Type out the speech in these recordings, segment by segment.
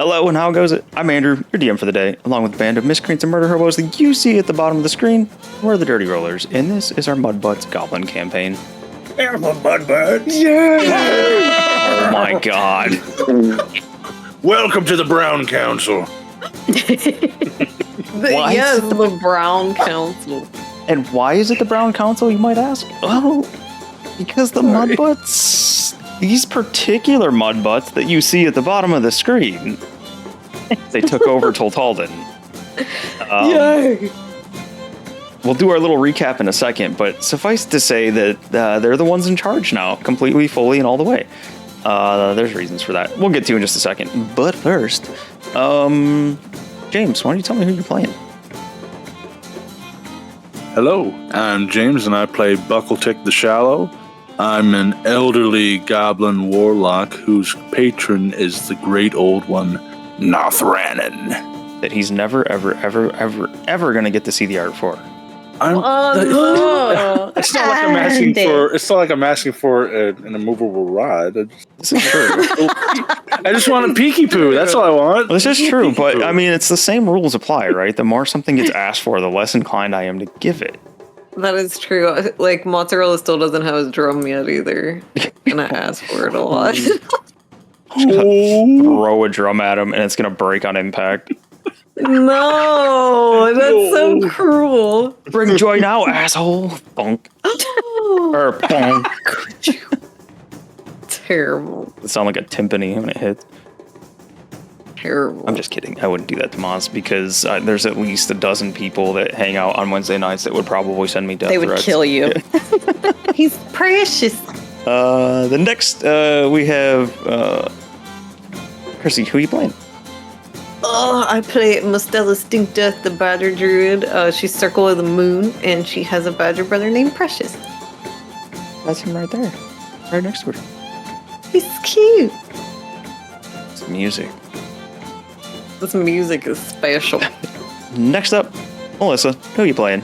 Hello, and how goes it? I'm Andrew, your DM for the day, along with a band of miscreants and murder hobos that you see at the bottom of the screen. We're the Dirty Rollers, and this is our Mudbutts Goblin campaign. I'm a Mudbutt. Yeah! Oh my god. Welcome to the Brown Council. Yes, the Brown Council. And why is it the Brown Council, you might ask? Well, because the Mudbutts, these particular Mudbutts that you see at the bottom of the screen, they took over Tultalden. Yay! We'll do our little recap in a second, but suffice to say that they're the ones in charge now, completely, fully, and all the way. There's reasons for that. We'll get to in just a second. But first, James, why don't you tell me who you're playing? Hello, I'm James, and I play Buckletick the Shallow. I'm an elderly goblin warlock whose patron is the great old one, Nothranen. That he's never, ever, ever, ever, ever going to get to see the art for. It's not like I'm asking for. It's not like I'm asking for an immovable rod. This is true. I just want a peeky poo. That's all I want. This is true, but I mean, it's the same rules apply, right? The more something gets asked for, the less inclined I am to give it. That is true. Like, Mozzarella still doesn't have his drum yet either. And I ask for it a lot. Throw a drum at him, and it's going to break on impact. No, that's so cruel. Bring joy now, asshole. Bonk. Or bonk. Terrible. It sounds like a timpani when it hits. Terrible. I'm just kidding. I wouldn't do that to Moz because there's at least a dozen people that hang out on Wednesday nights that would probably send me death They would threats. kill you. Yeah. He's precious. The next we have Chrissy. Who are you playing? Oh, I play Mustela Stinkdeath, the Badger Druid. She's Circle of the Moon, and she has a badger brother named Precious. That's him right there. Right next to her. He's cute. It's music. This music is special. Next up, Melissa. Who are you playing?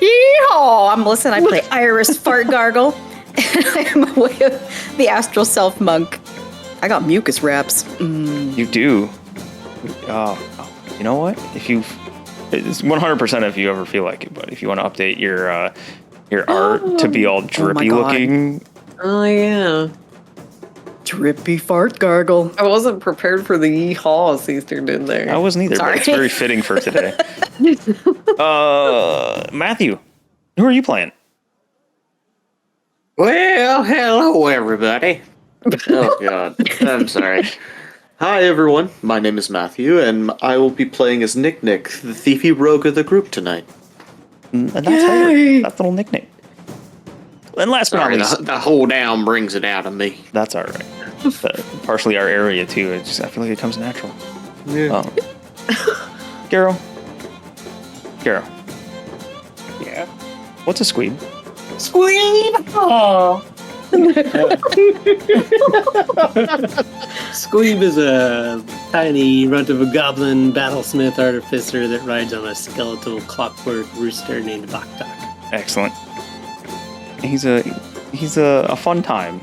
Yeehaw! I'm Melissa, and I play Iris Fart Gargle. And I am away of the Astral Self Monk. I got mucus wraps. You do. You know what? It's 100% if you ever feel like it, but if you want to update your art to be all drippy looking. Oh, yeah. Drippy Fart Gargle. I wasn't prepared for the yeehaw Caesar did there. I wasn't either, but it's very fitting for today. Matthew, who are you playing? Well, hello everybody. Oh god, I'm sorry. Hi everyone, my name is Matthew, and I will be playing as Nick, the thiefy rogue of the group tonight. And that's her. That's a little nickname. And last but not Sorry, least, the whole down brings it out of me. that's all right. Partially our area too. I feel like it comes natural. Yeah. Garo. Yeah. What's a squeeb? Squeeb! Oh. Squeeb is a tiny runt of a goblin battlesmith artificer that rides on a skeletal clockwork rooster named Baktak. Excellent. He's a fun time.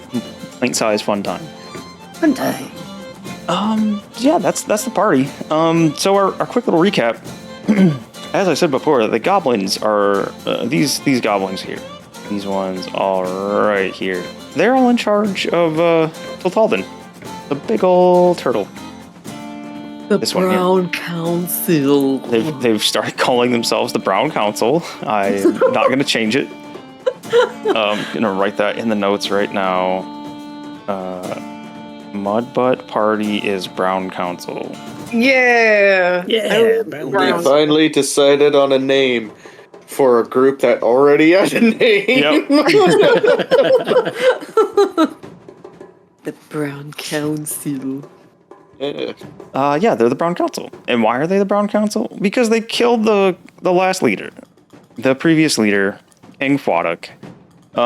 Pint-sized fun time. Fun time. Yeah, that's the party. So our quick little recap. As I said before, the goblins are these goblins here. These ones all right here. They're all in charge of Tultalden, the big old turtle. The This one Brown Council. They've started calling themselves the Brown Council. I'm not going to change it. I'm going to write that in the notes right now. Mudbutt Party is Brown Council. Yeah. Yeah, They finally decided on a name for a group that already had a name. Yep. The Brown Council. Yeah, they're the Brown Council. And why are they the Brown Council? Because they killed the last leader. The previous leader, King Fwaduk,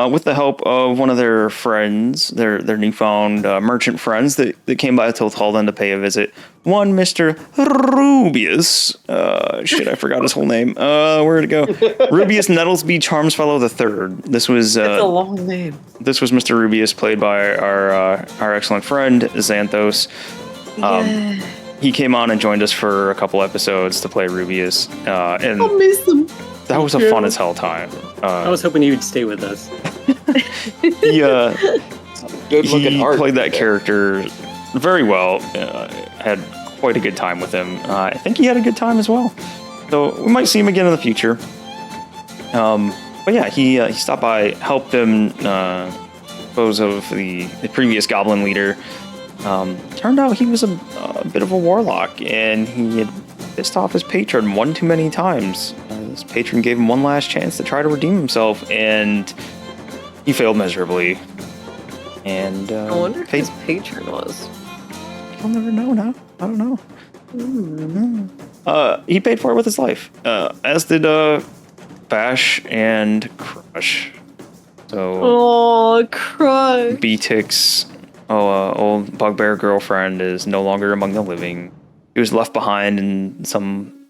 with the help of one of their friends, their newfound merchant friends that came by Tultalden to pay a visit. One, Mr. Rubius. I forgot his whole name. Where'd it go? Rubius Nettlesby Charmsfellow III. This was It's a long name. This was Mr. Rubius, played by our excellent friend Xanthos. He came on and joined us for a couple episodes to play Rubius, and I'll miss them. that was a fun as hell time. I was hoping he would stay with us. He Good looking art. played that character very well. Had quite a good time with him. I think he had a good time as well. So we might see him again in the future. But yeah, he stopped by, helped him dispose of the previous goblin leader. Turned out he was a bit of a warlock, and he had pissed off his patron one too many times. His patron gave him one last chance to try to redeem himself, and he failed miserably. And I wonder who his patron was. I'll never know now. I don't know. He paid for it with his life, as did Bash and Crush. So Oh, Crush. B-Tix, old bugbear girlfriend, is no longer among the living. He was left behind in some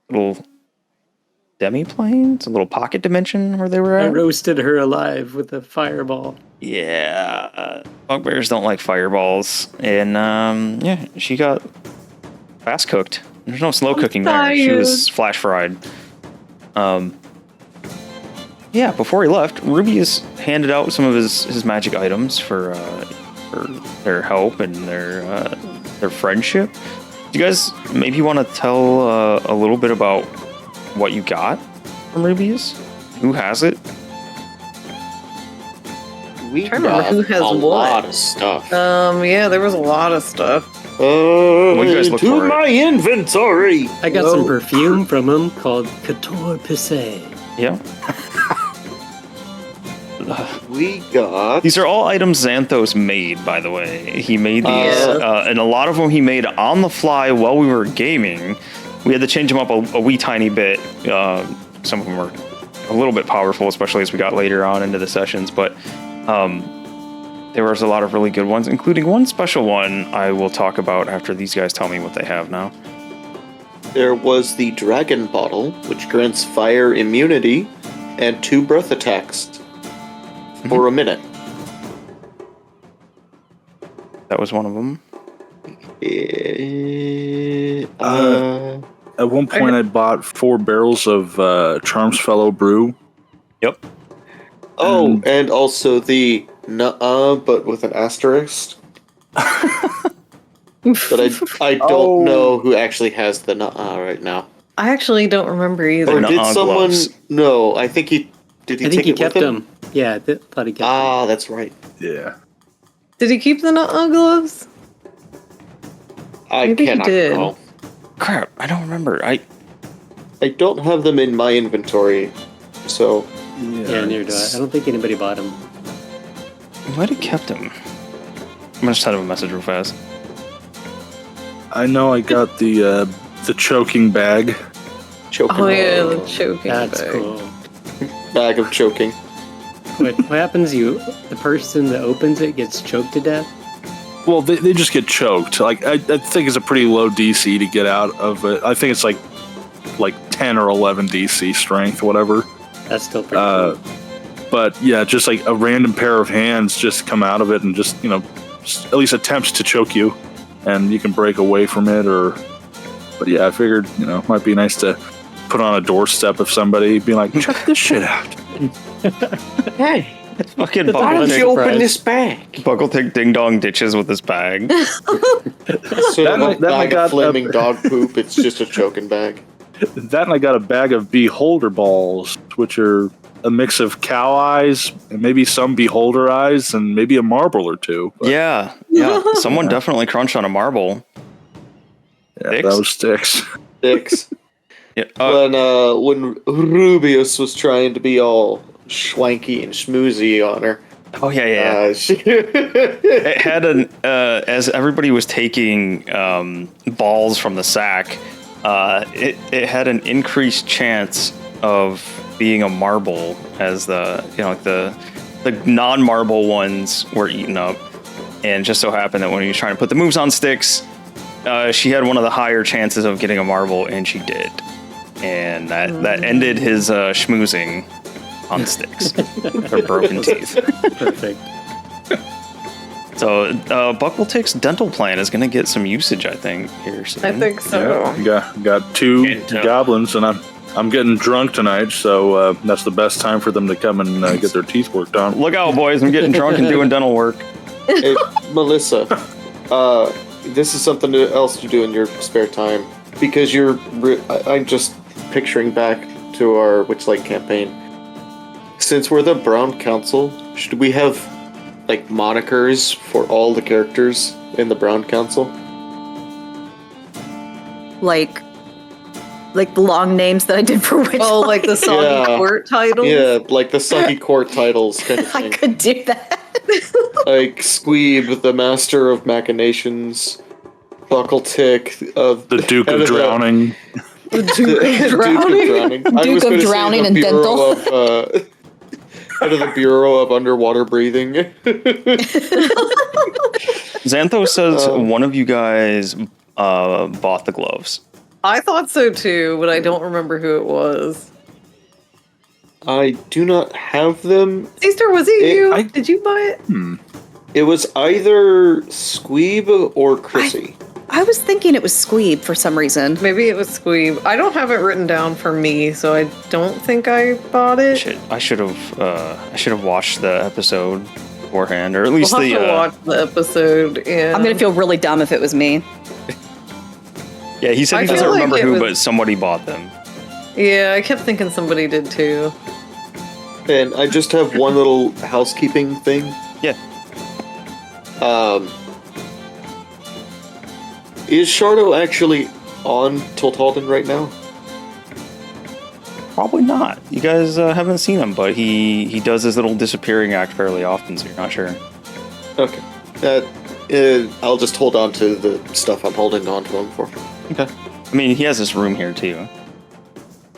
little demi-plane, some little pocket dimension where they were I at. roasted her alive with a fireball. Yeah, bugbears don't like fireballs, and yeah, she got fast cooked. There's no slow cooking there. She was flash fried. Yeah, before he left, Rubius handed out some of his magic items for their help and their friendship. Do you guys maybe want to tell a little bit about what you got from Rubius? Who has it? We Trying to remember got who has a what. lot of stuff. Yeah, there was a lot of stuff. What do you guys look to for? my inventory. I got some perfume from him called Couture Pissé. Yeah. We got. These are all items Xanthos made, by the way. He made these, and a lot of them he made on the fly while we were gaming. We had to change them up a wee tiny bit. Some of them were a little bit powerful, especially as we got later on into the sessions, but there was a lot of really good ones, including one special one I will talk about after these guys tell me what they have now. There was the dragon bottle, which grants fire immunity and 2 breath attacks for a minute. That was one of them. At one point, I bought 4 barrels of Charms Fellow brew. Yep. Oh, and also the nuh-uh, but with an asterisk. But I don't know who actually has the nuh-uh right now. I actually don't remember either. Or did nuh-uh someone? gloves. No, I think he did. He I think take he it kept with him? them. Yeah, I thought he kept them. Ah, that's right. Yeah. Did he keep the nuh-uh gloves? I Maybe he cannot did. recall. Crap, I don't remember. I don't have them in my inventory, so Yeah, neither do I. I don't think anybody bought them. I might have kept him. I'm gonna send him a message real fast. I know I got the choking bag. choking. Oh yeah, the choking That's bag. cool. Bag of choking. What happens? The person that opens it gets choked to death? Well, they just get choked. Like I think it's a pretty low DC to get out of it. I think it's like 10 or 11 DC strength, whatever. That's still pretty cool. But yeah, just like a random pair of hands just come out of it and just at least attempts to choke you, and you can break away from it. But yeah, I figured it might be nice to put on a doorstep of somebody, being like, check this shit out. Hey, Fucking why don't you open this bag? Buckle-Tick ding-dong ditches with his bag. So That might- a that bag might got of flaming up- dog poop. It's just a choking bag. That and I got a bag of beholder balls, which are a mix of cow eyes and maybe some beholder eyes and maybe a marble or two. But Yeah. Someone definitely crunched on a marble. yeah, Sticks? that was sticks. Dicks. Yeah. When Rubius was trying to be all schwanky and schmoozy on her. Oh yeah. It had as everybody was taking balls from the sack, it had an increased chance of being a marble as the non-marble ones were eaten up, and just so happened that when he was trying to put the moves on sticks, she had one of the higher chances of getting a marble, and she did, and that ended his schmoozing on sticks or broken teeth. Perfect. So Buckletick's dental plan is going to get some usage, I think, here soon. I think so. Got two goblins, and I'm getting drunk tonight, so that's the best time for them to come and get their teeth worked on. Look out, boys! I'm getting drunk and doing dental work. Hey, Melissa, this is something else to do in your spare time because I'm just picturing back to our Witchlight campaign. Since we're the Brown Council, should we have like monikers for all the characters in the Brown Council? Like the long names that I did for Witchlight. Oh, like the Soggy Court titles? Yeah, like the Soggy Court titles kind of thing. I could do that. Like Squeeb, the Master of Machinations, Buckletick of The Duke of Drowning. The Duke of Drowning? Duke of Drowning and Dental. Head of the Bureau of Underwater Breathing. Xanthos says one of you guys bought the gloves. I thought so too, but I don't remember who it was. I do not have them. Sister, was it you? Did you buy it? It was either Squeeb or Chrissy. I was thinking it was Squeeb for some reason. Maybe it was Squeeb. I don't have it written down for me, so I don't think I bought it. Shit, I should have watched the episode beforehand, or at least We'll have to watch the episode. Yeah. I'm gonna feel really dumb if it was me. Yeah, he said he doesn't remember who, but somebody bought them. Yeah, I kept thinking somebody did too. And I just have one little housekeeping thing. Yeah. Is Shardo actually on Tultalden right now? Probably not. You guys haven't seen him, but he does his little disappearing act fairly often, so you're not sure. Okay. I'll just hold on to the stuff I'm holding on to him for. Okay. I mean, he has this room here too.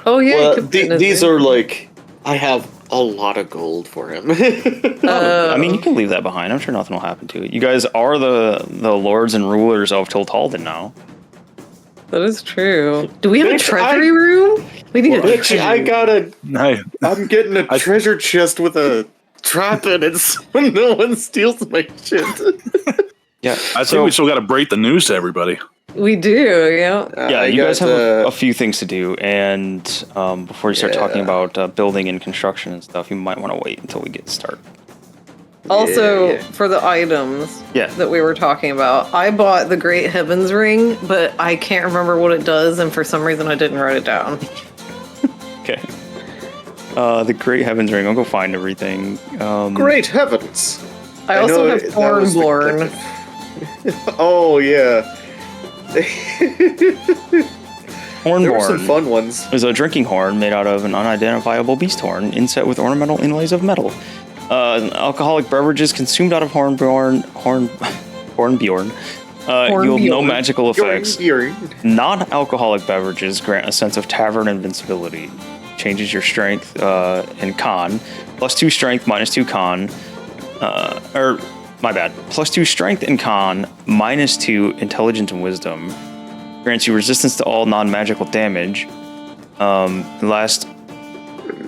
Oh yeah. Well, these are like I have a lot of gold for him. I mean, you can leave that behind. I'm sure nothing will happen to it. You guys are the lords and rulers of Tultalden now. That is true. Do we have a treasury room? We need a treasury I'm getting a treasure chest with a trap in it so no one steals my shit. Yeah. I think we still got to break the news to everybody. We do, yeah. Yeah, you guys have a few things to do, and before you start talking about building and construction and stuff, you might want to wait until we get started. Also, for the items that we were talking about, I bought the Great Heavens Ring, but I can't remember what it does, and for some reason I didn't write it down. Okay. The Great Heavens Ring, I'll go find everything. Great heavens! I also have Thornborn. Oh, yeah. Hornborn. There were some fun ones. Is a drinking horn made out of an unidentifiable beast horn, inset with ornamental inlays of metal. Alcoholic beverages consumed out of Hornbjorn yield no magical effects. Non-alcoholic beverages grant a sense of tavern invincibility. Changes your strength and con. +2 strength, -2 con. +2 strength and con, -2 intelligence and wisdom. Grants you resistance to all non-magical damage. Let's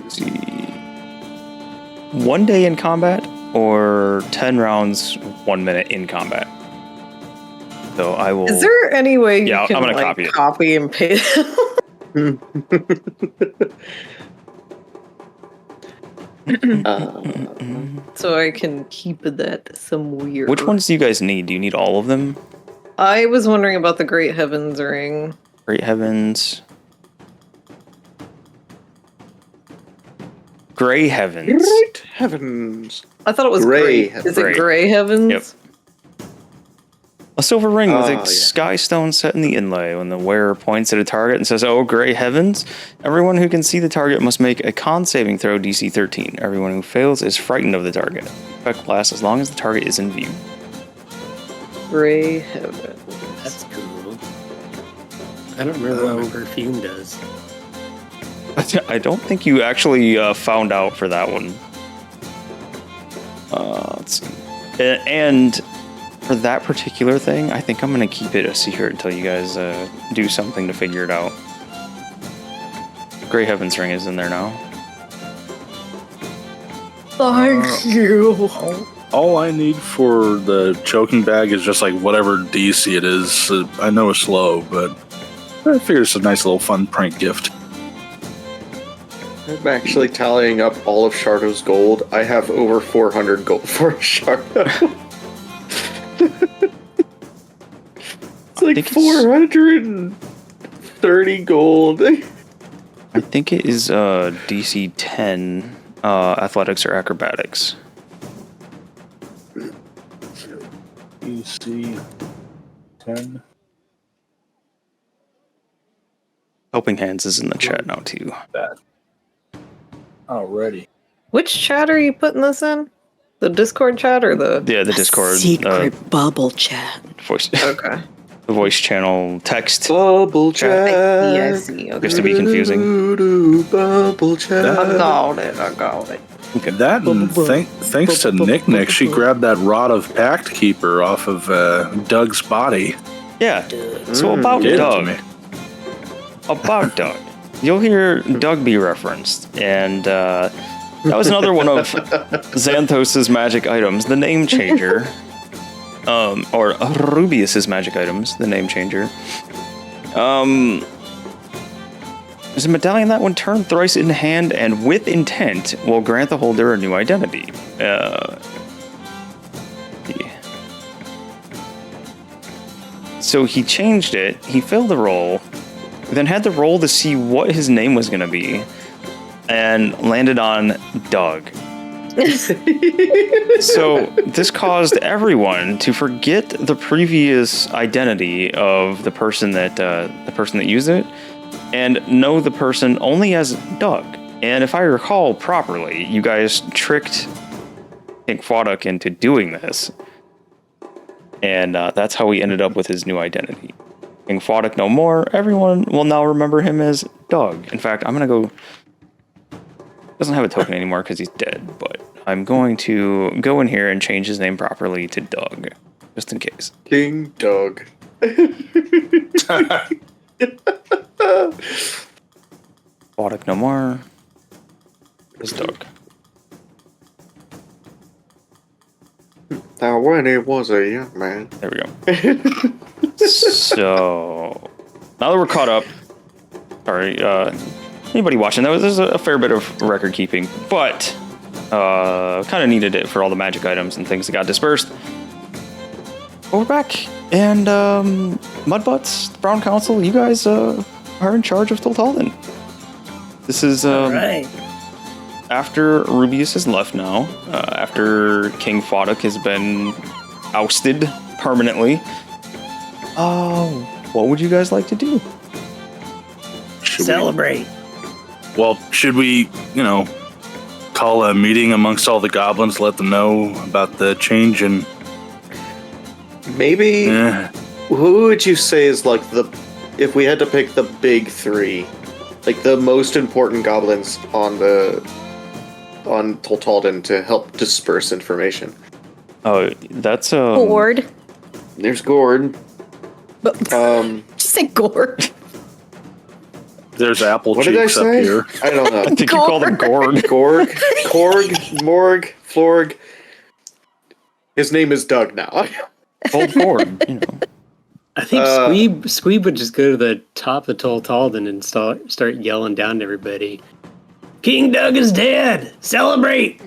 see, 1 day in combat or 10 rounds, 1 minute in combat. So I will. Is there any way you can I'm gonna copy and paste? So I can keep that somewhere. Which ones do you guys need? Do you need all of them? I was wondering about the Great Heavens Ring. Great Heavens. Gray Heavens. Great heavens. I thought it was Gray. Is it Gray Heavens? Yep. A silver ring with a sky stone set in the inlay. When the wearer points at a target and says, "Oh, gray heavens," everyone who can see the target must make a con saving throw DC 13. Everyone who fails is frightened of the target. Effect lasts as long as the target is in view. Gray Heavens. That's cool. I don't remember what perfume does. I don't think you actually found out for that one. Let's see. And for that particular thing, I think I'm going to keep it a secret until you guys do something to figure it out. Gray Heavens Ring is in there now. Thank you. all I need for the choking bag is just like whatever DC it is. I know it's low, but I figure it's a nice little fun prank gift. I'm actually tallying up all of Shardo's gold. I have over 400 gold for Shardo. It's like 430 gold. I think it is DC 10 athletics or acrobatics. DC 10. Helping Hands is in the chat now too. That. Already. Which chat are you putting this in? The Discord chat or the... Yeah, the Discord. Secret bubble chat. Voice. Okay. The voice channel text. Bubble chat. I see. Okay. Just to be confusing. Bubble chat. I got it. Okay. That and thanks to Nick, she grabbed that Rod of Pact Keeper off of Doug's body. Yeah. So about Gave it to Doug. me. About Doug. You'll hear Doug be referenced, and that was another one of Xanthos' magic items, the name changer. Or Rubius's magic items, the name changer. There's a medallion that when turned thrice in hand and with intent will grant the holder a new identity. So he changed it, he filled the role, then had to roll to see what his name was going to be, and landed on Doug. So this caused everyone to forget the previous identity of the person that used it, and know the person only as Doug. And if I recall properly, you guys tricked King Fwaduk into doing this, and that's how we ended up with his new identity. King Fwaduk no more. Everyone will now remember him as Doug. In fact, I'm gonna go. Doesn't have a token anymore because he's dead, but I'm going to go in here and change his name properly to Doug, just in case. King Doug. Fwaduk no more. It's Doug. Now, when he was a young man. There we go. So now that we're caught up, sorry, anybody watching, there's a fair bit of record keeping, but kind of needed it for all the magic items and things that got dispersed. But we're back, and Mudbutts, the Brown Council, you guys are in charge of Tultalden. This is Right. after Rubius has left now, after King Fwaduk has been ousted permanently. What would you guys like to do? Celebrate. Well, should we, call a meeting amongst all the goblins, let them know about the change and... Maybe... Who would you say is like if we had to pick the big three, like the most important goblins on Tultalden to help disperse information? Oh, that's Gord. There's Gord. Just say Gord. There's apple What did I cheeks up say? here. I don't know. I think you called him Gord. Korg, Morg, Florg. His name is Doug now. Old Gord, I think Squeeb would just go to the top of Tultalden and start yelling down to everybody. King Doug is dead! Celebrate!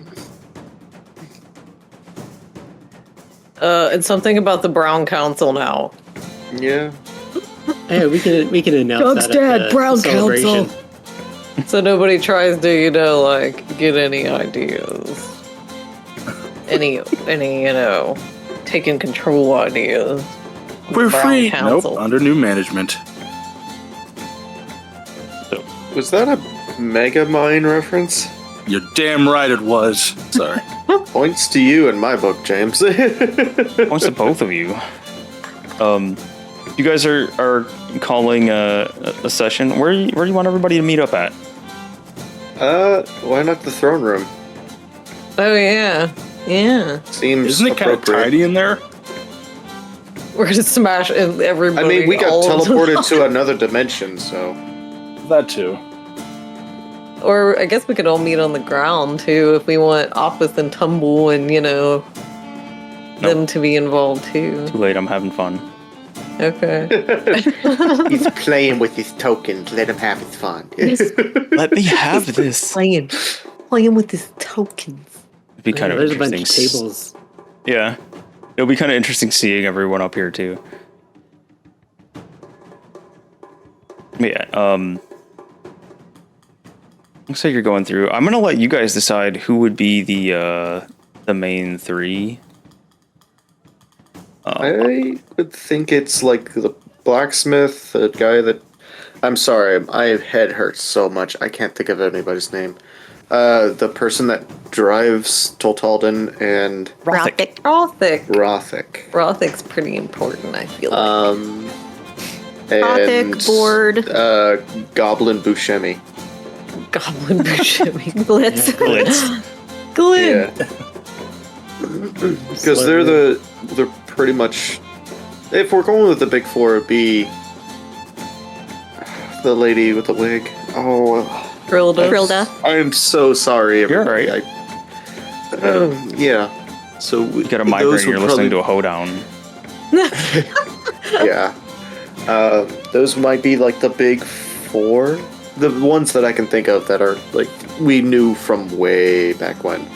And something about the Brown Council now. Yeah. Hey, we can announce Doug's that dead, at the Brown celebration. Council. So nobody tries to, get any ideas. Any, taking control ideas. We're Brown free! Council. Nope, under new management. Was that a Megamind reference? You're damn right it was. Sorry. Points to you in my book, James. Points to both of you. You guys are calling a session. Where do you want everybody to meet up at? Why not the throne room? Oh, yeah. Yeah. Seems Isn't it kind of appropriate. tidy in there? We're gonna smash everybody. I mean, we got all teleported to another dimension, so... That too. Or I guess we could all meet on the ground, too, if we want office and tumble and, them to be involved too. Too late, I'm having fun. Okay. He's playing with his tokens. Let him have his fun. Let me have this. Playing with his tokens. It'd be kind of there's interesting. a bunch of tables. Yeah. It'll be kind of interesting seeing everyone up here too. Yeah, looks like you're going through. I'm gonna let you guys decide who would be the main three. I would think it's like the blacksmith, the guy that... I'm sorry, my head hurts so much. I can't think of anybody's name. The person that drives Tultalden and... Rothic. Rothic's pretty important, I feel like. And Rothic, Board. Goblin Buscemi. Goblin Buscemi. Glitz. Glitz. Yeah. Because they're pretty much... If we're going with the big four, it'd be the lady with the wig. Oh, Grilda. I'm so sorry, everybody. You're Yeah. So You got a migraine, you're listening to a hoedown. Yeah. Those might be like the big four. The ones that I can think of that are like we knew from way back when.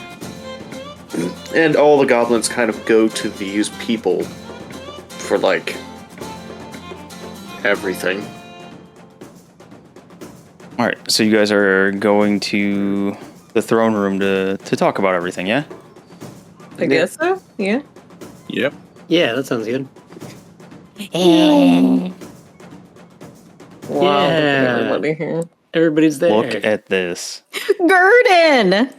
And all the goblins kind of go to these people for like everything. Alright, so you guys are going to the throne room to talk about everything, yeah? I guess so. Yeah. Yep. Yeah, that sounds good. Wow. Yeah. Everybody here. Everybody's there. Look at this. Gurdon.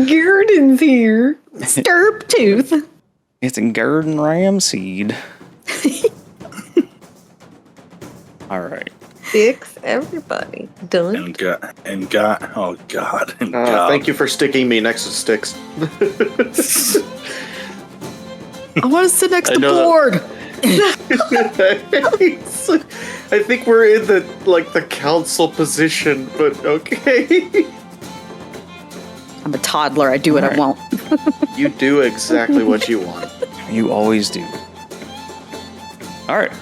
Gurdon's here. Stirp tooth. It's a garden ram seed. Alright. Fix everybody. Done. And got. Oh God. And Thank you for sticking me next to Sticks. I want to sit next I to know that. Board. I think we're in the council position, but okay. I'm a toddler. I do what I want. You do exactly what you want. You always do. Alright.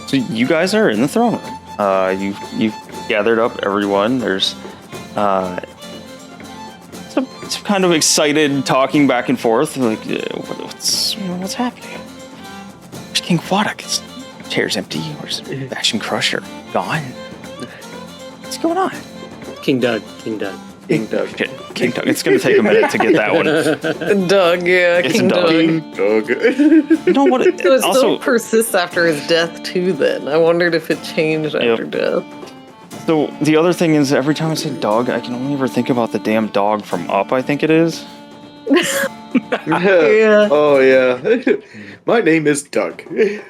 So you guys are in the throne room. You've gathered up everyone. There's some kind of excited talking back and forth. Like, what's happening? Where's King Quaddock? His chair's empty. Where's Bastion Crusher? Gone. What's going on? King Doug. King Doug. Shit, King Doug. It's gonna take a minute to get that one. Doug, yeah. It's King Doug. Doug. King Doug. You know what? So it Also, still persists after his death too then. I wondered if it changed after death. so the other thing is, every time I say dog, I can only ever think about the damn dog from Up, I think it is. Yeah. Oh yeah. My name is Doug. Yeah,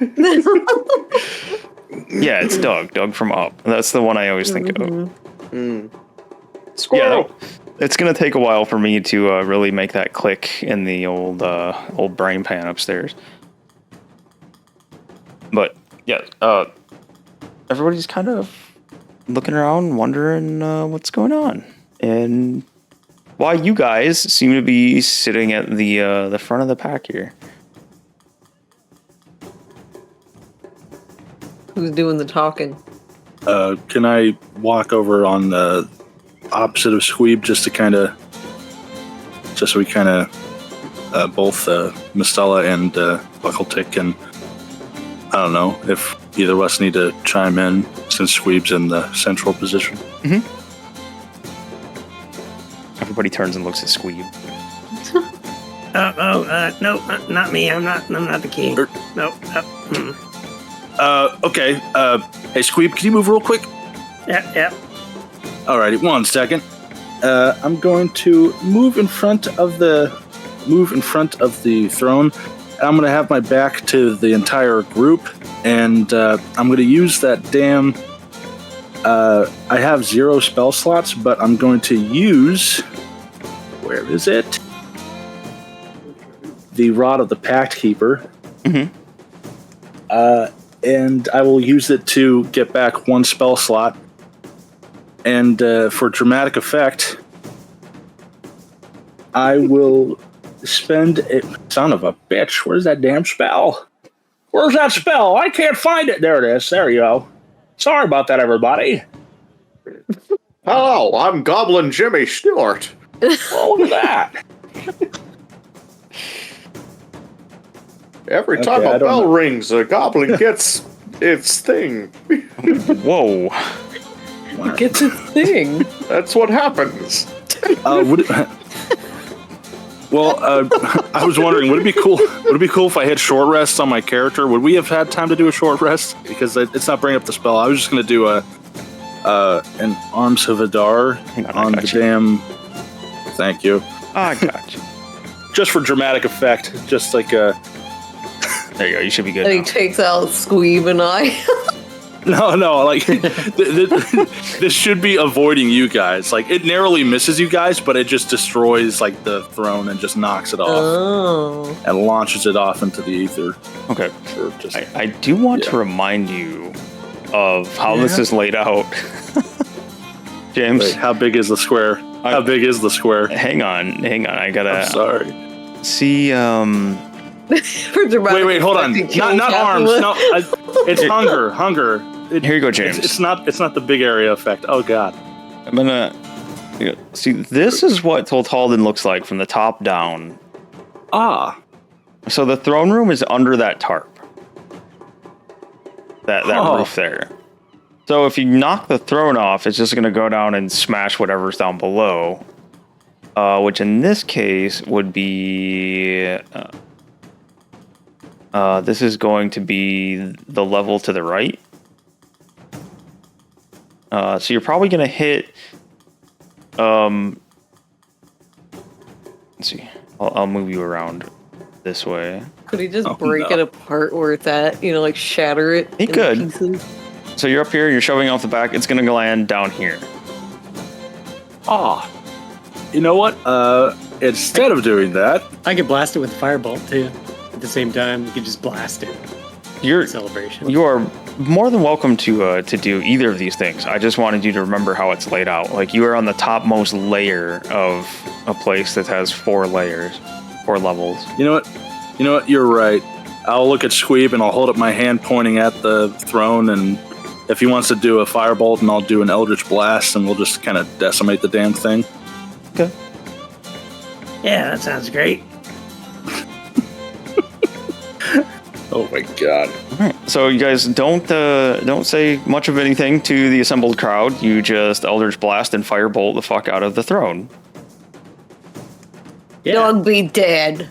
it's Doug. Doug from Up. That's the one I always think of. Squirrel. Yeah, it's gonna take a while for me to really make that click in the old brain pan upstairs. But yeah, everybody's kind of looking around, wondering what's going on, and why you guys seem to be sitting at the front of the pack here. Who's doing the talking? Can I walk over on the opposite of Squeeb just so we kind of both Mistella and Buckletick can, I don't know if either of us need to chime in since Squeeb's in the central position. Mm-hmm. Everybody turns and looks at Squeeb. No, not me. I'm not the king. No. Okay. Hey, Squeeb, can you move real quick? Yeah. Alrighty, 1 second. I'm going to move in front of the throne. I'm going to have my back to the entire group, and I'm going to use that damn. I have 0 spell slots, but I'm going to use. Where is it? The Rod of the Pact Keeper. Mm-hmm. And I will use it to get back 1 spell slot. And for dramatic effect, I will spend it. Son of a bitch. Where's that damn spell? Where's that spell? I can't find it. There it is. There you go. Sorry about that, everybody. Hello, I'm Goblin Jimmy Stewart. Oh, look at that. Every time a bell rings, a goblin gets its thing. Whoa. It gets its thing. That's what happens. I was wondering, would it be cool? Would it be cool if I had short rests on my character? Would we have had time to do a short rest? Because it's not bringing up the spell. I was just going to do an Arms of Adar on the damn. Thank you. I got you. Just for dramatic effect, just like a. There you go. You should be good. And he now. takes out Squeeb and I. No, like this should be avoiding you guys. Like it narrowly misses you guys, but it just destroys like the throne and just knocks it off and launches it off into the ether. Okay. Sure, I do want to remind you of how this is laid out. James. Wait, how big is the square? How big is the square? Hang on. I gotta. I'm sorry. See. Wait, hold on. Not arms. No, it's hunger. Here you go, James. It's not the big area effect. Oh God. I'm gonna see. This is what Tultalden looks like from the top down. Ah. So the throne room is under that tarp. That roof there. So if you knock the throne off, it's just gonna go down and smash whatever's down below. Which in this case would be. This is going to be the level to the right. So you're probably going to hit... let's see. I'll move you around this way. Could he just break it apart where it's at? Like shatter it? He could. Pieces? So you're up here, you're shoving off the back. It's going to land down here. Ah. You know what? Instead of doing that... I could blast it with a firebolt, too. At the same time, you could just blast it. Celebration. You are more than welcome to do either of these things. I just wanted you to remember how it's laid out. Like you are on the topmost layer of a place that has 4 layers, 4 levels. You know what? You're right. I'll look at Squeeb and I'll hold up my hand pointing at the throne, and if he wants to do a firebolt, and I'll do an Eldritch Blast, and we'll just kind of decimate the damn thing. Okay. Yeah, that sounds great. Oh my God! All right, so you guys don't say much of anything to the assembled crowd. You just Eldritch Blast and Firebolt the fuck out of the throne. Yeah. Doug be dead.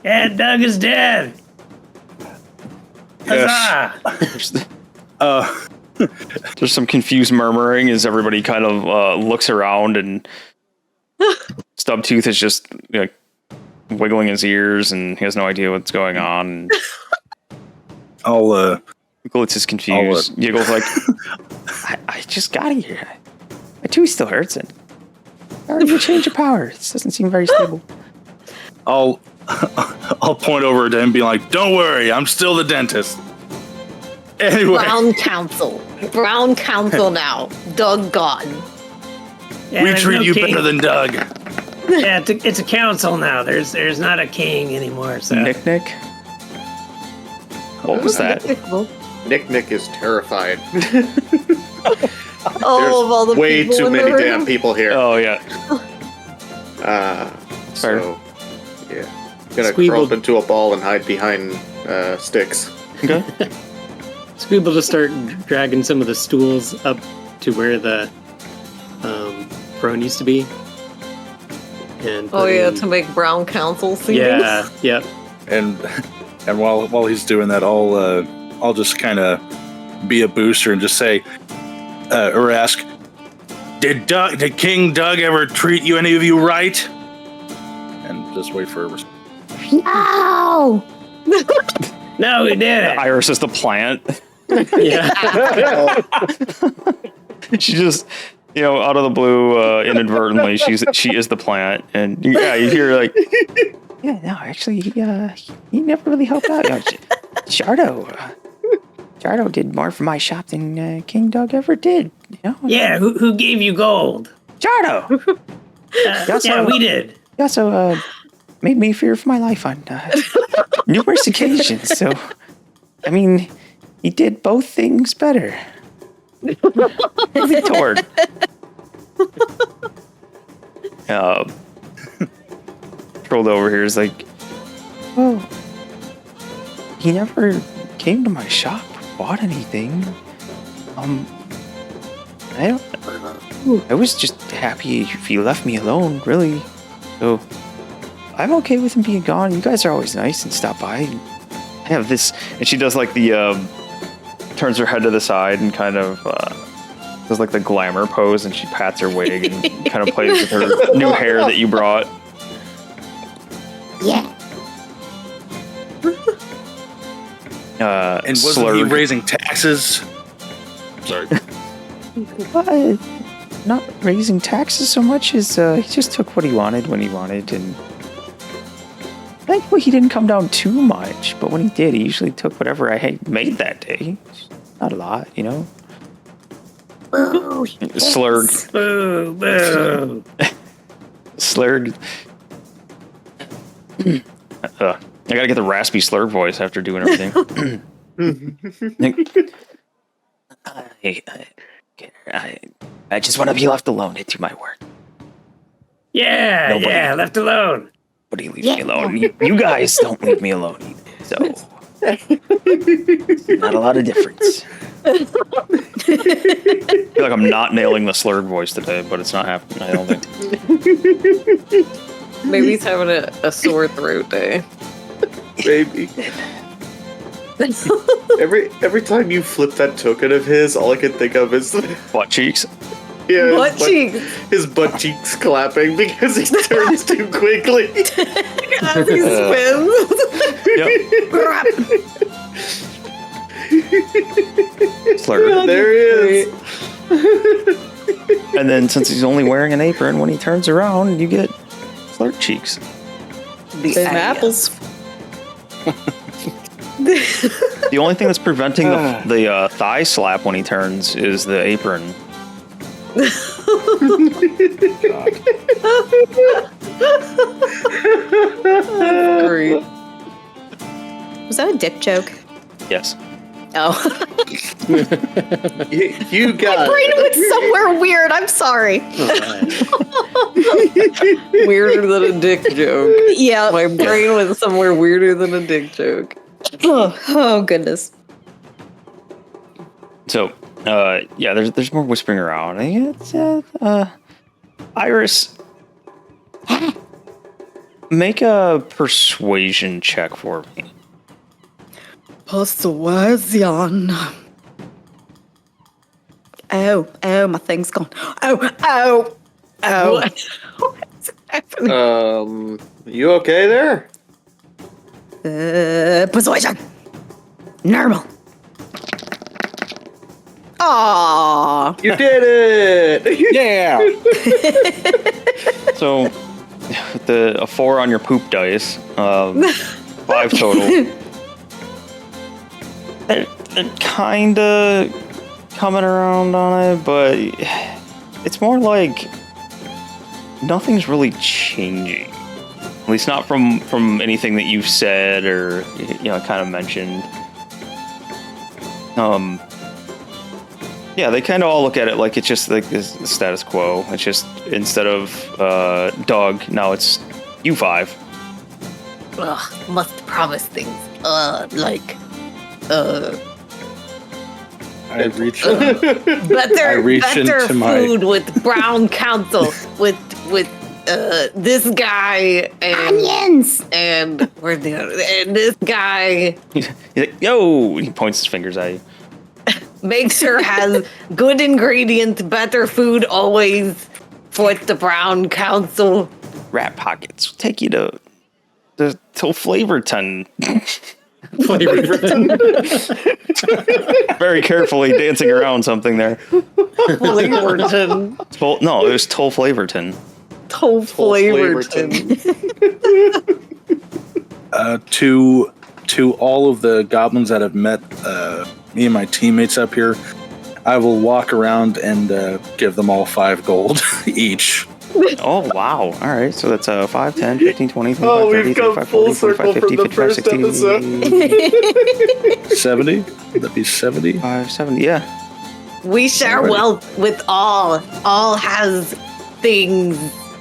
Yeah, Doug is dead. Yes. There's some confused murmuring as everybody kind of looks around, and Stubtooth is just wiggling his ears, and he has no idea what's going on. Glitz is confused. Yiggle's like, I just got here. My tooth still hurts, and how did you change your power? This doesn't seem very stable. I'll point over to him and be like, don't worry, I'm still the dentist. Anyway. Brown Council now. Doug gone. Yeah, we treat you king. better than Doug. Yeah, it's a council now. There's not a king anymore. So Nick. What was that? Nick is terrified. Of all the way people too in many the room. damn people here. Oh yeah. So yeah, gonna curl up into a ball and hide behind sticks. Okay. Squeeb will just start dragging some of the stools up to where the throne used to be. And to make Brown Council scenes. Yeah, yep. And while he's doing that, I'll just kind of be a booster and just say, or ask, did King Doug ever treat any of you right? And just wait for a response. No! No, we did it. Iris is the plant. Yeah. She just, out of the blue, inadvertently, she is the plant, and you hear like, yeah, no, actually, he never really helped out. Jardo did more for my shop than King Doug ever did. Yeah, who gave you gold? Jardo. Yeah, we did. he also made me fear for my life on numerous occasions. So, I mean, he did both things better. Moving toward. Trolled over here is like, oh, he never came to my shop, bought anything. I was just happy if he left me alone, really. So I'm okay with him being gone. You guys are always nice and stop by. And I have this, and she does like the turns her head to the side and kind of does like the glamour pose, and she pats her wig and kind of plays with her new hair that you brought. Yeah. And wasn't he raising taxes? Sorry. Not raising taxes so much as he just took what he wanted when he wanted, and thankfully he didn't come down too much, but when he did, he usually took whatever I had made that day. Not a lot, you know? Slurg. Boo, boo. Slurg. I gotta get the raspy Slurg voice after doing everything. I just want to be left alone to do my work. Yeah, left alone. Nobody leaves me alone. You guys don't leave me alone either. So, not a lot of difference. I feel like I'm not nailing the Slurg voice today, but it's not happening, I don't think. Maybe he's having a sore throat day. Maybe. Every time you flip that token of his, all I can think of is Butt cheeks. yeah, Butt cheeks. his butt cheeks clapping because he turns too quickly. As he spins. Slurg. There he is. And then since he's only wearing an apron, when he turns around, you get Slurg cheeks. The apples. The only thing that's preventing the thigh slap when he turns is the apron. Great. Was that a dick joke? Yes. Oh. You got My brain went somewhere weird. I'm sorry. Weirder than a dick joke. Yeah. My brain went somewhere weirder than a dick joke. Oh goodness. So, yeah, there's more whispering around. It's, Iris, make a persuasion check for me. Persuasion. Oh, my thing's gone. Oh. What's happening? You okay there? Persuasion. Normal. Aww. You did it! Yeah. So, with a 4 on your poop dice, 5 total. They're kind of coming around on it, but it's more like nothing's really changing. At least not from anything that you've said or kind of mentioned. Yeah, they kind of all look at it like it's just like the status quo. It's just instead of Doug, now it's you 5. Ugh, must promise things. I reach. Better into food with Brown Council with this guy and Onions. and where's the other? And this guy He's like, yo! He points his fingers at you. makes sure has good ingredients, better food always for the Brown Council. Rat Pockets will take you to Tultalden. Very carefully dancing around something there. Flavorton. No, it was Tultalden. Flavorton. To all of the goblins that have met me and my teammates up here, I will walk around and give them all 5 gold each. Oh, wow. All right. So that's 5, 10, 15, 20, 25, Oh, 30, we've come 35, full 40, 45, circle 50, from the 55, first 60, episode. 70? Would that be 70? 5, 70. Yeah. We share wealth with all. All has things.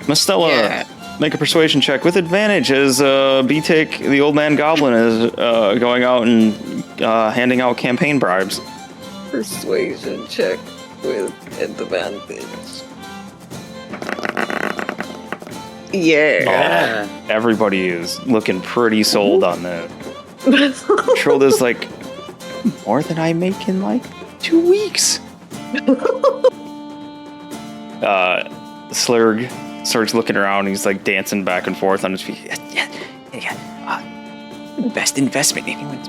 Mastella, Yeah. make a persuasion check with advantage as B-Take, the old man goblin, is going out and handing out campaign bribes. Persuasion check with advantage. Yeah. Everybody is looking pretty sold on that. Trilda's like, more than I make in like 2 weeks. Slurg starts looking around. He's like dancing back and forth on his feet. Best investment anyone's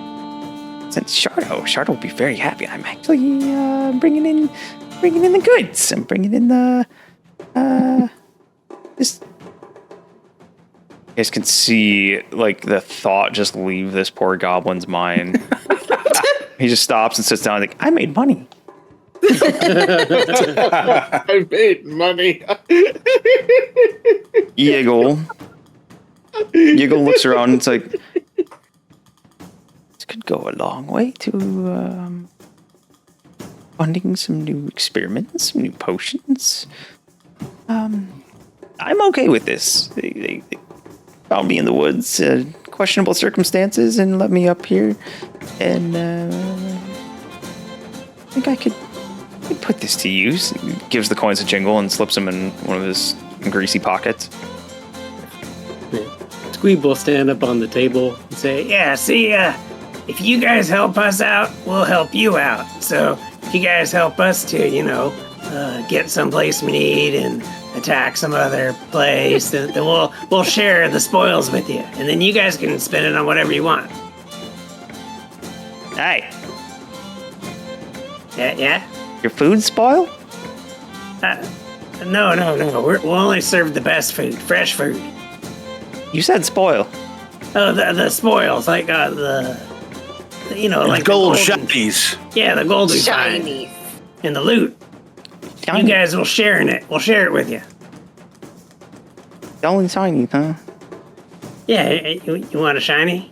since Shardo. Shardo will be very happy. I'm actually bringing in the goods. I'm bringing in the this. You guys can see like the thought just leave this poor goblin's mind. He just stops and sits down like, I made money. I made money. Yiggle looks around and it's like, this could go a long way to funding some new experiments, some new potions. I'm okay with this. They found me in the woods, questionable circumstances, and let me up here. And I think I could put this to use. He gives the coins a jingle and slips them in one of his greasy pockets. Squeeb will stand up on the table and say, yeah, see, if you guys help us out, we'll help you out. So if you guys help us to, get someplace we need and attack some other place, then we'll share the spoils with you. And then you guys can spend it on whatever you want. Hey, Yeah? your food spoil? No. We'll only serve the best food, fresh food. You said spoil. Oh, the spoils, like the like gold the golden- shinies. Yeah, the gold we find. Shiny. And the loot. You guys will share in it. We'll share it with you. Only shiny, huh? Yeah, you want a shiny?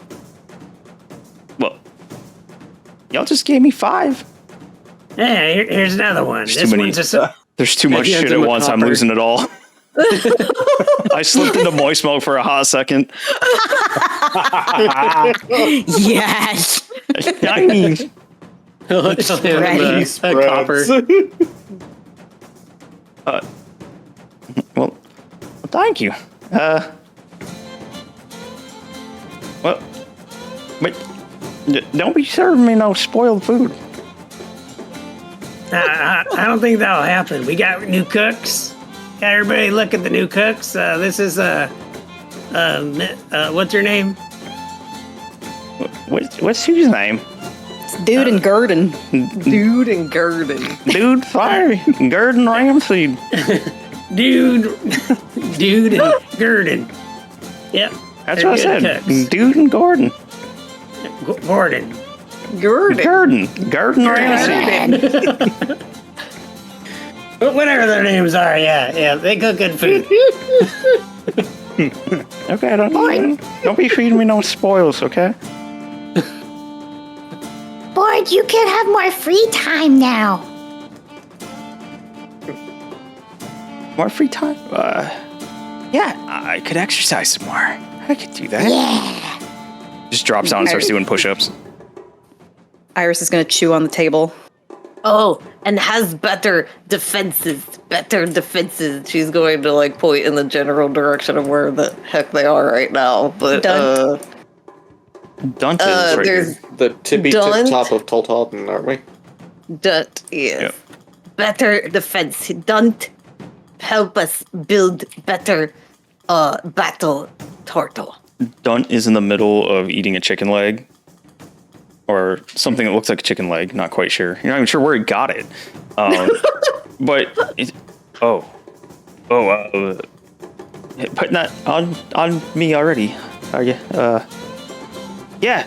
Well, y'all just gave me 5. Yeah, here's another one. There's This too many. one's just a... There's too much He hands shit at him a once. I'm copper. losing it all. I slipped into moist milk for a hot second. Yes. Shiny. He'll hand him a copper. Well, thank you. Well, but don't be serving me no spoiled food. I don't think that'll happen. We got new cooks. Got everybody look at the new cooks. This is what's her name? What's whose name? It's Dude and Gurdon. Dude and Gurdon. Dude, fire, Gurdon Ramsey. Dude and Gurdon. Yep. That's they're what I good said. cooks. Dude and Gordon. Gordon. Gurdon. Gurdon Ramsey. Whatever their names are, yeah, they cook good food. Okay, don't be feeding me no spoils, okay? Boyd, you can have more free time now. More free time? Yeah, I could exercise some more. I could do that. Yeah. Just drops down and starts doing push-ups. Iris is going to chew on the table. Oh, and has better defenses. She's going to like point in the general direction of where the heck they are right now. But Done. Dunt is right there's here. The tippy tip Dunt. top of Tultalden, aren't we? Dunt, yes. Yep. Better defense. Dunt help us build better battle turtle. Dunt is in the middle of eating a chicken leg. Or something that looks like a chicken leg. Not quite sure. You're not even sure where he got it. But it, putting that on me already. Are you? Yeah.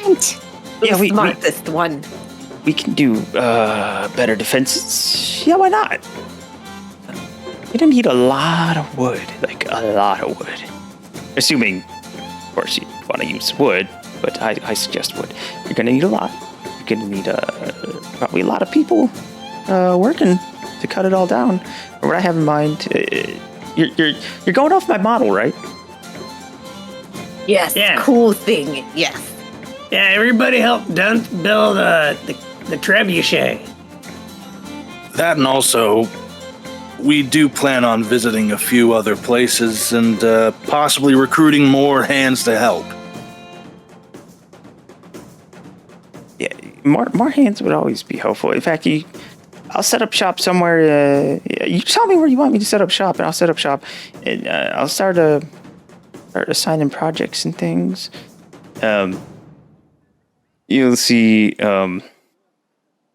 And Yeah, The smartest one. we can do better defenses. Yeah, why not? You're gonna need a lot of wood, like a lot of wood. Assuming, of course, you want to use wood, but I suggest wood. You're gonna need a lot. You're gonna need probably a lot of people working to cut it all down. What I have in mind, you're going off my model, right? Yes. Yeah. Cool thing. Yes. Yeah, everybody help build the trebuchet. That and also, we do plan on visiting a few other places and possibly recruiting more hands to help. Yeah, more hands would always be helpful. In fact, I'll set up shop somewhere. You tell me where you want me to set up shop, and I'll set up shop, and I'll start assigning projects and things. You'll see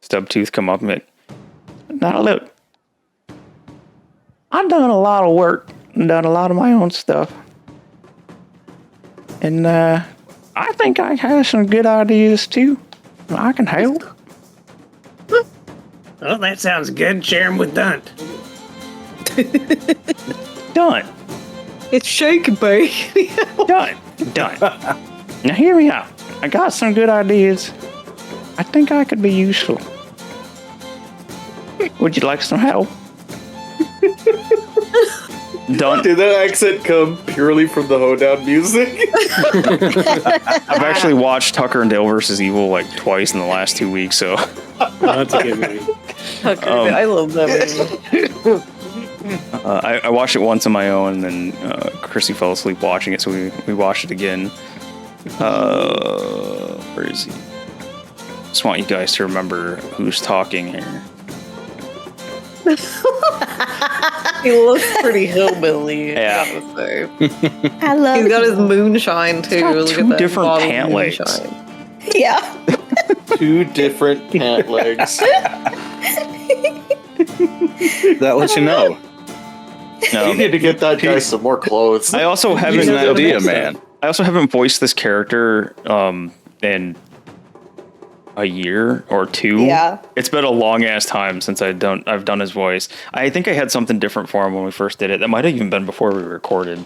Stubtooth come up and be like, now look, I've done a lot of work and done a lot of my own stuff. And I think I have some good ideas too. I can help. Well, that sounds good. Share 'em with Dunt. Done. It's shake and bake. Done. Now hear me out. I got some good ideas. I think I could be useful. Would you like some help? Done. Did that accent come purely from the hoedown music? I've actually watched Tucker and Dale vs. Evil like twice in the last 2 weeks, so. Oh, that's a good movie. I love that movie. I watched it once on my own, and then Chrissy fell asleep watching it, so we watched it again. Where is he? Just want you guys to remember who's talking here. He looks pretty hillbilly. Yeah. I gotta say. I love He's got his moonshine too. got Look two at that different bottle of pant legs. moonshine. Yeah. 2 different pant legs. That lets you know. No. You need to get that guy some more clothes. I also Here's haven't an idea, man. I also haven't voiced this character in a year or 2. Yeah. It's been a long ass time since I've done his voice. I think I had something different for him when we first did it. That might have even been before we recorded.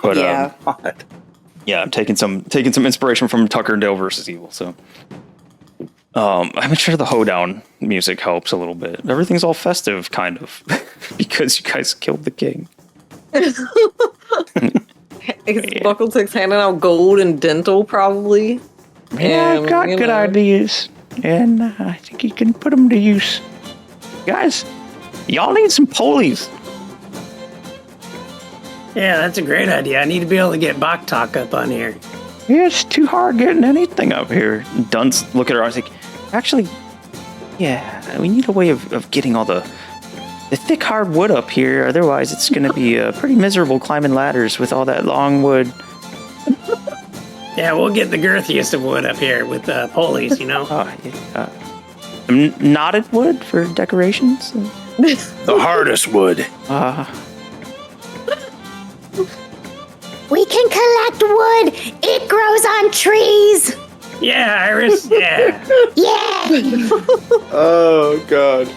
But Yeah. yeah, I'm taking some inspiration from Tucker and Dale vs. Evil. So I'm sure the hoedown music helps a little bit. Everything's all festive, kind of, because you guys killed the king. Buckletick's handing out gold and dental, probably. Yeah, I've got good ideas, and I think you can put them to use. Guys, y'all need some pulleys. Yeah, that's a great idea. I need to be able to get Bok Talk up on here. Yeah, it's too hard getting anything up here. Dunce look at her. I was like, actually, yeah, we need a way of getting all the thick hard wood up here. Otherwise, it's going to be pretty miserable climbing ladders with all that long wood. Yeah, we'll get the girthiest of wood up here with pulleys, you know? Knotted wood for decorations. The hardest wood. We can collect wood. It grows on trees. Yeah, Iris, yeah. Yeah. Oh God.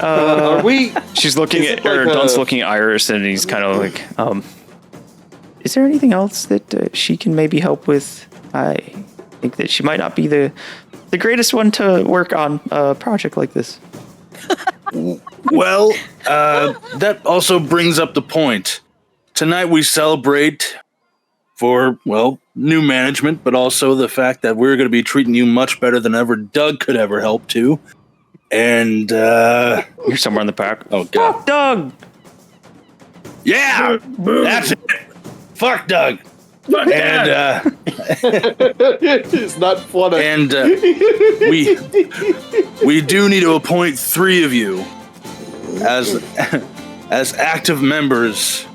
Are we? She's looking Is at, it like or a- Dunce looking at Iris, and he's kind of like, is there anything else that she can maybe help with? I think that she might not be the greatest one to work on a project like this. Well, that also brings up the point. Tonight we celebrate for, well, new management, but also the fact that we're going to be treating you much better than ever Doug could ever help to. And, You're somewhere in the back. oh, God. Fuck Doug! Yeah! That's it! Fuck Doug! Fuck that. And, It's not fun. and we do need to appoint 3 of you as active members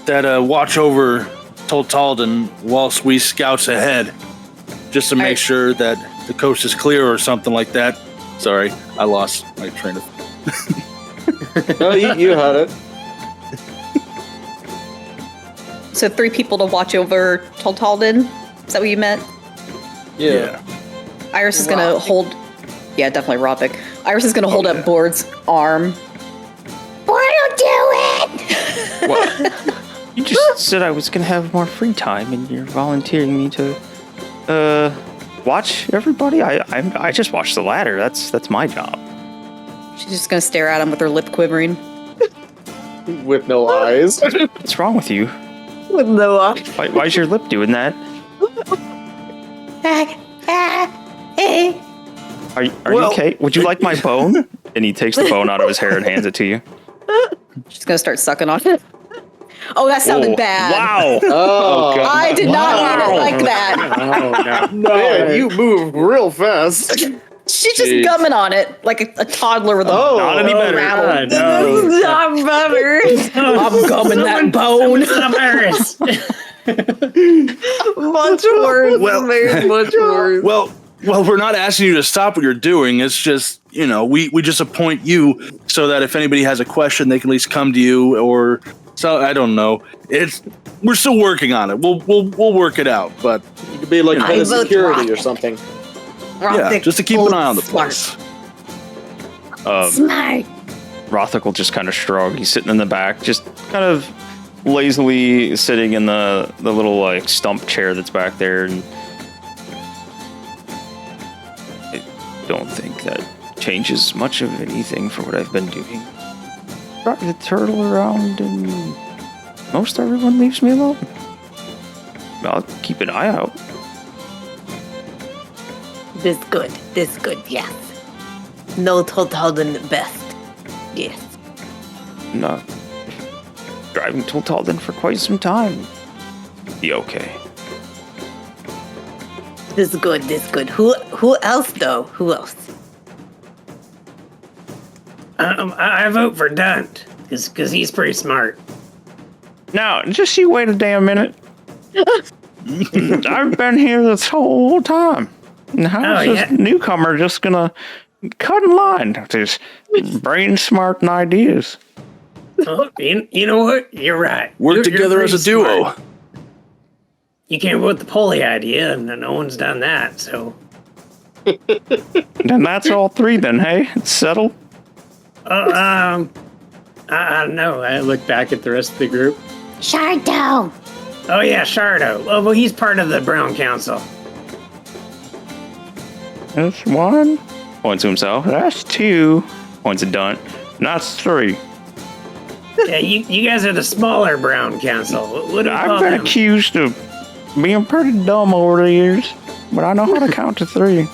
that watch over Tultalden whilst we scouts ahead, just to make sure that the coast is clear or something like that. Sorry, I lost my train of. No, you had it. So 3 people to watch over Tultalden? Is that what you meant? Yeah. Iris is gonna hold... Yeah, definitely Rodvik. Iris is gonna hold up Bord's arm do it! Well, you just said I was gonna have more free time, and you're volunteering me to, watch everybody. I just watched the ladder. That's my job. She's just gonna stare at him with her lip quivering. With no eyes. What's wrong with you? With no eye. Why's your lip doing that? Are you okay? Would you like my bone? And he takes the bone out of his hair and hands it to you. She's gonna start sucking on it. Oh, that sounded bad. Wow. Oh, God. I did not mean it like that. Oh, no. Man, you move real fast. She's just gumming on it like a toddler with a Not any better. God, no. This is not better. I'm gumming that bone. Much worse. Well- Very much worse. Well, we're not asking you to stop what you're doing. It's just, we just appoint you so that if anybody has a question, they can at least come to you. Or so I don't know. We're still working on it. We'll work it out. But You could be like I head of vote security or rocket. something. yeah, just to keep an eye on the place. Smart. Rothic will just kind of shrug. He's sitting in the back, just kind of lazily sitting in the little like stump chair that's back there, and I don't think that changes much of anything for what I've been doing. Drive the turtle around, and most everyone leaves me alone. I'll keep an eye out. This good, yes. No Tultalden best. Yes. Not driving Tultalden for quite some time. Be okay. This good. Who else though? Who else? I vote for Dunt, because he's pretty smart. Now, just you wait a damn minute. I've been here this whole time. And how's this newcomer just gonna cut in line with his brain smart and ideas? Oh, you know what? You're right. Work You're together as pretty a duo. smart. You came up with the pulley idea, and no one's done that, so... Then that's all three then, hey? It's settled? I don't know. I look back at the rest of the group. Shardo. Oh, yeah, Shardo. Oh, well, he's part of the Brown Council. That's one. Points to himself. That's two. Points at Dunt. That's three. Yeah, you guys are the smaller Brown Council. What do you call I've been them? accused of being pretty dumb over the years, but I know how to count to three.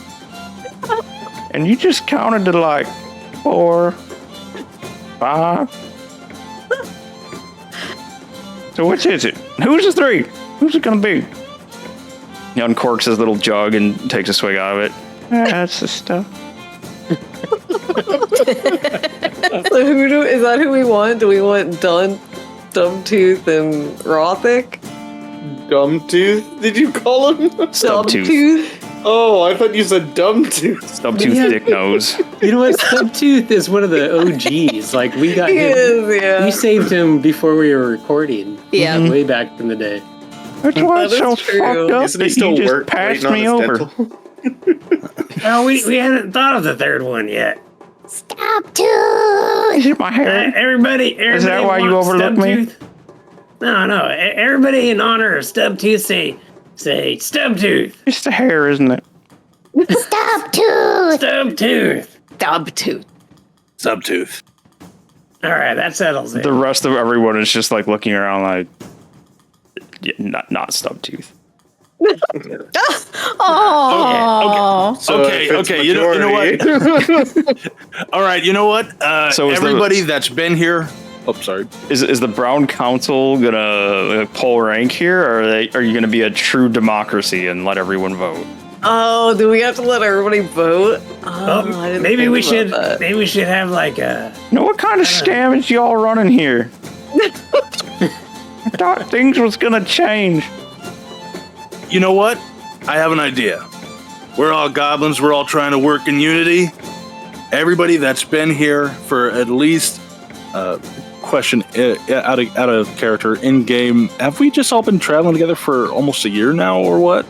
And you just counted to like 4, 5. So which is it? Who's the three? Who's it gonna be? He uncorks his little jug and takes a swig out of it. That's the stuff. So is that who we want? Do we want Dumbtooth and Rothic? Dumbtooth? Did you call him? Stubtooth. Oh, I thought you said Dumbtooth. Stubtooth thick nose. You know what? Stubtooth is one of the OGs. Like, we got He him. is, yeah. We saved him before we were recording. Yeah. Way back in the day. That's why it's That so is true. fucked up Isn't he that still you just work passed waiting on me his over. dental? Oh, we hadn't thought of the third one yet. Stop too. Is it my hair? Everybody Is that why you wants overlooked me? Stubtooth. No. Everybody in honor of Stubtooth say Stubtooth. It's the hair, isn't it? Stop too. Stubtooth. Dumbtooth. Subtooth. All right, that settles it. The rest of everyone is just like looking around like, yeah, not Stubtooth. Oh. So Okay, if it's you know majority- what? All right, you know what? So is everybody that's been here. Oh, sorry. Is the Brown Council gonna pull rank here, or are you gonna be a true democracy and let everyone vote? Oh, do we have to let everybody vote? Oh, I didn't maybe think we about should. that. Maybe we should have like a. Now, what kind of scam is y'all running here? I thought things was gonna change. You know what? I have an idea. We're all goblins. We're all trying to work in unity. Everybody that's been here for at least question out of character in game. Have we just all been traveling together for almost a year now, or what?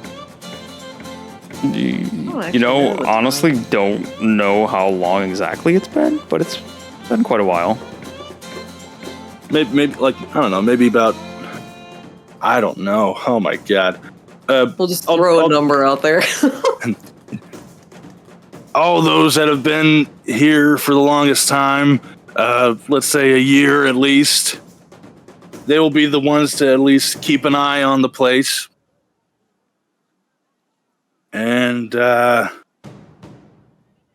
You know, honestly, don't know how long exactly it's been, but it's been quite a while. maybe like, I don't know, maybe about, I don't know. Oh my God. We'll just throw a number out there. All those that have been here for the longest time, let's say a year at least, they will be the ones to at least keep an eye on the place. And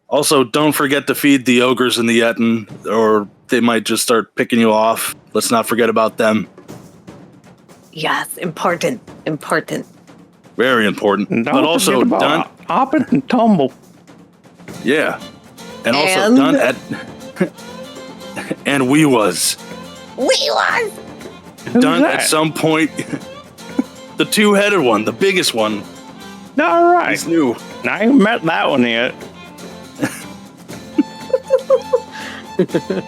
also, don't forget to feed the ogres and the Yetin, or they might just start picking you off. Let's not forget about them. Yes, important. Very important. Don't but also, forget about done. Hop and tumble. Yeah. And also done at... and we was. Done that? at some point. The two-headed one, the biggest one. All right. He's new. I ain't met that one yet.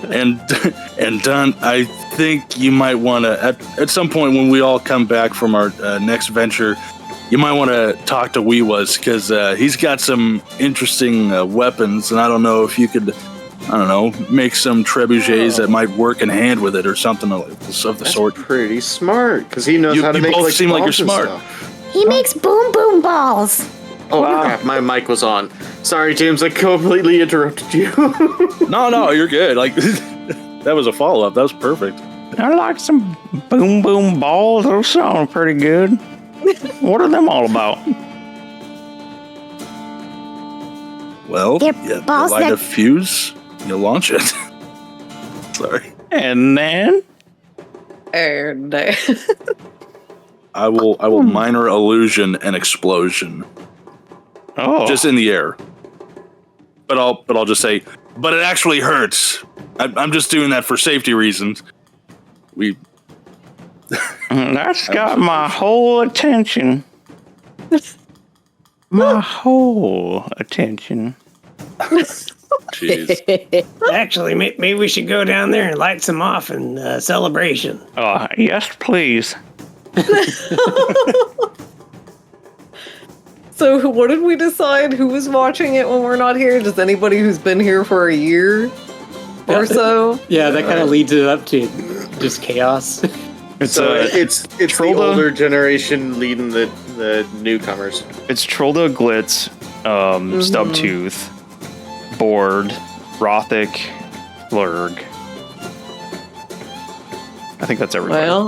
and done. I think you might want to at some point when we all come back from our next venture, you might want to talk to Weewas because he's got some interesting weapons, and I don't know if you could, I don't know, make some trebuchets that might work in hand with it or something of the That's sort. pretty smart because he knows how to you make. both like, seem like you're bombs and smart. stuff. He makes boom boom balls. Oh crap! My mic was on. Sorry, James. I completely interrupted you. No, you're good. Like that was a follow up. That was perfect. I like some boom boom balls. Those sound pretty good. What are them all about? Well, They're you balls light that- a fuse, you launch it. Sorry. And then And I will minor illusion an explosion. oh, Just in the air. But I'll just say, but it actually hurts. I'm just doing that for safety reasons. that's got my whole attention. My whole attention. Jeez. Actually, maybe we should go down there and light some off in celebration. Oh, yes, please. so, what did we decide? Who was watching it when we're not here? Just anybody who's been here for a year or so? Yeah, that kind of leads it up to just chaos. It's So it's the Trolda- older generation leading the newcomers. It's Trolda, Glitz, Stubtooth, Board, Rothic, Lurg. I think that's everybody. Well,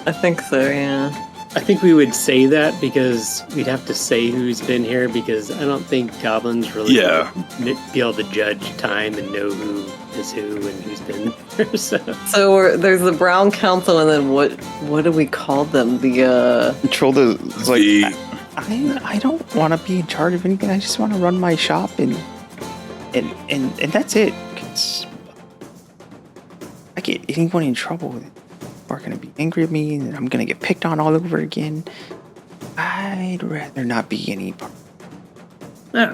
I think so, yeah. I think we would say that because we'd have to say who's been here because I don't think goblins really be able to judge time and know who is who and who's been there. So there's the Brown Council, and then what do we call them? The Trolda is like, I don't want to be in charge of anything. I just want to run my shop and that's it. 'Cause I get anyone in trouble, are going to be angry at me, and I'm going to get picked on all over again. I'd rather not be any part.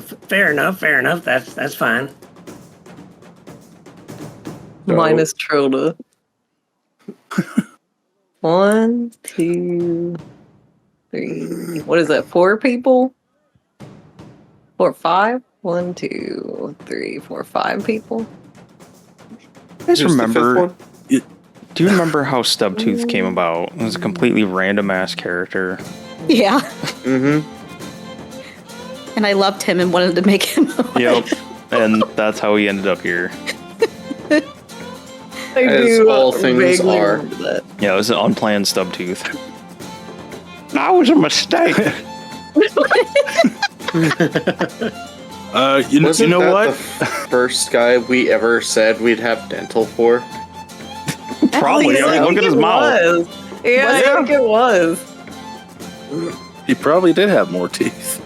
Fair enough. That's fine. minus Trolda. 1, 2, 3. What is that? 4 people? 4, 5? 1, 2, 3, 4, 5 people. You guys Who's the fifth remember? one? Do you remember how Stubtooth came about? It was a completely random ass character. Yeah. Mm-hmm. And I loved him and wanted to make him. Yep. And that's how he ended up here. I As do all things vaguely are. remember that. Yeah, it was an unplanned Stubtooth. That was a mistake. You Wasn't know that what? the first guy we ever said we'd have dental for? Probably. I mean, look at his mouth. Yeah, I think it was. He probably did have more teeth.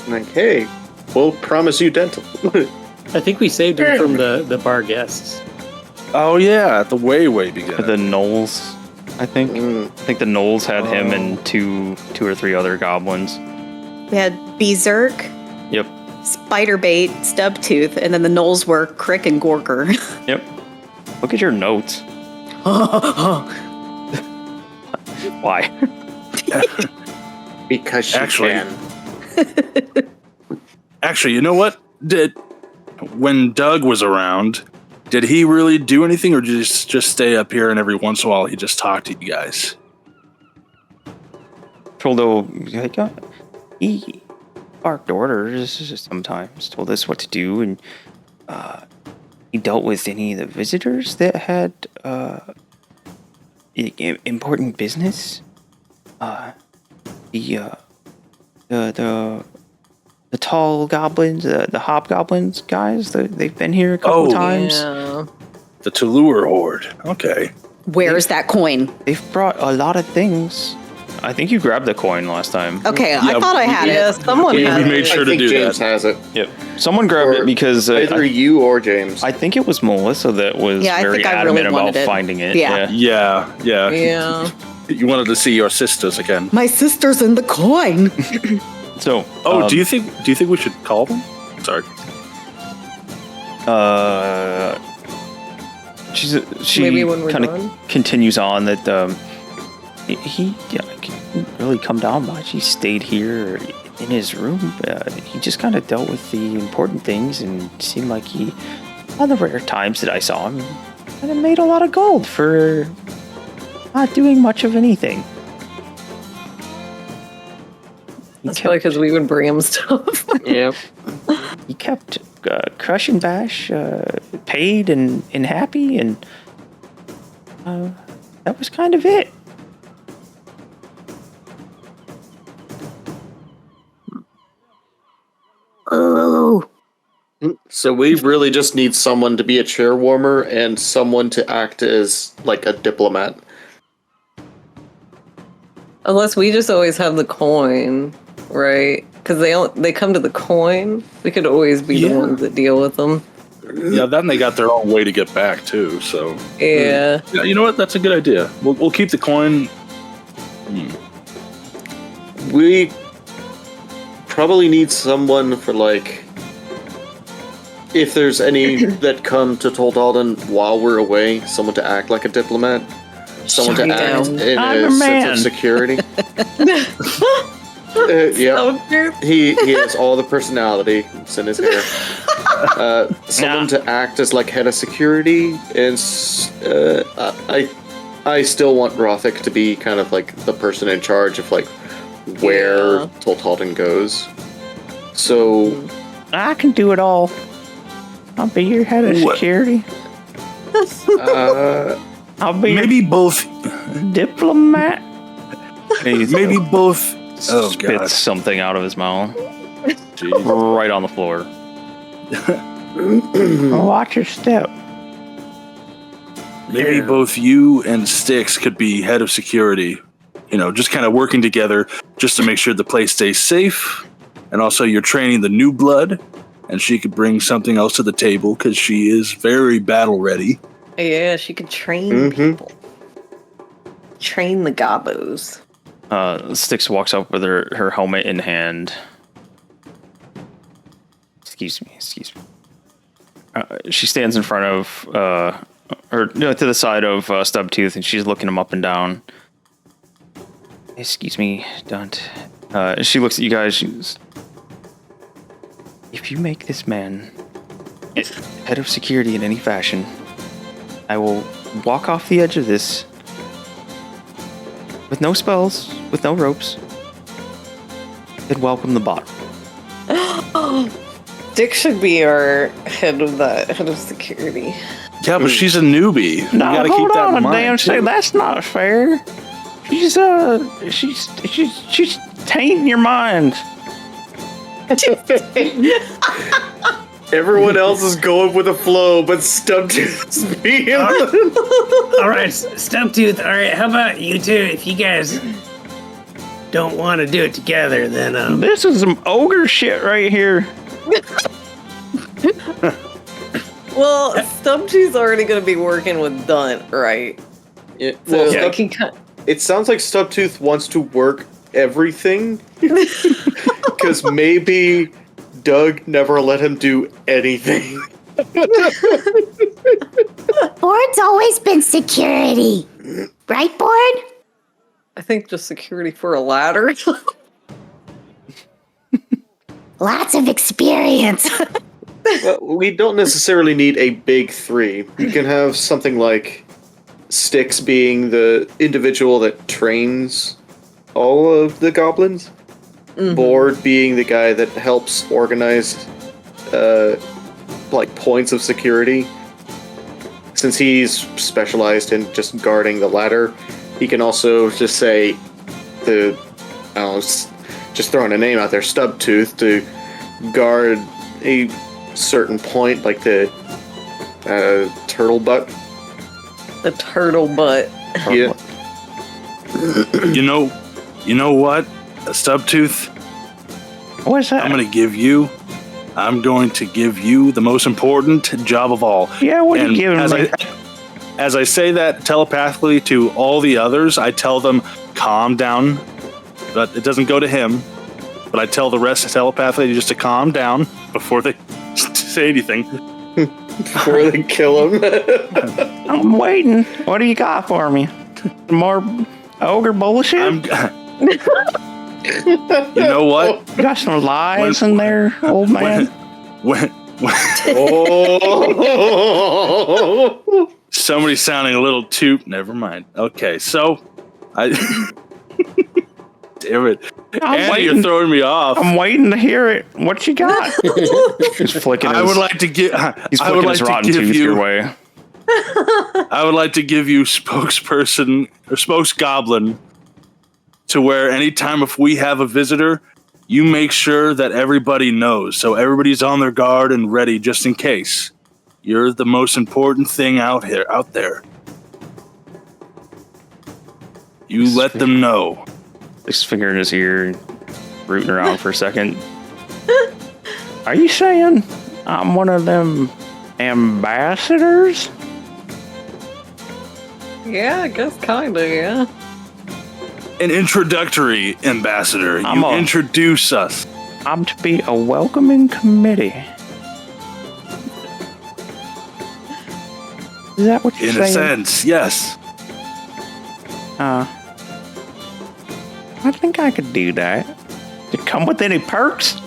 Like, hey, we'll promise you dental. I think we saved him from the bar guests. Oh yeah, at the way beginning. The Knolls, I think. I think the Knolls had him and two or three other goblins. We had Berserk, Yep. Spiderbait, Stubtooth, and then the Knolls were Crick and Gorker. Yep. Look at your notes. Why? Because she Actually- can. Actually, you know what? When Doug was around, Did he really do anything, or did he just stay up here and every once in a while he just talked to you guys? Troldo, he barked orders sometimes, told us what to do, and he dealt with any of the visitors that had important business. The tall goblins, the hobgoblins guys, they've been here a couple times. Yeah. The Tultalden horde. Okay. Where's that coin? They've brought a lot of things. I think you grabbed the coin last time. Okay, I thought I had Yeah, it. someone We had made it. sure I to think do James that. has it. Yep. Someone grabbed Or it because Either you or James. I think it was Melissa that was Yeah, I very think I adamant really wanted about it. finding it. Yeah. Yeah. Yeah. You wanted to see your sisters again. My sister's in the coin. So, Do you think we should call them? Sorry. she Maybe when we're kind done? of continues on that he couldn't really come down much. He stayed here in his room. He just kind of dealt with the important things, and seemed like he, on the rare times that I saw him, kind of made a lot of gold for not doing much of anything. That's probably because we would bring him stuff. Yep. He kept Crush and Bash paid and happy, and that was kind of it. Ooh. So we really just need someone to be a chair warmer and someone to act as like a diplomat. Unless we just always have the coin, right? Because they come to the coin. We could always be the ones that deal with them. Yeah, then they got their own way to get back too. So Yeah. yeah, you know what? That's a good idea. We'll keep the coin. We probably need someone for like if there's any that come to Tultalden while we're away, someone to act like a diplomat. Someone to act in I'm a a sense man. of security. Yeah, So true. he has all the personality. It's in his hair. Someone to act as like head of security, and I still want Rothic to be kind of like the person in charge of like where Tultalden goes. So I can do it all. I'll be your head of What? security. I'll be Maybe both. your diplomat. Maybe both. Oh Spits god. something out of his mouth, Jeez. right on the floor. Watch your step. Maybe both you and Styx could be head of security. You know, just kind of working together just to make sure the place stays safe. And also you're training the new blood, and she could bring something else to the table because she is very battle ready. Yeah, she could train people. Train the gobos. Styx walks up with her helmet in hand. Excuse me. She stands in front of, to the side of Stubtooth, and she's looking him up and down. Excuse me, Dunt. She looks at you guys. She goes, if you make this man head of security in any fashion, I will walk off the edge of this with no spells, with no ropes, and welcome the bottom. Dick should be our head of security. Yeah, but she's a newbie. You gotta keep that in mind. Too. That's not fair. She's tainting your mind. everyone else is going with the flow, but Stubtooth's being. All right, Stubtooth. All right, how about you two? If you guys don't want to do it together, then This is some ogre shit right here. Well, Stubtooth's already going to be working with Dunt, right? Yeah, So well, like he kind it sounds like Stubtooth wants to work everything because maybe Doug never let him do anything. Board's always been security. Right, Board? I think just security for a ladder. Lots of experience. Well, we don't necessarily need a big 3. You can have something like Styx being the individual that trains all of the goblins. Board being the guy that helps organize like points of security. Since he's specialized in just guarding the ladder, he can also just say just throwing a name out there, Stubtooth, to guard a certain point, like the turtle butt. The turtle butt. Yeah. You know what, Stubtooth? What's that? I'm going to give you the most important job of all. Yeah, what are you giving me? As I say that telepathically to all the others, I tell them, calm down. But it doesn't go to him. But I tell the rest telepathically just to calm down before they say anything. Before they kill him. I'm waiting. What do you got for me? More ogre bullshit? You know what? You got some lies in there, old man? Oh. Somebody's sounding a little too... Never mind. Okay, so... Damn it. Andy, you're throwing me off. I'm waiting to hear it. What you got? He's flicking his... I would like to give... He's flicking his rotten tooth your way. I would like to give you spokesperson or spokesgoblin to where anytime if we have a visitor, you make sure that everybody knows. So everybody's on their guard and ready just in case. You're the most important thing out there. You let them know. His finger in his ear, rooting around for a second. Are you saying I'm one of them ambassadors? Yeah, I guess kinda, yeah. An introductory ambassador. You introduce us. I'm to be a welcoming committee. Is that what you're saying? In a sense, yes. I think I could do that. Did it come with any perks?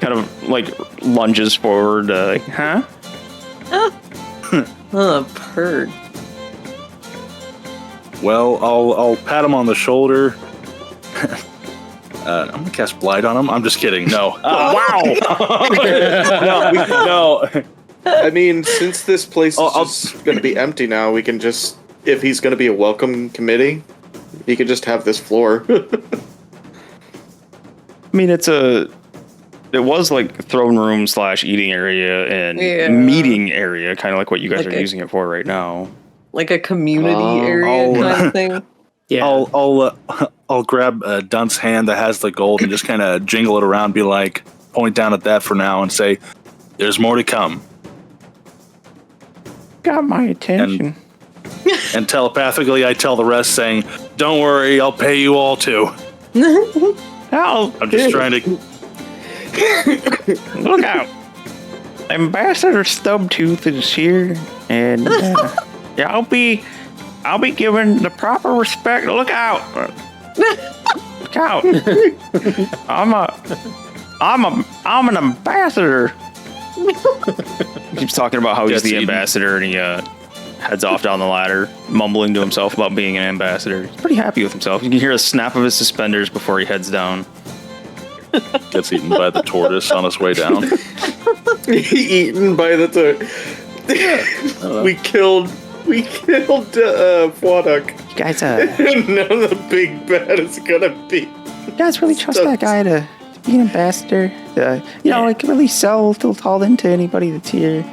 Kind of like lunges forward, huh? Purr. Well, I'll pat him on the shoulder. I'm gonna cast Blight on him. I'm just kidding. No. Wow. No. I mean, since this place is just going to be empty now, we can just, if he's going to be a welcome committee, he could just have this floor. I mean, it was like throne room / eating area and meeting area, kind of like what you guys are using it for right now. Like a community area kind of thing. Yeah. I'll grab Dunt's hand that has the gold and just kind of jingle it around, be like, point down at that for now and say, there's more to come. Got my attention. And telepathically, I tell the rest saying, don't worry, I'll pay you all too. I'm just trying to... Look out. Ambassador Stubtooth is here, and yeah, I'll be given the proper respect. Look out. Look out. I'm an ambassador. He keeps talking about how he's the ambassador, and he heads off down the ladder, mumbling to himself about being an ambassador. He's pretty happy with himself. You can hear a snap of his suspenders before he heads down. Gets eaten by the tortoise on his way down. Eaten by the tortoise. We killed Fwaduk. You guys, now the big bad is gonna be. You guys really trust that guy to be an ambassador? Like really sell Tultalden to anybody that's here.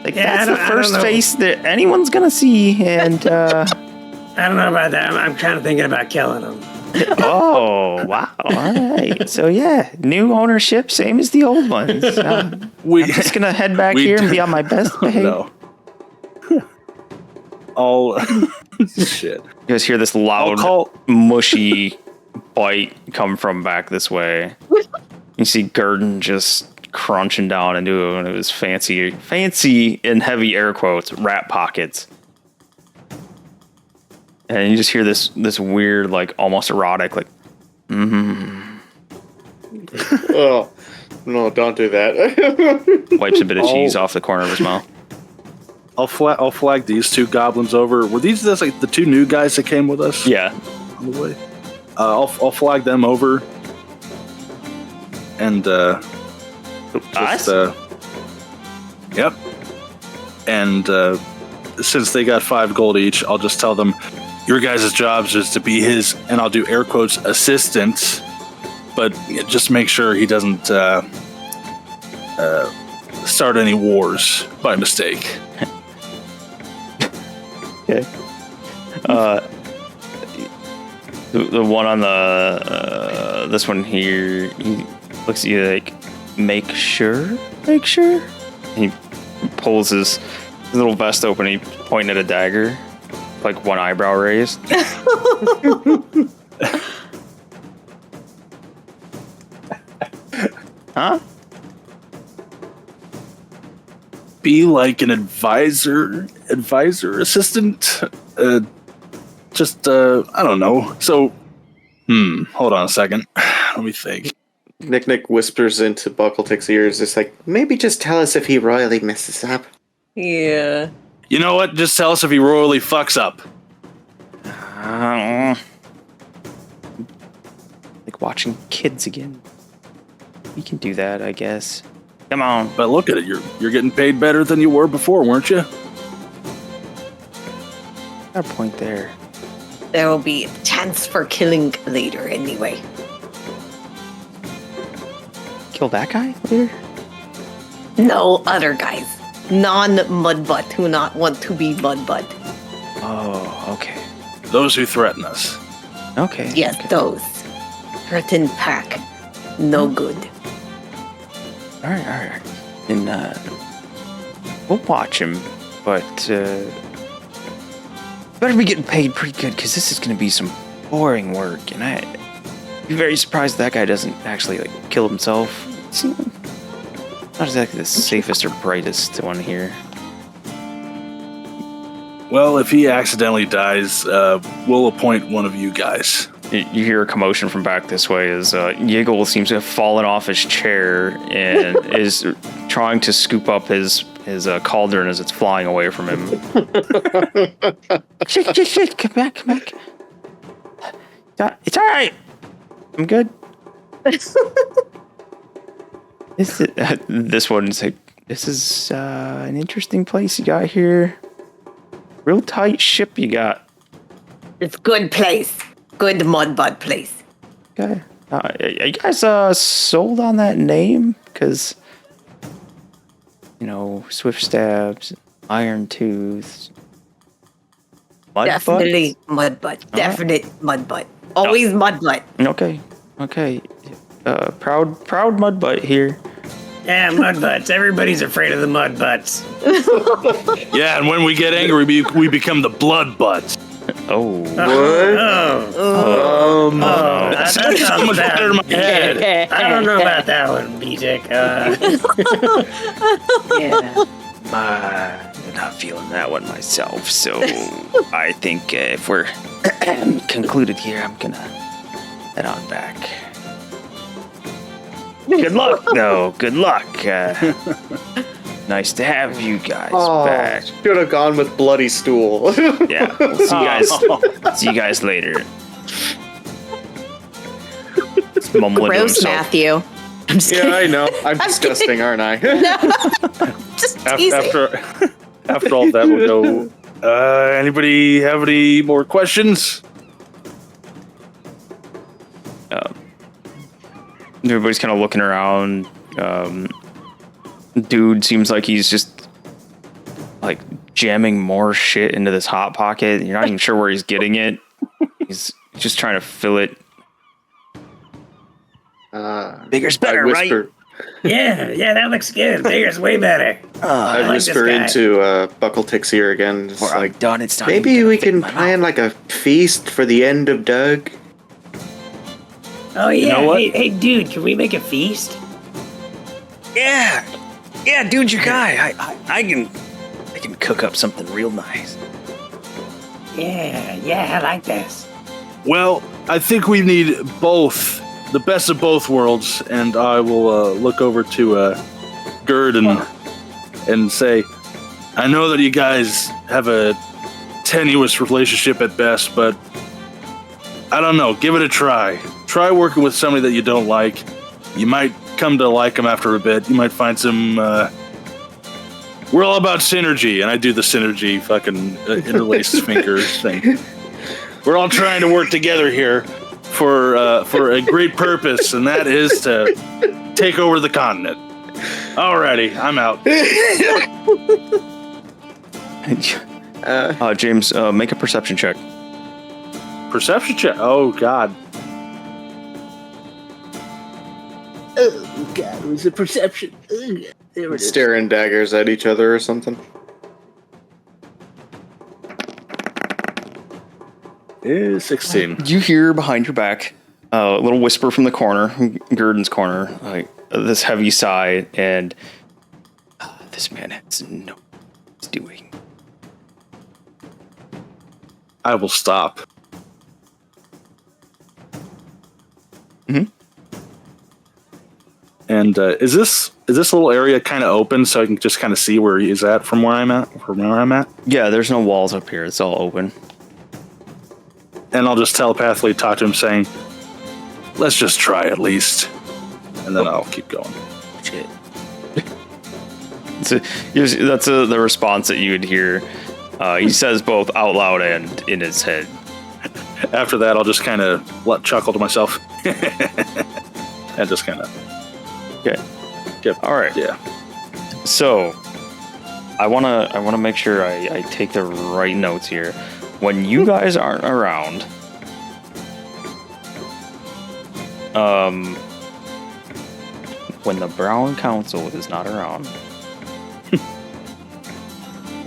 Like that's the first face that anyone's gonna see, and I don't know about that. I'm kind of thinking about killing him. Oh, wow. All right. So, yeah, new ownership, same as the old ones. I'm just going to head back here and be on my best behavior. No. Shit. You guys hear this loud, mushy bite come from back this way. You see Gurdon just crunching down into one of his fancy in heavy air quotes, rat pockets. And you just hear this weird, like, almost erotic, like, Oh. No, don't do that. Wipes a bit of cheese off the corner of his mouth. I'll flag these two goblins over. Were these just like the two new guys that came with us? Yeah. On the way. I'll flag them over. And Us? Yep. And since they got 5 gold each, I'll just tell them your guys' jobs is to be his, and I'll do air quotes, assistant. But just make sure he doesn't start any wars by mistake. Okay. The one on the this one here, he looks at you like, make sure. He pulls his little vest open. He's pointing at a dagger, like one eyebrow raised. Huh? Be like an advisor assistant. I don't know. So, hold on a second. Let me think. Nick whispers into Buckletick's ears, just like, maybe just tell us if he royally messes up. Yeah. You know what? Just tell us if he royally fucks up. Like watching kids again. We can do that, I guess. Come on. But look at it. You're getting paid better than you were before, weren't you? Got a point there. There will be a chance for killing later anyway. Kill that guy later? No other guys. Non-Mudbutt who not want to be Mudbutt. Oh, okay. Those who threaten us. Okay. Yes, okay. those. Threatened pack. No good. All right. And we'll watch him, but better be getting paid pretty good because this is going to be some boring work, and I'd be very surprised that guy doesn't actually like kill himself. See, not exactly the safest or brightest one here. Well, if he accidentally dies, we'll appoint one of you guys. You hear a commotion from back this way as Yiggle seems to have fallen off his chair and is trying to scoop up his cauldron as it's flying away from him. Shit, come back. It's all right. I'm good. This one's like, this is an interesting place you got here. Real tight ship you got. It's good place. Good Mudbutt place. Okay. Are you guys sold on that name? Because, Swift Stabs, Iron Tooth, Mudbutts? Definitely Mudbutt. Definite Mudbutt. Always Mudbutt. Okay. Proud Mudbutt here. Yeah, Mudbutts. Everybody's afraid of the Mudbutts. Yeah, and when we get angry, we become the Blood Butts. Oh. That sounds much better in my head. I don't know about that one, B-Tech. Yeah. I'm not feeling that one myself, so I think if we're concluded here, I'm gonna head on back. Good luck, though. Good luck. Nice to have you guys back. Should have gone with Bloody Stool. Yeah, we'll see you guys later. He's mumbling to Gross, himself. Matthew. I'm just Yeah, kidding. I know. I'm disgusting, aren't I? Just teasing. After all that, we'll go. Anybody have any more questions? Everybody's kind of looking around. Dude seems like he's just like jamming more shit into this hot pocket. You're not even sure where he's getting it. He's just trying to fill it. Bigger's better, I right? whisper, Yeah, that looks good. Bigger's way better. I like this whisper guy. into Buckletick's ear again. Just Before I'm like, done, it's not maybe even we gonna fit in can my plan mouth. like a feast for the end of Doug. Oh, yeah. know what? Hey, dude, can we make a feast? Yeah, dude's your guy. I can cook up something real nice. Yeah, I like this. Well, I think we need both the best of both worlds, and I will look over to Gerd and say, I know that you guys have a tenuous relationship at best, but I don't know. Give it a try. Try working with somebody that you don't like. You might come to like them after a bit. You might find some... we're all about synergy, and I do the synergy fucking interlaced fingers thing. We're all trying to work together here for a great purpose, and that is to take over the continent. Alrighty, I'm out. James, make a perception check. Perception check. Oh God. Oh God, it was a perception. Ugh, there it is. Staring daggers at each other or something. Is 16. You hear behind your back a little whisper from the corner, Gurdon's corner, like this heavy sigh, and this man has no what he's doing. I will stop. Mm-hmm. And is this little area kind of open so I can just kind of see where he's at from where I'm at? Yeah, there's no walls up here. It's all open. And I'll just telepathically talk to him saying, let's just try at least. And then I'll keep going. Shit. That's the response that you would hear. He says both out loud and in his head. After that, I'll just kind of chuckle to myself. And just kind of... Okay. Yep. All right. Yeah. So, I wanna make sure I take the right notes here. When you guys aren't around, when the Brown Council is not around,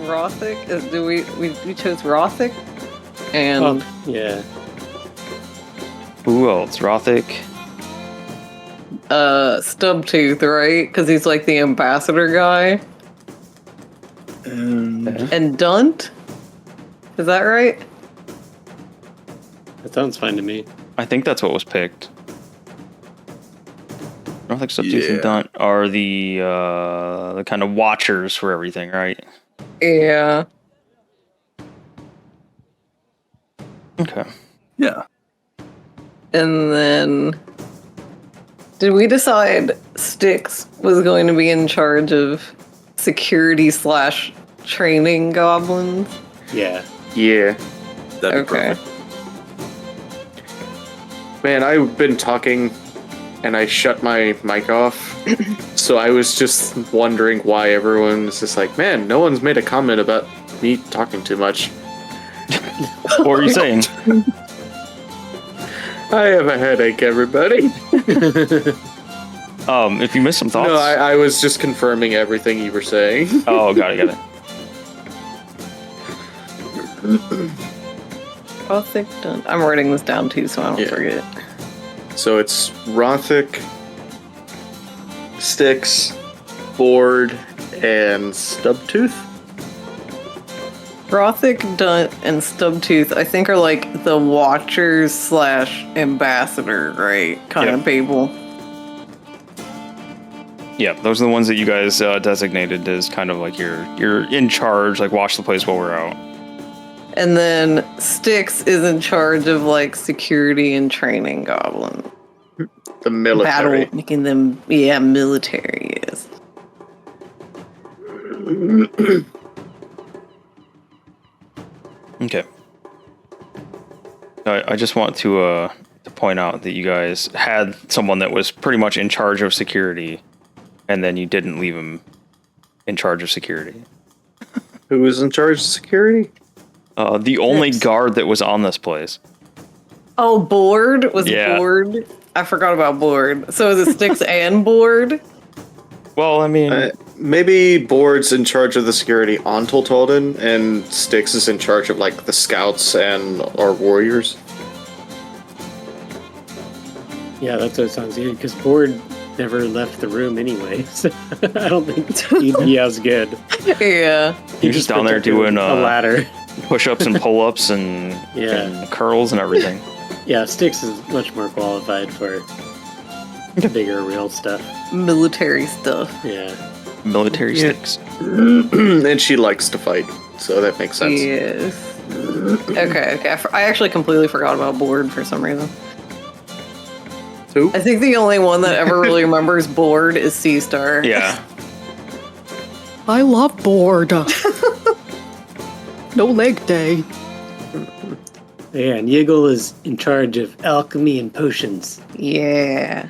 Rothic? We chose Rothic? And Yeah. who else? Rothic. Stubtooth, right? Because he's like the ambassador guy. And Dunt? Is that right? That sounds fine to me. I think that's what was picked. Rothic, Stubtooth, Yeah. and Dunt are the kind of watchers for everything, right? Yeah. Okay. Yeah. And then... Did we decide Styx was going to be in charge of security / training goblins? Yeah. Yeah. That'd be Okay. perfect. Man, I've been talking and I shut my mic off. So I was just wondering why everyone was just like, man, no one's made a comment about me talking too much. What were you saying? I have a headache, everybody. If you missed some thoughts. No, I was just confirming everything you were saying. Oh, got it. Rothic, Dunt. I'm writing this down too, so I don't Yeah. forget. So it's Rothic, Styx, Board, and Stubtooth. Rothic, Dunt, and Stubtooth, I think, are like the watchers / ambassador, right? Kind of people. Yeah, those are the ones that you guys designated as kind of like you're in charge, like watch the place while we're out. And then Styx is in charge of like security and training goblins. The military. Battle, making them, military, yes. Okay. I just want to point out that you guys had someone that was pretty much in charge of security, and then you didn't leave him in charge of security. Who was in charge of security? The only guard that was on this place. Oh, Board? Was Yeah. Board? I forgot about Board. So is it Styx and Board? Well, I mean, Maybe Board's in charge of the security on Tultalden, and Styx is in charge of like the scouts and our warriors. Yeah, that's what it sounds good, because Board never left the room anyway, so I don't think he'd be as good. Yeah. you're just down there doing a ladder. push-ups and pull-ups and, Yeah. and curls and everything. Yeah, Styx is much more qualified for Bigger, real stuff. Military stuff. Yeah. Military sticks. And she likes to fight, so that makes sense. Yes. Okay. I actually completely forgot about Board for some reason. Who? I think the only one that ever really remembers Board is Sea Star. Yeah. I love board. No leg day. Yeah, and Yiggle is in charge of alchemy and potions. Yeah.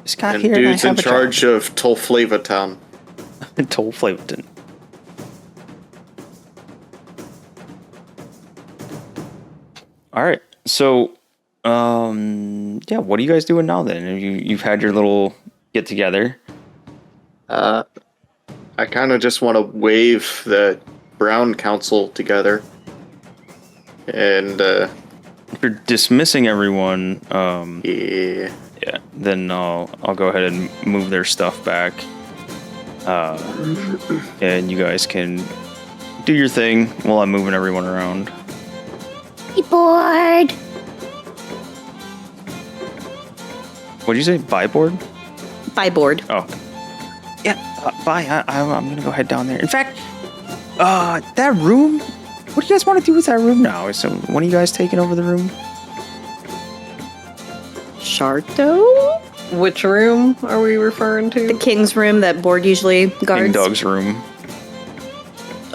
Just got And here dude's and I in have charge of Tultalden Town. Toll Flaverton. All right. So, yeah, what are you guys doing now then? You've had your little get together. I kind of just want to wave the Brown Council together. And, If you're dismissing everyone, yeah. yeah, then I'll go ahead and move their stuff back. And you guys can do your thing while I'm moving everyone around. Be bored. What'd you say? Buy board? By board. Oh. Yeah, bye. I'm gonna go head down there. In fact, that room. What do you guys want to do with that room now? So, one of you guys taking over the room? Sharto? Which room are we referring to? The king's room that board usually guards. King Doug's room.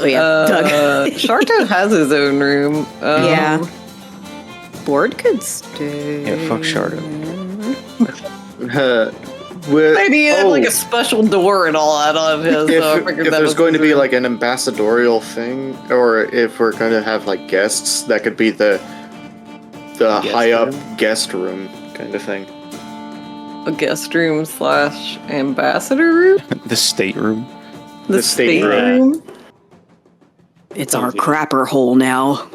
Oh yeah, Doug. Sharto has his own room. Yeah. Board could stay. Yeah, fuck Shardo. Maybe he had like a special door and all that on his. If, So I figured if that there's was going to his be room. like an ambassadorial thing, or if we're going to have like guests, that could be the high up guest room kind of thing. a guest room / ambassador room. The stateroom. The state room. It's our crapper hole now.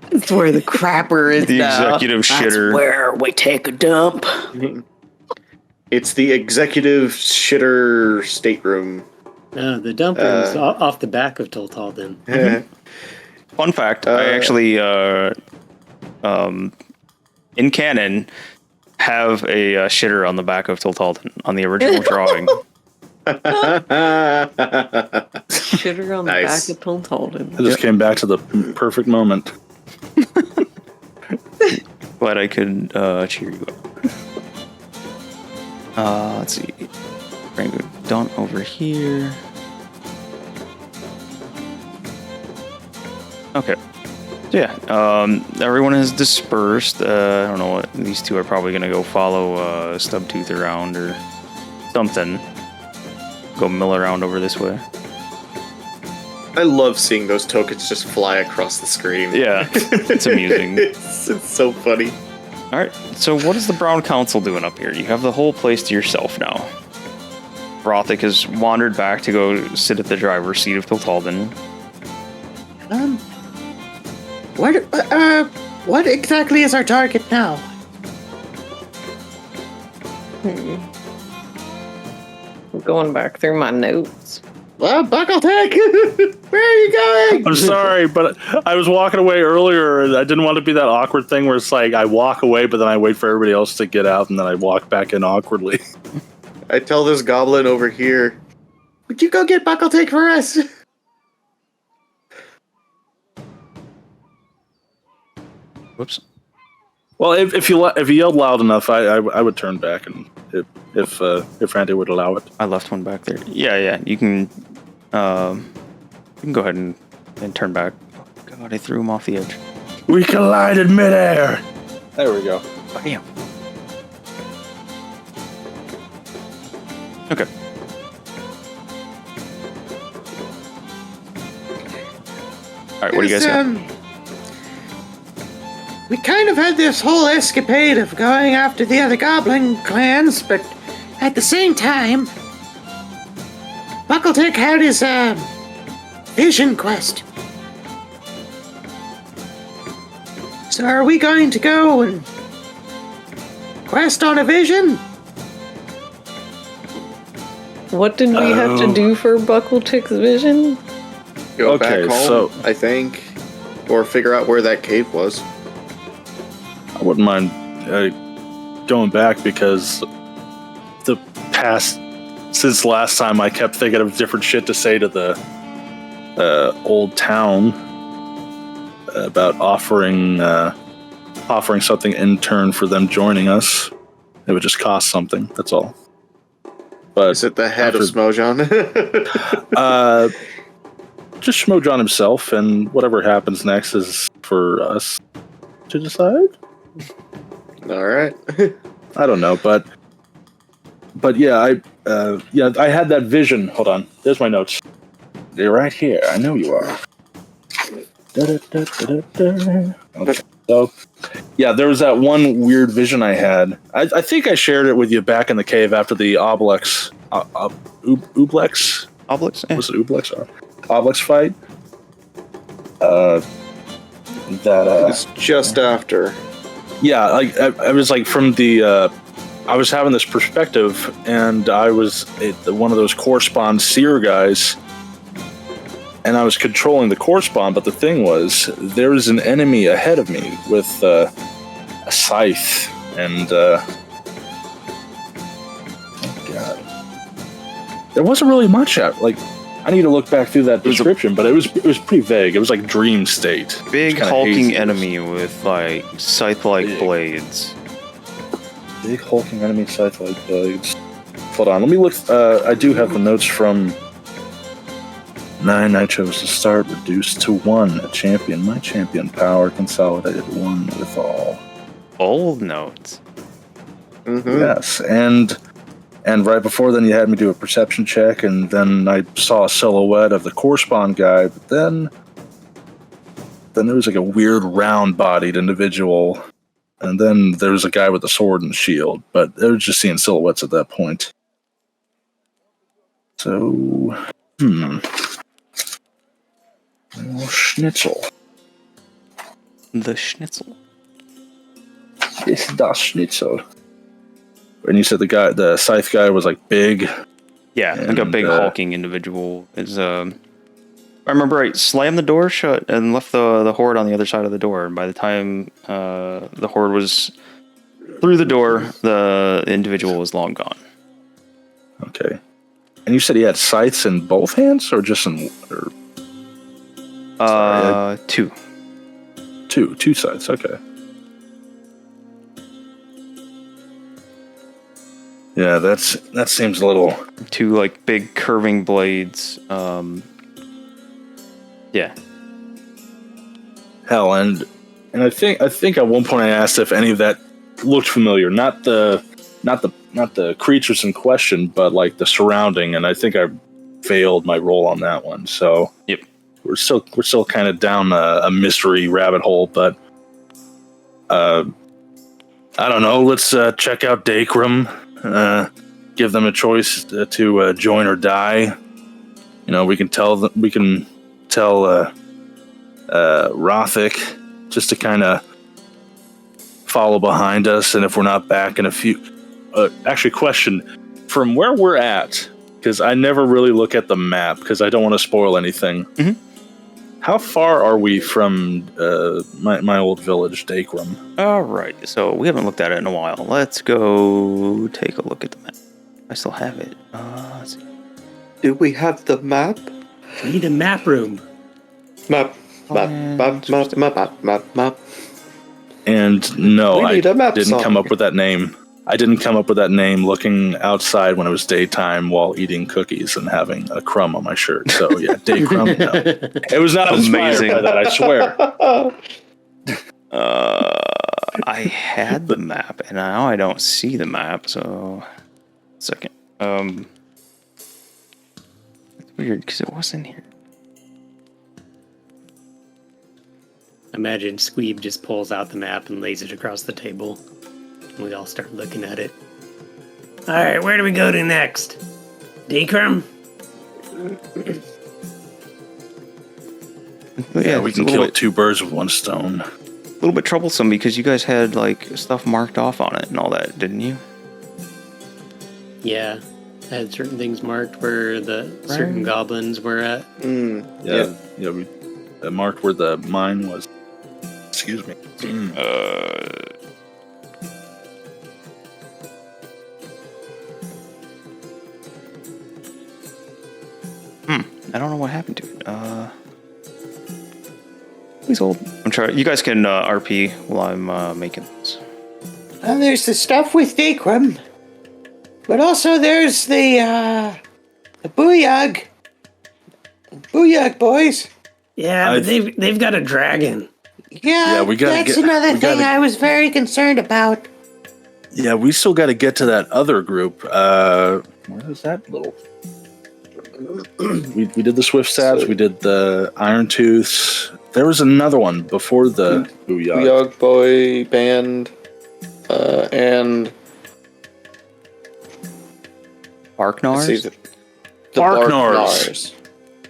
That's where the crapper is The now. executive shitter. Where we take a dump. It's the executive shitter stateroom. The dump room's off the back of Tultalden. Fun fact: I actually, in canon, have a shitter on the back of Tultalden on the original drawing. Shitter on Nice. the back of Tultalden. I just came back to the perfect moment. Glad I could cheer you up. Let's see. Bring it down over here. Okay. So yeah, everyone has dispersed. I don't know what these two are probably gonna go follow Stubtooth around or something. Go mill around over this way. I love seeing those tokens just fly across the screen. Yeah, it's amusing. it's so funny. All right, so what is the Brown Council doing up here? You have the whole place to yourself now. Brothic has wandered back to go sit at the driver's seat of Tultalden. What exactly is our target now? I'm going back through my notes. Well, Buckletech, where are you going? I'm sorry, but I was walking away earlier, and I didn't want to be that awkward thing where it's like I walk away, but then I wait for everybody else to get out, and then I walk back in awkwardly. I tell this goblin over here, Would you go get Buckletech for us? Whoops. Well, if you yelled loud enough, I would turn back, and if Randy would allow it. I left one back there. Yeah, you can go ahead and turn back. Oh, God, I threw him off the edge. We collided midair. There we go. Bam. Okay. All right, what do you guys got? We kind of had this whole escapade of going after the other goblin clans, but at the same time, Buckletech had his vision quest. So are we going to go and quest on a vision? What did we have to do for Buckletick's vision? go Okay, back home, so- I think, or figure out where that cave was. I wouldn't mind going back because since last time I kept thinking of different shit to say to the old town about offering something in turn for them joining us. It would just cost something. That's all. But Is it the head of Smojon? just Smojon himself, and whatever happens next is for us to decide. All right. I don't know, but yeah, I had that vision. Hold on, there's my notes. They're right here. I know you are. Okay. So, yeah, there was that one weird vision I had. I think I shared it with you back in the cave after the Oblex. Oblex? Oblex? Yeah. Was it Oblex? Oblex fight? It's just after. Yeah, like I was like from the. I was having this perspective, and I was one of those correspond seer guys. And I was controlling the correspond, but the thing was, there was an enemy ahead of me with a scythe, and oh god, there wasn't really much out. Like, I need to look back through that description, but it was pretty vague. It was like dream state. Big hulking enemy with like scythe-like blades. Big hulking enemy, scythe-like blades. Hold on, let me look. I do have the notes from. 9 I chose to start, reduced to 1. A champion. My champion power consolidated 1 with all. Old notes. Mm-hmm. Yes, and right before then you had me do a perception check, and then I saw a silhouette of the correspond guy, but then there was like a weird round-bodied individual, and then there was a guy with a sword and shield, but I was just seeing silhouettes at that point. So, Oh, schnitzel. The schnitzel. It's das Schnitzel. And you said the scythe guy was like big. Yeah, like a big hulking individual. Is I remember right, slammed the door shut and left the horde on the other side of the door. And by the time the horde was through the door, the individual was long gone. Okay. And you said he had scythes in both hands, or just in? Or... Two. Two scythes. Okay. Yeah, that seems a little. Two like big curving blades. Yeah. Hell, and I think at one point I asked if any of that looked familiar. Not the creatures in question, but like the surrounding. And I think I failed my roll on that one. So yep. We're still kind of down a mystery rabbit hole, but I don't know. Let's check out Dacrum. Give them a choice to join or die. You know, we can tell Rothic just to kind of follow behind us, and if we're not back in a few. Actually, question from where we're at, because I never really look at the map because I don't want to spoil anything. Mm-hmm. How far are we from my old village, Dacrum? All right, so we haven't looked at it in a while. Let's go take a look at the map. I still have it. Let's see. Do we have the map? We need a map room. Map. And no, I didn't song. come up with that name. I didn't come up with that name looking outside when it was daytime while eating cookies and having a crumb on my shirt. So yeah, day crumb. No. It was not amazing by that, I swear. I had the map, and now I don't see the map. So, second. It's weird because it wasn't here. Imagine Squeeb just pulls out the map and lays it across the table. We all start looking at it. All right, where do we go to next? Dacrum? Yeah, we can kill two birds with one stone. A little bit troublesome because you guys had like stuff marked off on it and all that, didn't you? Yeah, I had certain things marked where the certain goblins were at. Yeah, we marked where the mine was. Excuse me. I don't know what happened to it. Please hold. I'm trying. You guys can RP while I'm making this. Well, there's the stuff with Dacrum. But also there's the Booyag. Booyag boys. Yeah, but they've got a dragon. Yeah, that's another thing I was very concerned about. Yeah, we still got to get to that other group. Where is that little? we did the Swift Stabs. We did the Iron Tooths. There was another one before the Booyag. Booyag Boy Band, and Barknars? The Barknars.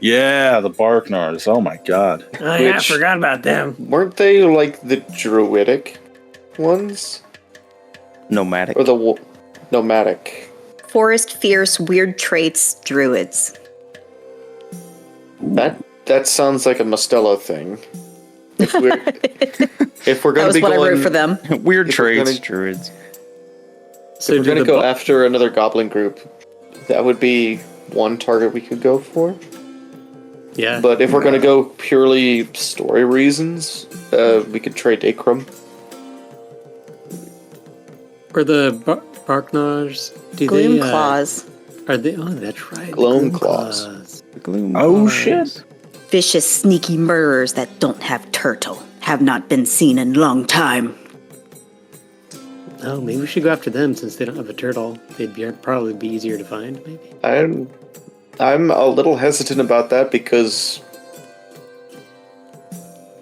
Yeah, the Barknars. Oh my god. Oh yeah, I forgot about them. Weren't they like the druidic ones? Nomadic. Or the nomadic? Forest fierce, weird traits, druids. That sounds like a Mostella thing. If we're That going to was be what I going, wrote for them. Weird traits, druids. So if we're going to go after another goblin group, that would be one target we could go for. Yeah. But if we're going to go purely story reasons, we could trade Dacrum. Or the Barknars? Gloom claws. Are they? Oh, that's right. Gloom claws. The gloom. Oh shit. Vicious, sneaky murderers that don't have turtle. Have not been seen in long time. Oh, maybe we should go after them since they don't have a turtle. They'd probably be easier to find, maybe. I'm a little hesitant about that because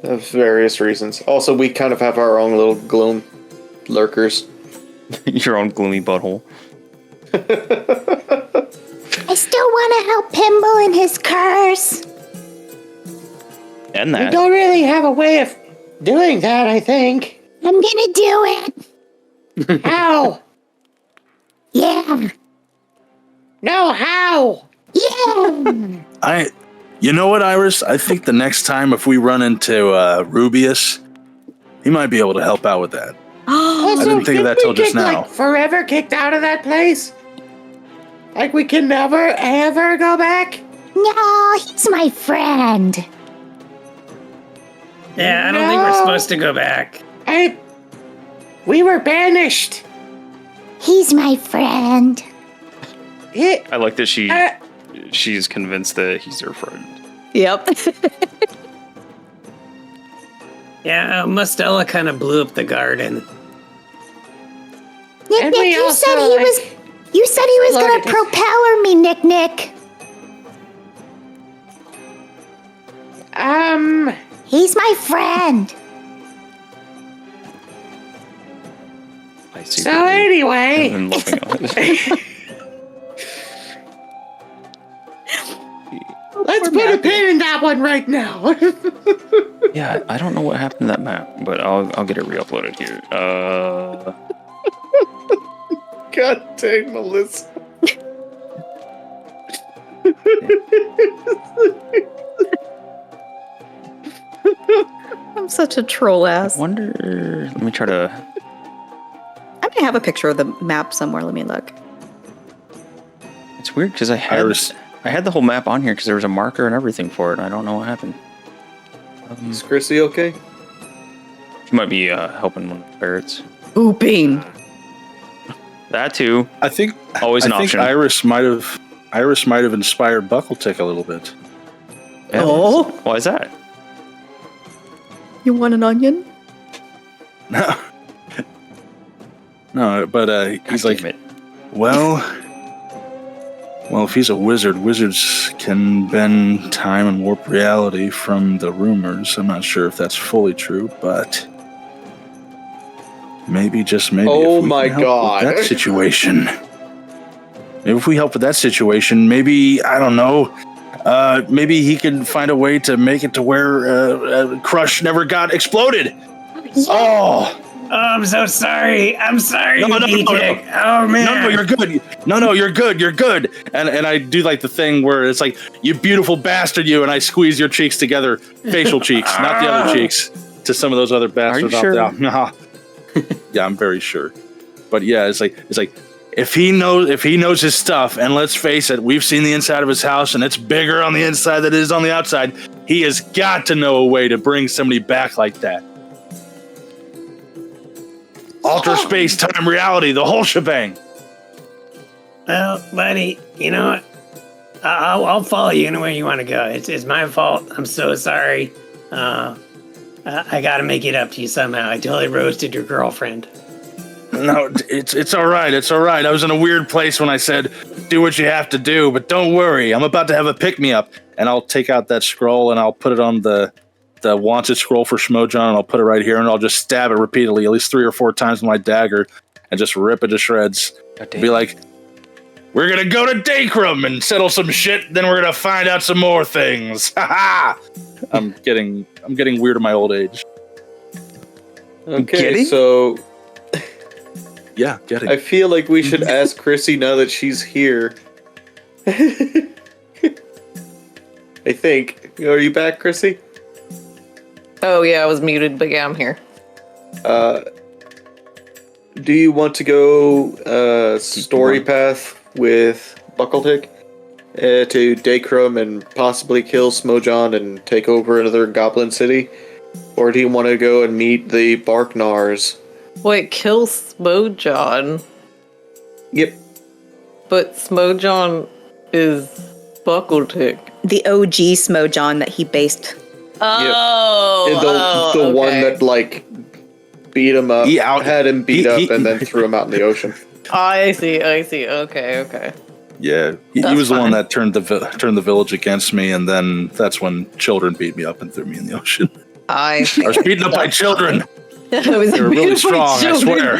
of various reasons. Also, we kind of have our own little gloom lurkers. Your own gloomy butthole. I still want to help Pimble in his curse. And We that. don't really have a way of doing that, I think. I'm gonna do it. How? Yeah. No, how? Yeah. You know what, Iris? I think the next time if we run into Rubius, he might be able to help out with that. Also, I didn't think of that till just now. Like, forever kicked out of that place? Like we can never, ever go back? No, he's my friend. Yeah, I don't think we're supposed to go back. We were banished. He's my friend. I like that she's convinced that he's her friend. Yep. Yeah, Mustella kind of blew up the garden. Nick, And Nick, we you also, said he was. You said he was gonna flirted. propeller me, Nick. Nick. He's my friend. I So anyway, and laughing on it. let's put a pin in that one right now. Yeah, I don't know what happened to that map, but I'll get it re-uploaded here. God dang, Melissa. I'm such a troll I ass. wonder. Let me try to. I may have a picture of the map somewhere. Let me look. It's weird because I had the whole map on here because there was a marker and everything for it, and I don't know what happened. Is Chrissy okay? She might be helping one of the ferrets. Ooping. That too. I think Always an I think option. Iris might have inspired Buckletick a little bit. Yeah. Oh. Why is that? You want an onion? No, but he's God like, damn it. well, if he's a wizard, wizards can bend time and warp reality from the rumors. I'm not sure if that's fully true, but maybe, just maybe. Oh if we my can help with God. that situation. Maybe if we help with that situation, maybe, I don't know, maybe he can find a way to make it to where Crush never got exploded. Oh. Oh, I'm so sorry. I'm sorry, No. DJ. Oh, man. No, you're good. No, you're good. You're good. And I do like the thing where it's like, you beautiful bastard, you, and I squeeze your cheeks together, facial cheeks, not the other cheeks, to some of those other bastards Are you out there. Yeah, I'm very sure. But yeah, it's like if he knows his stuff, and let's face it, we've seen the inside of his house, and it's bigger on the inside than it is on the outside. He has got to know a way to bring somebody back like that. Alter space, time, reality, the whole shebang. Well, buddy, you know what? I'll follow you anywhere you want to go. It's my fault. I'm so sorry. I gotta make it up to you somehow. I totally roasted your girlfriend. No, it's all right. It's all right. I was in a weird place when I said, do what you have to do, but don't worry. I'm about to have a pick-me-up. And I'll take out that scroll and I'll put it on the wanted scroll for Schmojon, and I'll put it right here, and I'll just stab it repeatedly, at least 3 or 4 times with my dagger, and just rip it to shreds. Be like, we're gonna go to Dacrum and settle some shit, then we're gonna find out some more things. Ha ha! I'm getting weird in my old age. Okay, so yeah, getting. I feel like we should ask Chrissy now that she's here. I think. Are you back, Chrissy? Oh yeah, I was muted, but yeah, I'm here. Do you want to go story path with Buckletick to Dacrum and possibly kill Schmojon and take over another goblin city? Or do you want to go and meet the Barknars? Wait, kill Schmojon? Yep. But Schmojon is Buckletick. The OG Schmojon that he based. Oh, the one that like beat him up, had him beat up, and then threw him out in the ocean. I see. Okay. Yeah, he was the one that turned the village against me, and then that's when children beat me up and threw me in the ocean. I was beaten up by children. They were really strong, I swear.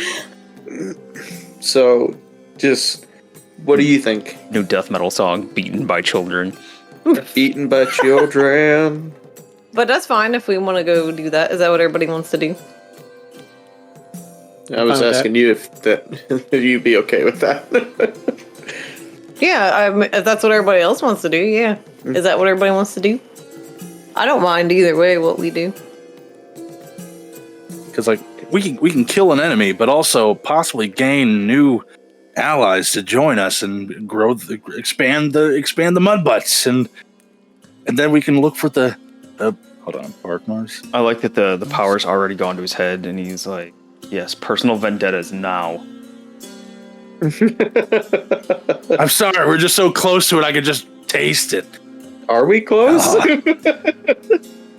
So, just what do you think? New death metal song, "Beaten by Children." Beaten by children. But that's fine if we want to go do that. Is that what everybody wants to do? I was asking you if you'd be okay with that. Yeah, if that's what everybody else wants to do, yeah. Is that what everybody wants to do? I don't mind either way what we do. Because like we can kill an enemy, but also possibly gain new allies to join us and expand the Mudbutts, and then we can look for the hold on, Barknars. I like that the power's already gone to his head, and he's like, yes, personal vendettas now. I'm sorry, we're just so close to it, I could just taste it. Are we close?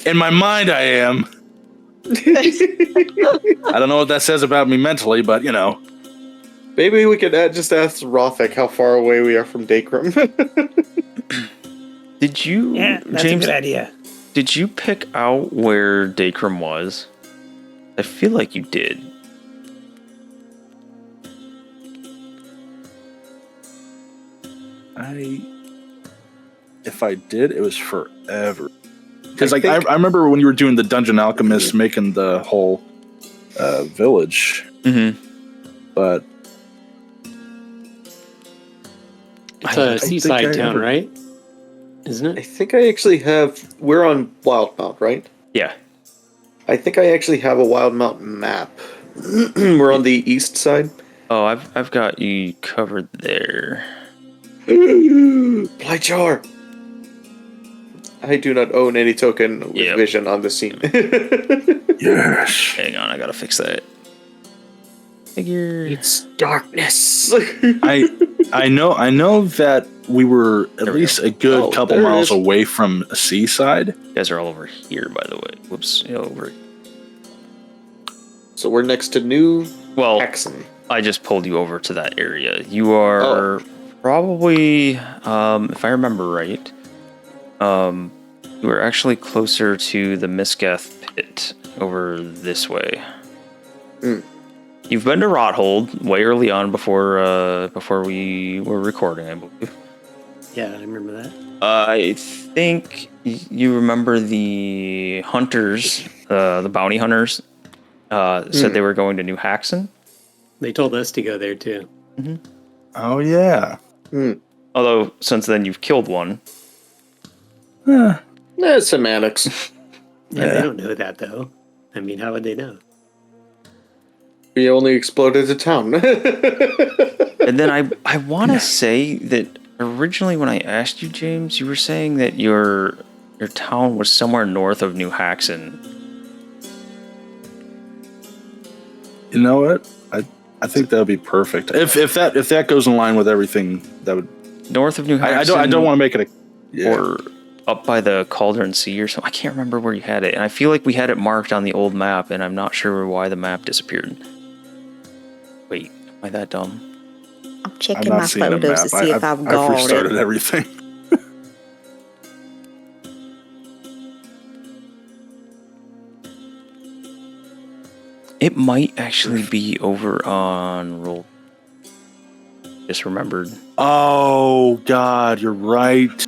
In my mind, I am. I don't know what that says about me mentally, but you know. Maybe we could just ask Rothek how far away we are from Dacrum. Did you, Yeah, that's James? a good idea. Did you pick out where Dacrum was? I feel like you did. If I did, it was forever. Because like I remember when you were doing the Dungeon Alchemist, making the whole village. Mm-hmm. But It's a seaside town, right? Isn't I it? think I actually have... We're on Wildmount, right? Yeah. I think I actually have a Wildmount map. We're on the east side. Oh, I've got you covered there. Blychar! I do not own any token with vision on the scene. yes. Hang on, I gotta fix that. Figure. It's darkness. I know that we were at least a good couple miles away from a seaside. You guys are all over here, by the way. Whoops. Over. So we're next to New Hexen. I just pulled you over to that area. You are probably, if I remember right, you are actually closer to the Misgath pit over this way. Mm. You've been to Rothold way early on before we were recording, I believe. Yeah, I remember that. I think you remember the hunters, the bounty hunters, said they were going to New Haxen. They told us to go there too. Mm-hmm. Oh yeah. Mm. Although since then you've killed one. Semantics. Yeah, they don't know that though. I mean, how would they know? We only exploded the town. And then I want to say that originally when I asked you, James, you were saying that your town was somewhere north of New Haxon. You know what? I think that would be perfect. If that goes in line with everything, that would North of New Haxon. I don't want to make it or up by the Cauldron Sea or something. I can't remember where you had it, and I feel like we had it marked on the old map, and I'm not sure why the map disappeared. Wait, am I that dumb? I'm checking my seeing a photos to map. see if I've I've got restarted it. everything. It might actually be over on roll. Just remembered. Oh God, you're right.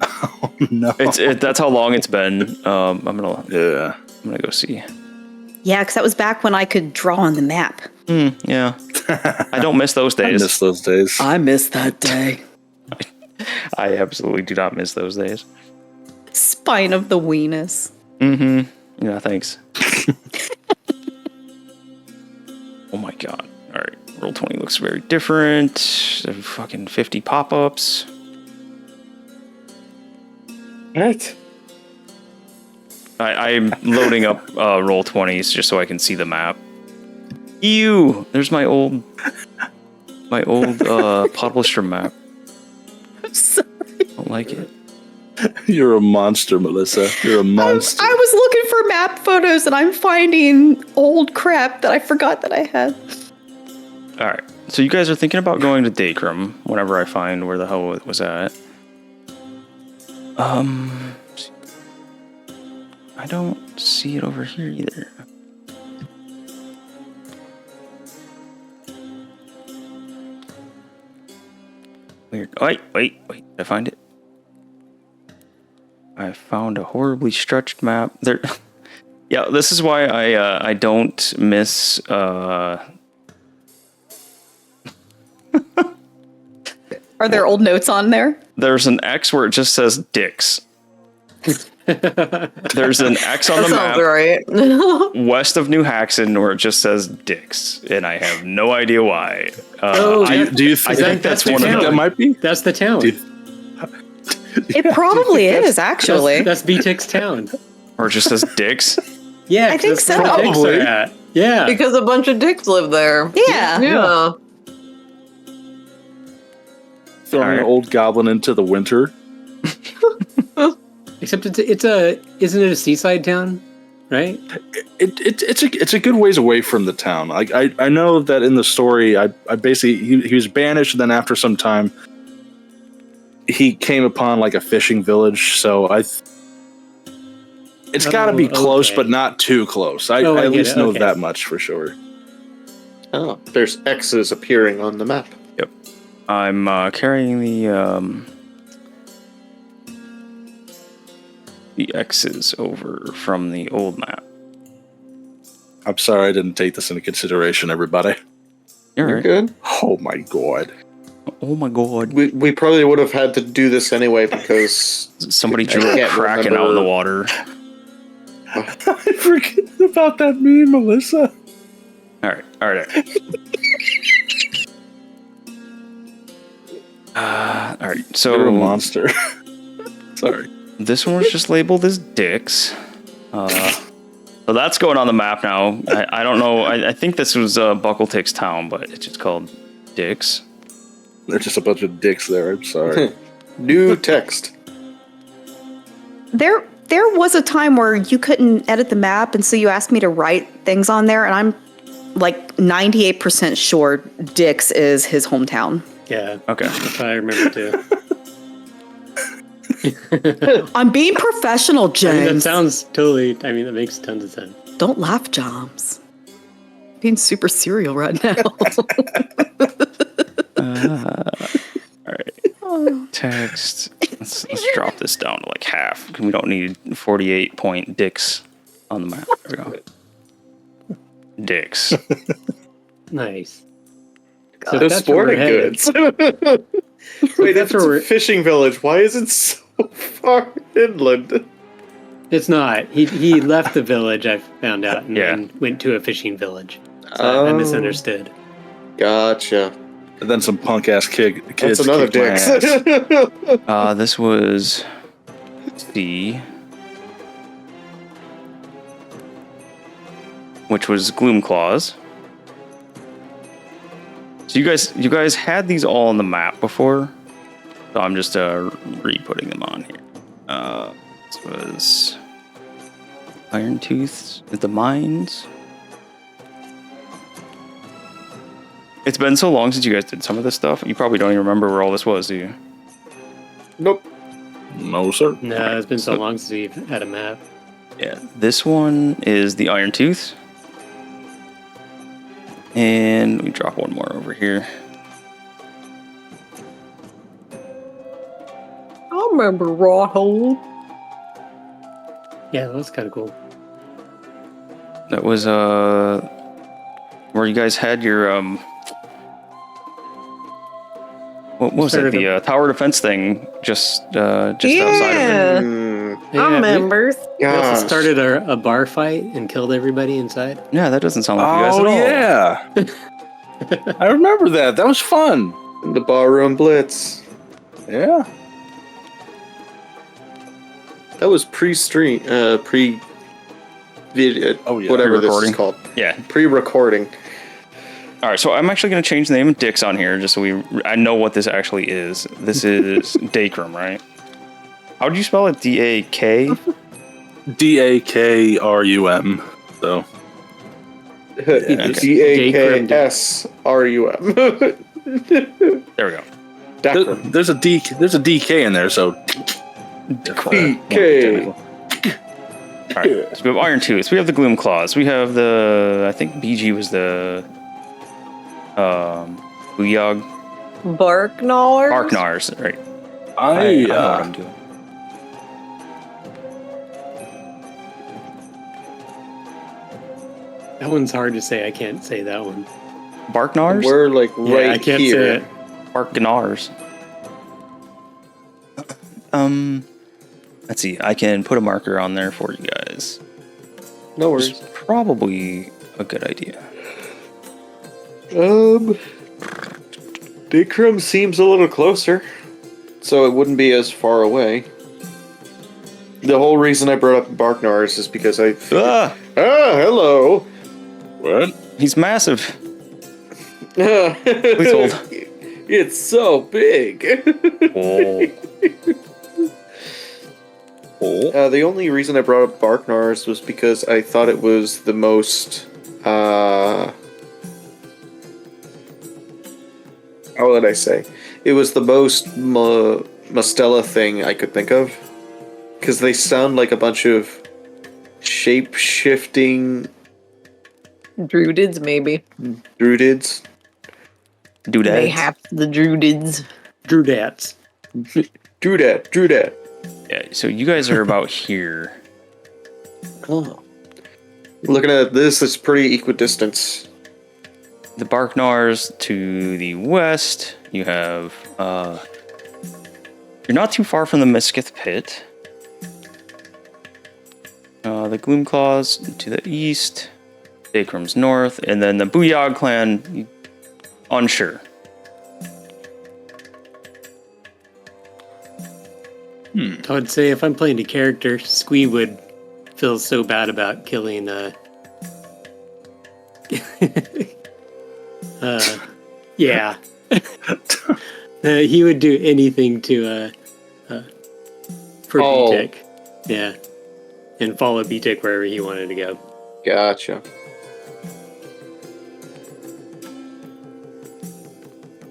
Oh no. That's how long it's been. I'm gonna go see. Yeah, because that was back when I could draw on the map. Yeah. I don't miss those days. I miss those days. I miss that day. I absolutely do not miss those days. Spine of the weenus. Mm-hmm. Yeah, thanks. Oh my god. Alright. Roll 20 looks very different. Fucking 50 pop-ups. What? I'm loading up roll 20s just so I can see the map. Ew! There's my old publisher map. I'm sorry. Don't like it. You're a monster, Melissa. You're a monster. I was looking for map photos and I'm finding old crap that I forgot that I had. Alright. So you guys are thinking about going to Dacrum whenever I find where the hell it was at. I don't see it over here either. Weird. Oh, wait. Did I find it? I found a horribly stretched map. There. Yeah, this is why I don't miss. Are there old notes on there? There's an X where it just says dicks. There's an X on the map Right. west of New Haxon where it just says dicks, and I have no idea why. Do you think that's one of them. that might be? That's the town. It probably is, actually. That's B-Tick's town. Or it just says dicks. Yeah, I think that's so. where the dicks are at. Yeah. Because a bunch of dicks live there. Yeah. Yeah. Throwing an old goblin into the winter. Except isn't it a seaside town, right? It's a good ways away from the town. I know that in the story, I basically he was banished, and then after some time, he came upon like a fishing village. So it's got to be close, okay. but not too close. I at least know that much for sure. Oh, there's X's appearing on the map. Yep. I'm carrying the X's over from the old map. I'm sorry I didn't take this into consideration, everybody. You're right. Good. Oh my god. Oh my god. We probably would have had to do this anyway because Somebody drew I a can't kraken out in the water. I forget about that meme, Melissa. Alright. Alright, so You're a monster. Sorry. this one was just labeled as dicks. So that's going on the map now. I don't know. I think this was Buckletick's town, but it's just called Dicks. There's just a bunch of dicks there. I'm sorry. new text. There was a time where you couldn't edit the map, and so you asked me to write things on there, and I'm like 98% sure Dix is his hometown. Yeah. Okay. That's what I remember too. I'm being professional, James. That sounds totally. That makes tons of sense. Don't laugh, Joms. Being super serial right now. Alright. Text. Let's drop this down to like half. We don't need 48 point dicks on the map. There we go. Dicks. Nice. So those sporting goods. Wait, that's a fishing village. Why is it so far inland? It's not. He left the village, I found out, and then went to a fishing village. So I misunderstood. Gotcha. And then some punk ass kids. That's another kicked my Dix. ass. This was. Let's see. Which was Gloom Claws. So you guys had these all on the map before, so I'm just re-putting them on here. This was Iron Tooths at the mines. It's been so long since you guys did some of this stuff. You probably don't even remember where all this was, do you? Nope. No, sir. No, it's been so long since we've had a map. Yeah, this one is the Iron Tooth. And we drop one more over here. I remember Raw Hole. Yeah, that's kind of cool. That was where you guys had your what was it? The tower defense thing just outside of it. I remember. We also Gosh. started a bar fight and killed everybody inside. Yeah, that doesn't sound like you guys at all. Yeah. I remember that. That was fun. The barroom blitz. Yeah. That was pre-stream, pre-video, Oh, yeah. whatever this Pre-recording. is called. Yeah. Pre-recording. All right, so I'm actually going to change the name of Dix on here just so I know what this actually is. This is Dakrum, right? How would you spell it? D-A-K? Dakrum. So. D-A-K-S-R-U-M. There we go. Dakrum. There's a DK in there, so. DK. All right, so we have Iron Tooth. We have the Gloom Claws. We have I think BG was the Booyog. Barknars? Barknars, right. I know what I'm doing. That one's hard to say. I can't say that one. Barknars? We're like right I can't here. say it. Barknars. Let's see. I can put a marker on there for you guys. No Which worries. is probably a good idea. Dakrum seems a little closer, so it wouldn't be as far away. The whole reason I brought up Barknars is because hello. What? He's massive. Please hold. It's so big. Oh. The only reason I brought up Barknars was because I thought it was the most, how would I say? It was the most Mastella thing I could think of. Because they sound like a bunch of shape-shifting Druidids, maybe. druidids. Doodads. Mayhaps the Druidids. Drudats. Druidad. Yeah, so you guys are about here. Oh. Looking at this, it's pretty equidistant. The Barknars to the west. You have, you're not too far from the Miskith Pit. The Gloomclaws to the east. Dakrum's north. And then the Booyog clan, unsure. I would say if I'm playing a character, Squee would feel so bad about killing yeah. He would do anything to for B-Tech. Yeah. And follow B-Tech wherever he wanted to go. Gotcha.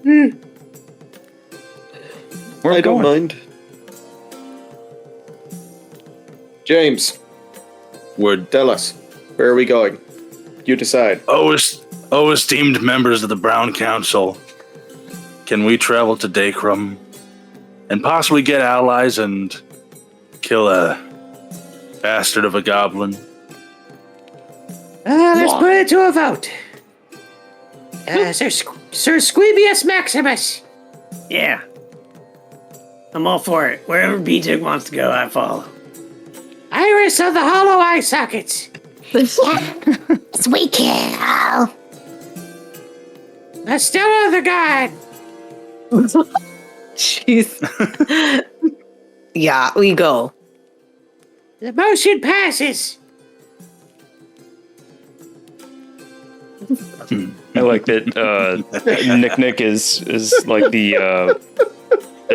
Where are we I don't going? mind. James, tell us. Where are we going? You decide. Oh, esteemed members of the Brown Council, can we travel to Dakrum and possibly get allies and kill a bastard of a goblin? Let's put it to a vote. Sir Squeebius Maximus. Yeah. I'm all for it. Wherever B-Tech wants to go, I follow. Iris of the Hollow Eye Sockets. Yeah. Sweet girl. That's still on the guide. Jeez. Yeah, we go. The motion passes. I like that Nick is like the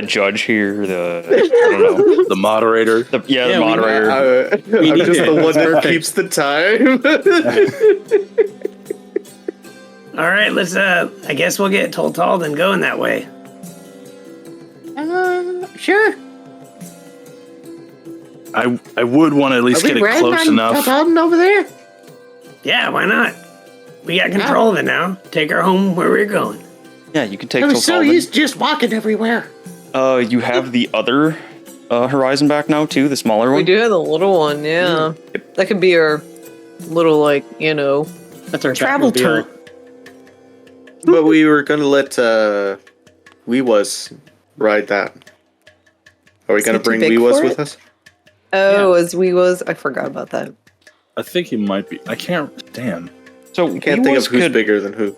judge here. I don't know. The moderator. The moderator. I'm just the one that keeps the time. All right, let's. I guess we'll get Tultalden going that way. Sure. I would want to at least Are get we it riding close on enough. Tultalden over there? Yeah, why not? We got control of it now. Take her home where we're going. Yeah, you can take I was so Tultalden. used to just walking everywhere. You have the other horizon back now too, the smaller one. We do have the little one, yeah. That could be our little, like, you know. That's our Travel Batmobile. turret. But we were gonna let We Was ride that. Are we gonna it too bring big We Was for with it? us? Oh, as we was. I forgot about that. I think he might be. I can't. Damn. So I can't think of who's bigger than who.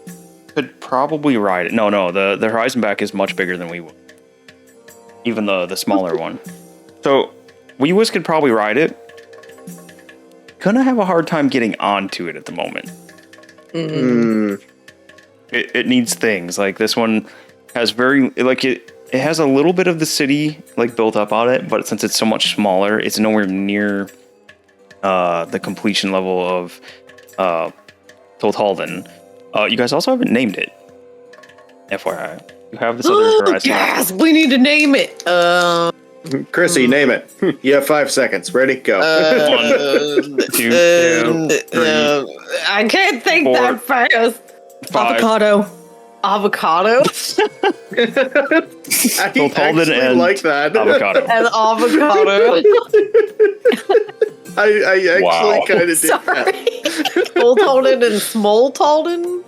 Could probably ride it. No, the horizon back is much bigger than we would. Even the smaller one. So we could probably ride it. Gonna have a hard time getting onto it at the moment. It needs things like this one has it has a little bit of the city like built up on it, but since it's so much smaller, it's nowhere near the completion level of Tultalden. You guys also haven't named it. FYI, you have this other horizon. Yes, we need to name it. Chrissy, name it. You have 5 seconds. Ready? Go. 1, 2, 3, I can't think 4, that fast. 5. Avocado. Avocado I Tultalden actually and like that. avocado. and avocado. I Wow. actually kind of did Sorry. that. Tultalden and Smalltalden?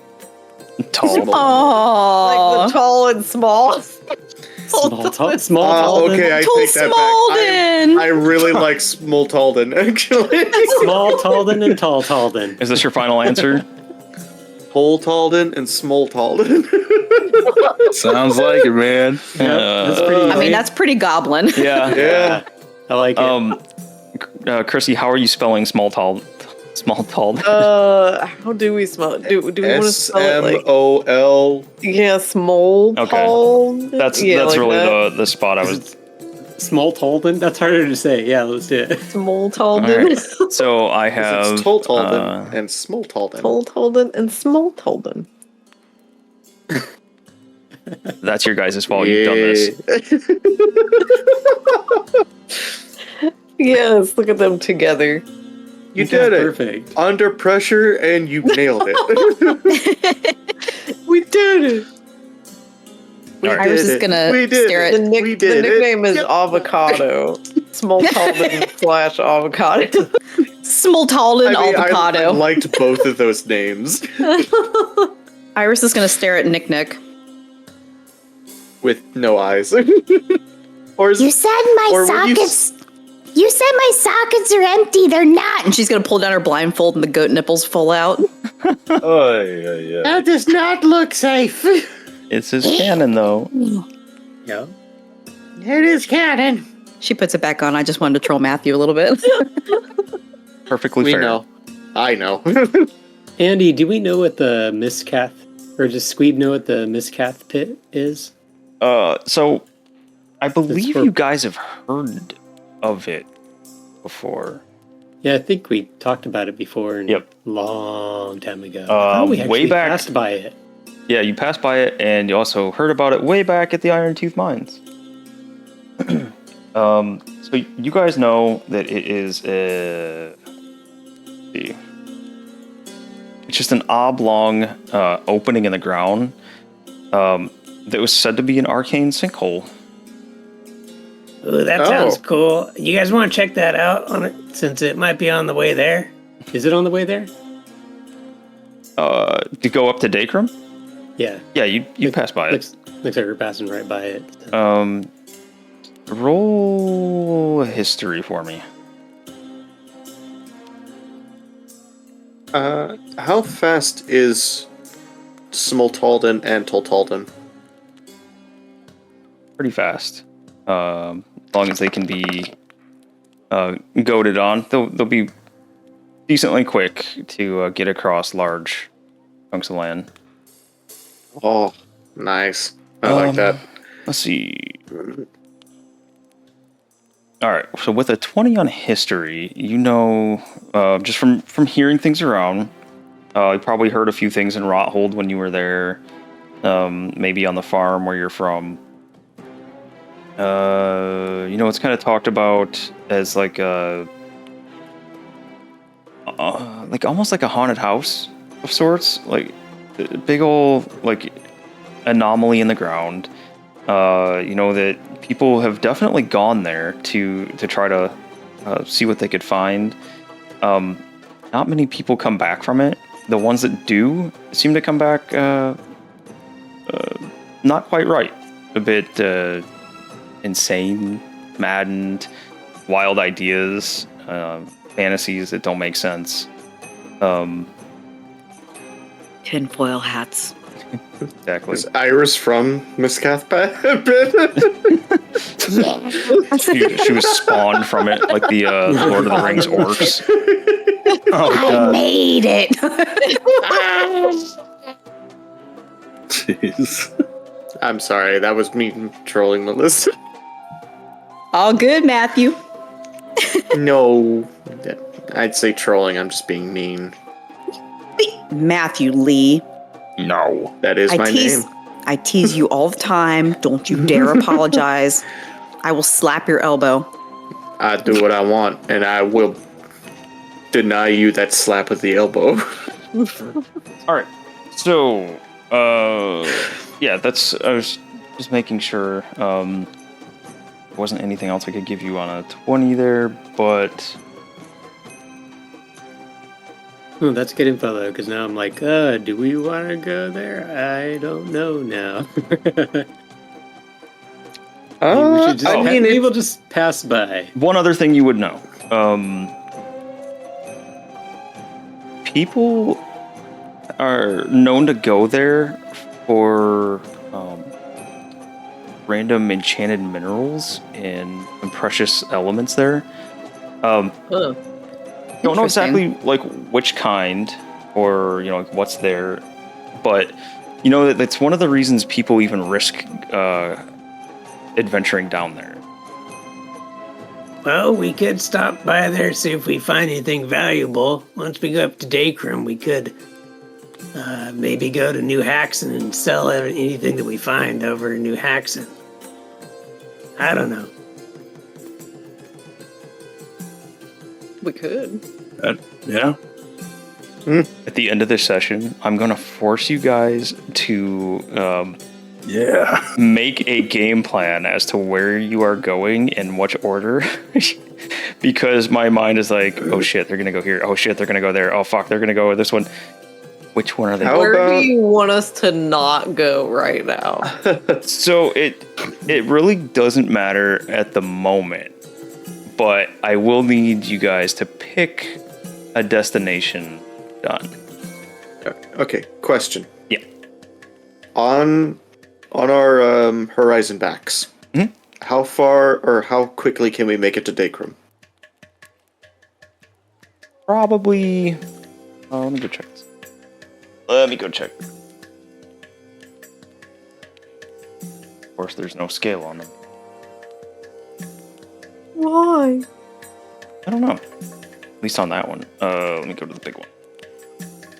Tall. Oh. Like the tall and small? Small Okay, I take that Tultalden. back. I really like Smalltalden, actually. Small Talden and Tall Talden. Is this your final answer? Tultalden and Smalltalden. Sounds like it, man. That's pretty I mean, that's pretty goblin. Yeah. Yeah. I like it. Chrissy, how are you spelling small tall? How do we smell it? Do we want to spell it like... SMOL. Yeah, small. Okay. Tall. That's like really that. the spot I was. Small Talden? That's harder to say. Yeah, let's do it. Smalltalden. Alright. So I have It's Tultalden and Smalltalden. Tultalden and Smalltalden. That's your guys' fault. You've done this. Yes, look at them together. You did it. Perfect. Under pressure, and you nailed it. We did it. Iris is gonna stare at The nickname is Avocado. Smalltalden / avocado. Smalltalden avocado. I liked both of those names. Iris is gonna stare at Nick. With no eyes. Or is You said my or were you sockets. You said my sockets are empty. They're not. And she's gonna pull down her blindfold and the goat nipples fall out. Oh, yeah. That does not look safe. It's his canon, though. Yeah. It is canon. She puts it back on. I just wanted to troll Matthew a little bit. Perfectly we fair. know. I know. Andy, do we know what the Miscath, or does Squeeb know what the Miscath pit is? So I believe for- you guys have heard of it before. Yeah, I think we talked about it before. Yep. Long time ago. I thought we way actually back- passed by it. Yeah, you passed by it, and you also heard about it way back at the Iron Tooth Mines. So you guys know that it is it's just an oblong opening in the ground that was said to be an arcane sinkhole. Ooh, that sounds cool. You guys want to check that out on it, since it might be on the way there? Is it on the way there? To go up to Dacrum? Yeah. Yeah, you passed by it. Looks like we're passing right by it. Roll history for me. How fast is Smoltalden and Tultalden? Pretty fast. As long as they can be goaded on, they'll be decently quick to get across large chunks of land. Oh, nice. I like that. Let's see. All right. So with a 20 on history, you know, just from hearing things around, you probably heard a few things in Rothold when you were there. Maybe on the farm where you're from. You know, it's kind of talked about as like a, like almost like a haunted house of sorts, like a big old like anomaly in the ground. You know that people have definitely gone there to try to see what they could find. Not many people come back from it. The ones that do seem to come back not quite right. A bit insane, maddened, wild ideas, fantasies that don't make sense. Tinfoil hats. Exactly. Is Iris from Miss Cathpat? She was spawned from it, like the Lord of the Rings orcs. Oh, I God. made it. Jeez. I'm sorry, that was me trolling Melissa. All good, Matthew. No, I'd say trolling. I'm just being mean. Matthew Lee. No. That is my name. I tease you all the time. Don't you dare apologize. I will slap your elbow. I do what I want, and I will deny you that slap with the elbow. All right. So, yeah, that's. I was just making sure. There wasn't anything else I could give you on a 20 there, but. Oh, that's good info though, because now I'm like, do we want to go there? I don't know now. Maybe we should just maybe we'll just pass by. One other thing you would know. People are known to go there for random enchanted minerals and precious elements there. Don't know exactly like which kind or like what's there, but you know that's one of the reasons people even risk adventuring down there. Well, we could stop by there, see if we find anything valuable. Once we go up to Dacrum, we could maybe go to New Haxon and sell anything that we find over in New Haxon. I don't know. We could. Yeah. At the end of this session, I'm gonna force you guys to make a game plan as to where you are going in which order. Because my mind is like, oh shit, they're gonna go here. Oh shit, they're gonna go there. Oh fuck, they're gonna go this one. Which one are they? Where do you want us to not go right now? So it really doesn't matter at the moment, but I will need you guys to pick a destination. Done. Okay, question. Yeah. On our horizon backs, how far or how quickly can we make it to Dacrum? Probably. Let me go check this. Let me go check. Of course, there's no scale on them. Why? I don't know. At least on that one. Let me go to the big one.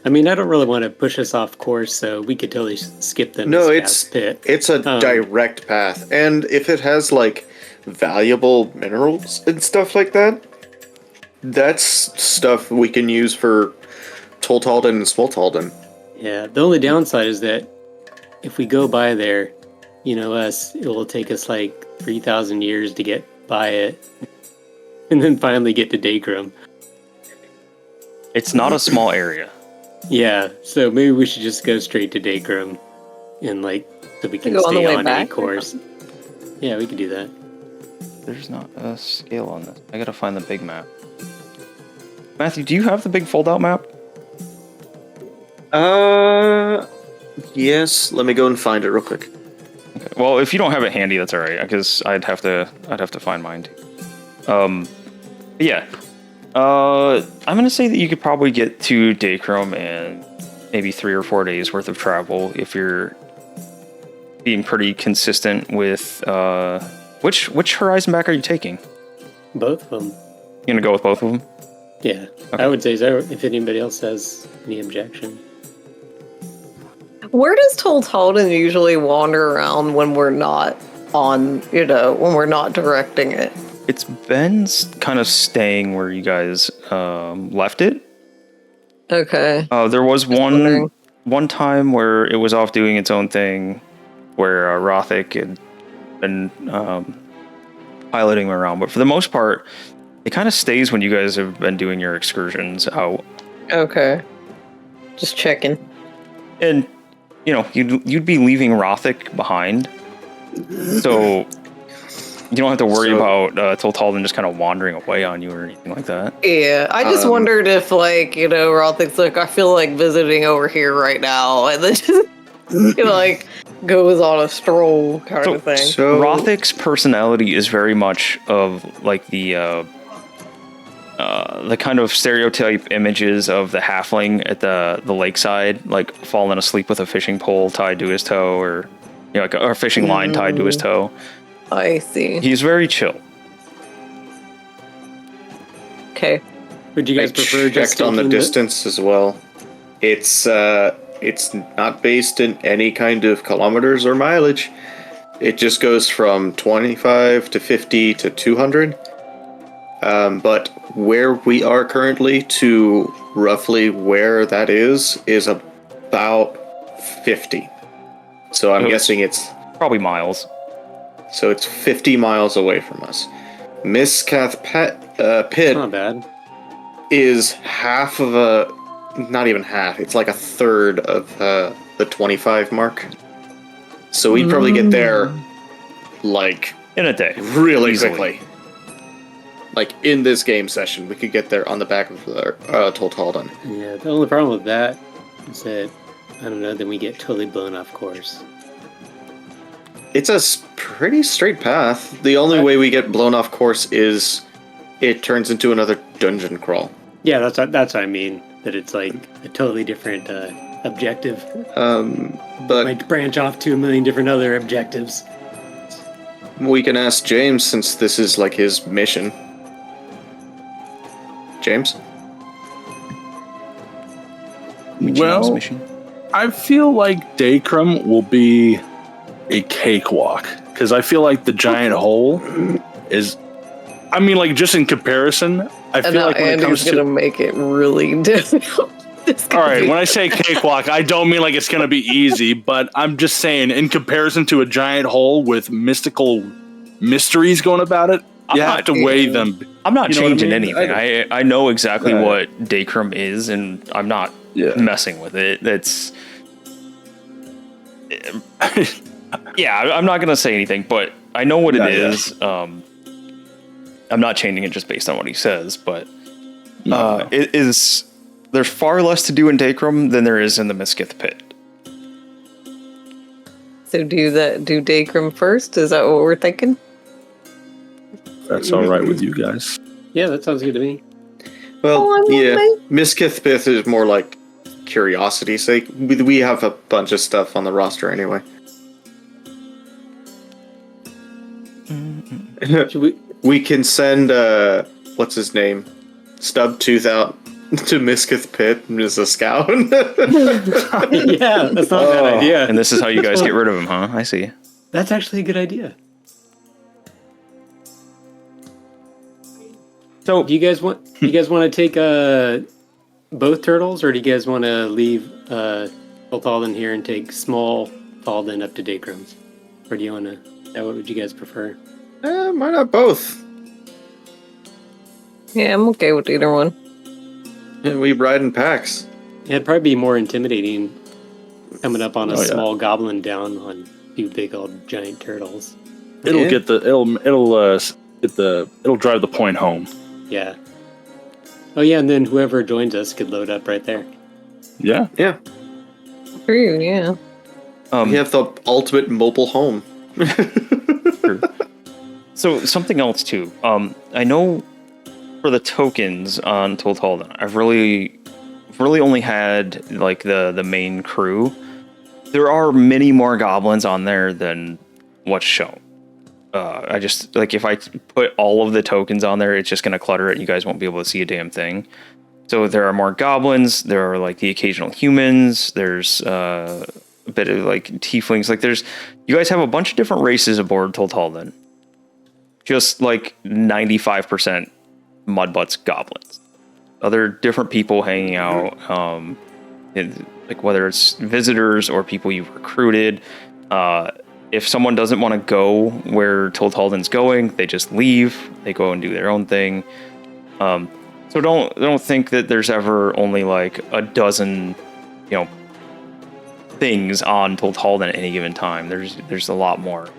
I mean, I don't really want to push us off course, so we could totally skip them. No, this pit. it's a direct path, and if it has like valuable minerals and stuff like that, that's stuff we can use for Tultalden and Smoltalden. Yeah, the only downside is that if we go by there, it will take us like 3,000 years to get by it, and then finally get to Dacrum. It's not a small area. Yeah, so maybe we should just go straight to Dacrum, and so we can stay on a course. Yeah, we could do that. There's not a scale on this. I gotta find the big map. Matthew, do you have the big fold-out map? Yes, let me go and find it real quick. Okay. Well, if you don't have it handy, that's all right, because I'd have to find mine too. Yeah. I'm gonna say that you could probably get to Dacrum in maybe 3 or 4 days worth of travel if you're being pretty consistent with which horizon back are you taking? Both of them. You gonna go with both of them? Yeah, Okay. I would say so. If anybody else has any objection. Where does Tultalden usually wander around when we're not on, when we're not directing it? It's been kind of staying where you guys left it. Okay. There was wondering. one time where it was off doing its own thing, where Rothic had been piloting around. But for the most part, it kind of stays when you guys have been doing your excursions out. Okay. Just checking. And, you'd be leaving Rothic behind. So you don't have to worry about Tultalden just kind of wandering away on you or anything like that. Yeah, I just wondered if, Rothic's like, I feel like visiting over here right now, and then just, goes on a stroll kind of thing. So Rothic's personality is very much of, the kind of stereotype images of the halfling at the lakeside, like falling asleep with a fishing pole tied to his toe, or a fishing line tied to his toe. I see. He's very chill. Okay. Would you guys prefer just checked on the taking distance as well. It's not based in any kind of kilometers or mileage. It just goes from 25 to 50 to 200. But where we are currently to roughly where that is about 50. So I'm guessing it's probably miles. So it's 50 miles away from us. Miskath Pit Not bad. is half of not even half. It's like a third of the 25 mark. So we'd probably get there In a day. really Easily. quickly. In this game session, we could get there on the back of Tultalden. Yeah, the only problem with that is that, I don't know, then we get totally blown off course. It's a pretty straight path. The only way we get blown off course is it turns into another dungeon crawl. Yeah, that's what I mean. That it's like a totally different objective. But Might branch off to a million different other objectives. we can ask James since this is his mission. James? Well, I feel like Dacrum will be a cakewalk because I feel like the giant hole is. I mean, just in comparison, I feel like when it comes gonna to make it really difficult. all right, when I say cakewalk, I don't mean it's gonna be easy, but I'm just saying in comparison to a giant hole with mystical mysteries going about it, you have to weigh them. I'm not changing anything. anything. I know exactly what Dacrum is, and I'm not messing with it. That's I'm not gonna say anything, but I know what it is. I'm not changing it just based on what he says, but it is. There's far less to do in Dacrum than there is in the Miskith Pit. So do Dacrum first? Is that what we're thinking? That's all right with you guys. Yeah, that sounds good to me. Well, I'm yeah. okay. Miskith Pit is more like curiosity's sake. We have a bunch of stuff on the roster anyway. Should We can send what's his name, Stub Tooth out to Miskith Pit as a scout. Yeah, that's not a bad idea. And this is how you guys get rid of him, huh? I see. That's actually a good idea. So Do you guys want to take both turtles, or do you guys want to leave Tultalden here and take small Tultalden up to Dacrum's? Or do you want to? What would you guys prefer? Why not both? Yeah, I'm okay with either one. Yeah, we ride in packs. Yeah, it'd probably be more intimidating coming up on a small goblin down on two big old giant turtles. It'll drive the point home. Yeah. Oh yeah, and then whoever joins us could load up right there. Yeah. Yeah. True, yeah. We have the ultimate mobile home. True. So something else too. I know for the tokens on Tultalden, I've really only had like the main crew. There are many more goblins on there than what's shown. I just like if I put all of the tokens on there, it's just gonna clutter it. You guys won't be able to see a damn thing. So there are more goblins. There are like the occasional humans. There's a bit of like tieflings. Like you guys have a bunch of different races aboard Tultalden. Just like 95% Mudbutts goblins. Other different people hanging out. Like whether it's visitors or people you've recruited. If someone doesn't want to go where Tultalden's going, they just leave. They go and do their own thing. So don't think that there's ever only like a dozen, things on Tultalden at any given time. There's a lot more.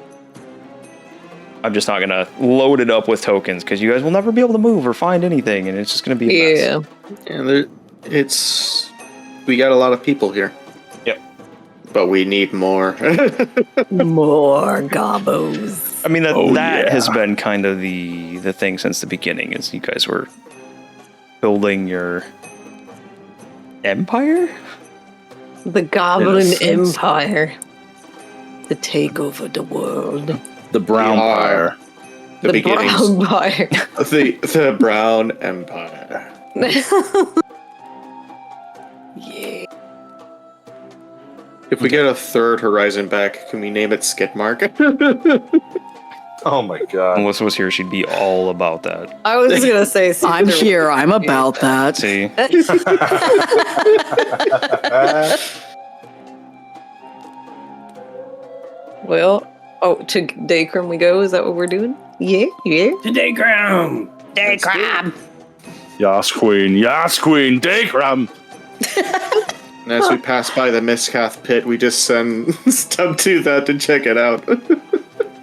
I'm just not gonna load it up with tokens because you guys will never be able to move or find anything, and it's just gonna be a mess. And we got a lot of people here. Yep. But we need more. More gobbos. I mean that has been kind of the thing since the beginning, is you guys were building your empire? The Goblin Empire. To take over the world. The Brown Pyre. The beginnings. Brown Empire. The Brown Empire. Yeah. If we get a third Horizon back, can we name it Skidmark? Oh my god. Melissa was here, she'd be all about that. I was gonna say I'm here. I'm about that. See? Well, to Dacrum we go. Is that what we're doing? Yeah. To Dacrum! Dacrum! Yas Queen, Dacrum! And as we pass by the Miscath pit, we just send Stubtooth out to check it out.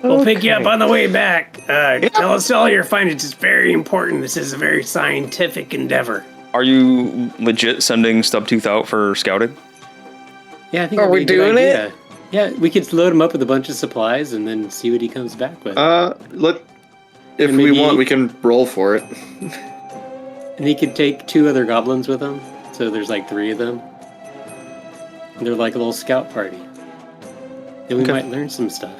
We'll pick you up on the way back. Tell us all your findings. It's very important. This is a very scientific endeavor. Are you legit sending Stubtooth out for scouting? Yeah, I think Are that'd we be a good doing it? idea. Yeah, we could load him up with a bunch of supplies and then see what he comes back with. If And we maybe- want, we can roll for it. And he could take 2 other goblins with him, so there's like 3 of them. And they're like a little scout party. Then we might learn some stuff.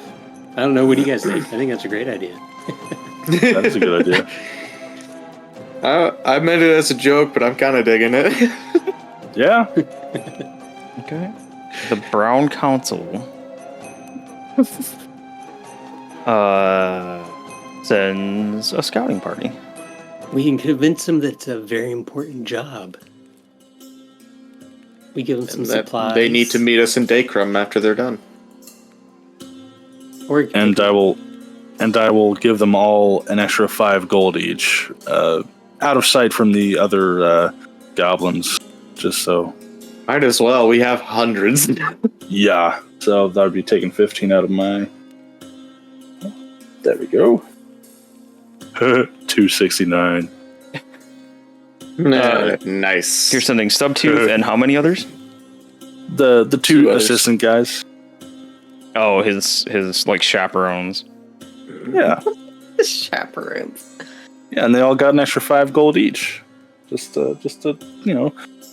I don't know, what do you guys think? I think that's a great idea. That's a good idea. I meant it as a joke, but I'm kind of digging it. Yeah. Okay. The Brown Council sends a scouting party. We can convince him that it's a very important job. We give them some That supplies. they need to meet us in Dacrum after they're done. Or And I will give them all an extra 5 gold each, out of sight from the other goblins, just so. Might as well. We have hundreds. Yeah, so that would be taking 15 out of my. There we go. 269. Nice. You're sending Stubtooth and how many others? The 2 Two others. assistant guys. Oh, his like chaperones. Yeah, Chaperones. yeah, and they all got an extra 5 gold each, just to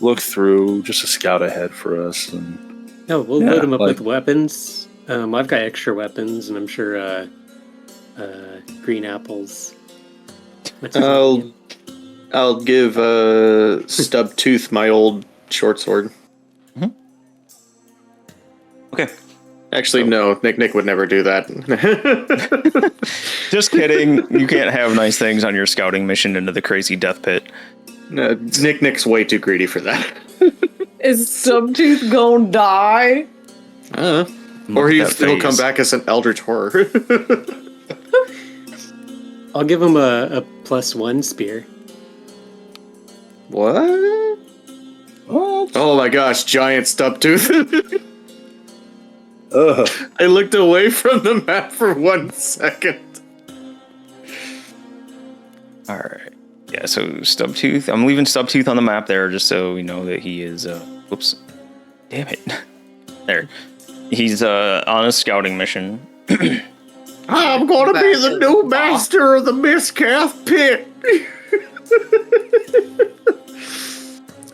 look through, just to scout ahead for us. And no, we'll Yeah, load him up like- with weapons. I've got extra weapons, and I'm sure green apples. What's his name? I'll give Stubtooth my old short sword. Okay. Actually, no. Nick would never do that. Just kidding. You can't have nice things on your scouting mission into the crazy death pit. No, Nick's way too greedy for that. Is Stubtooth gonna die? Or Look at that he'll come face. back as an eldritch horror. I'll give him a +1 spear. What? Oh my gosh, giant Stubtooth. Ugh. I looked away from the map for 1 second. All right. Yeah, so Stubtooth. I'm leaving Stubtooth on the map there just so we know that he is. Whoops. Damn it. There. He's on a scouting mission. I'm gonna be Back the to new the master of the Miscath Pit.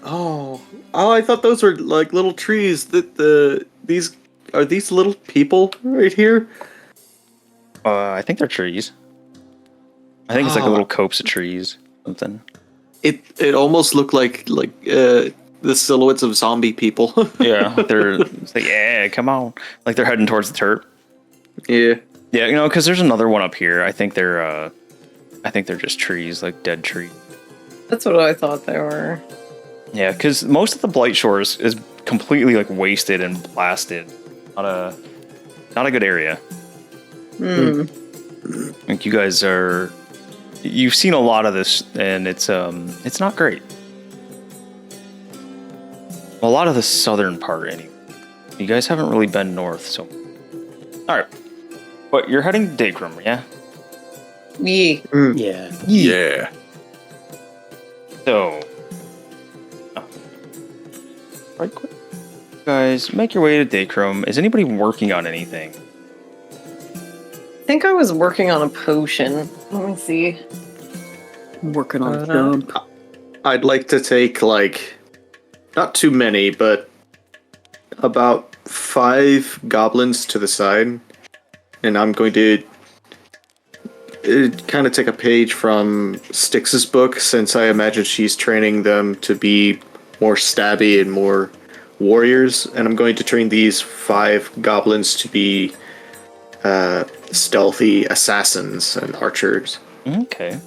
oh, I thought those were like little trees. These are these little people right here. I think they're trees. I think it's like a little copse of trees, something. It almost looked like the silhouettes of zombie people. Yeah, they're it's like, yeah, come on, like they're heading towards the turret. Yeah. Yeah, you know, because there's another one up here. I think they're just trees, like dead trees. That's what I thought they were. Yeah, because most of the Blight Shores is completely like wasted and blasted. Not a good area. Like you guys you've seen a lot of this, and it's not great. A lot of the southern part, anyway. You guys haven't really been north, so. All right, but you're heading to Dacrum, yeah? Yeah. Yeah. Yeah. So, right quick, guys, make your way to Dacrum. Is anybody working on anything? I think I was working on a potion. Let me see. Working on a dump. I'd like to take like not too many, but about 5 goblins to the side, and I'm going to kind of take a page from Styx's book, since I imagine she's training them to be more stabby and more warriors, and I'm going to train these 5 goblins to be stealthy assassins and archers. Okay.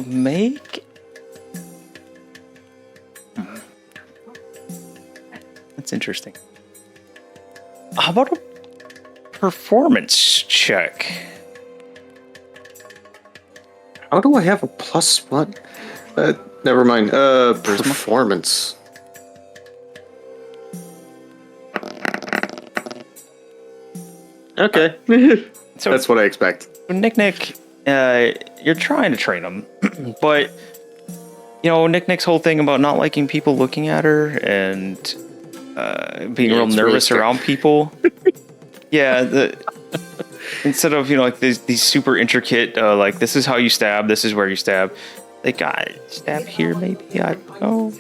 Make. That's interesting. How about a performance check? How do I have a +1? Never mind. Performance. Okay. So, That's what I expect. Nick, you're trying to train him, but you know, Nick's whole thing about not liking people looking at her and being real it's nervous really around people. Yeah, instead of, you know, like these super intricate, like this is how you stab, this is where you stab. Like, I stab here, maybe. I don't know.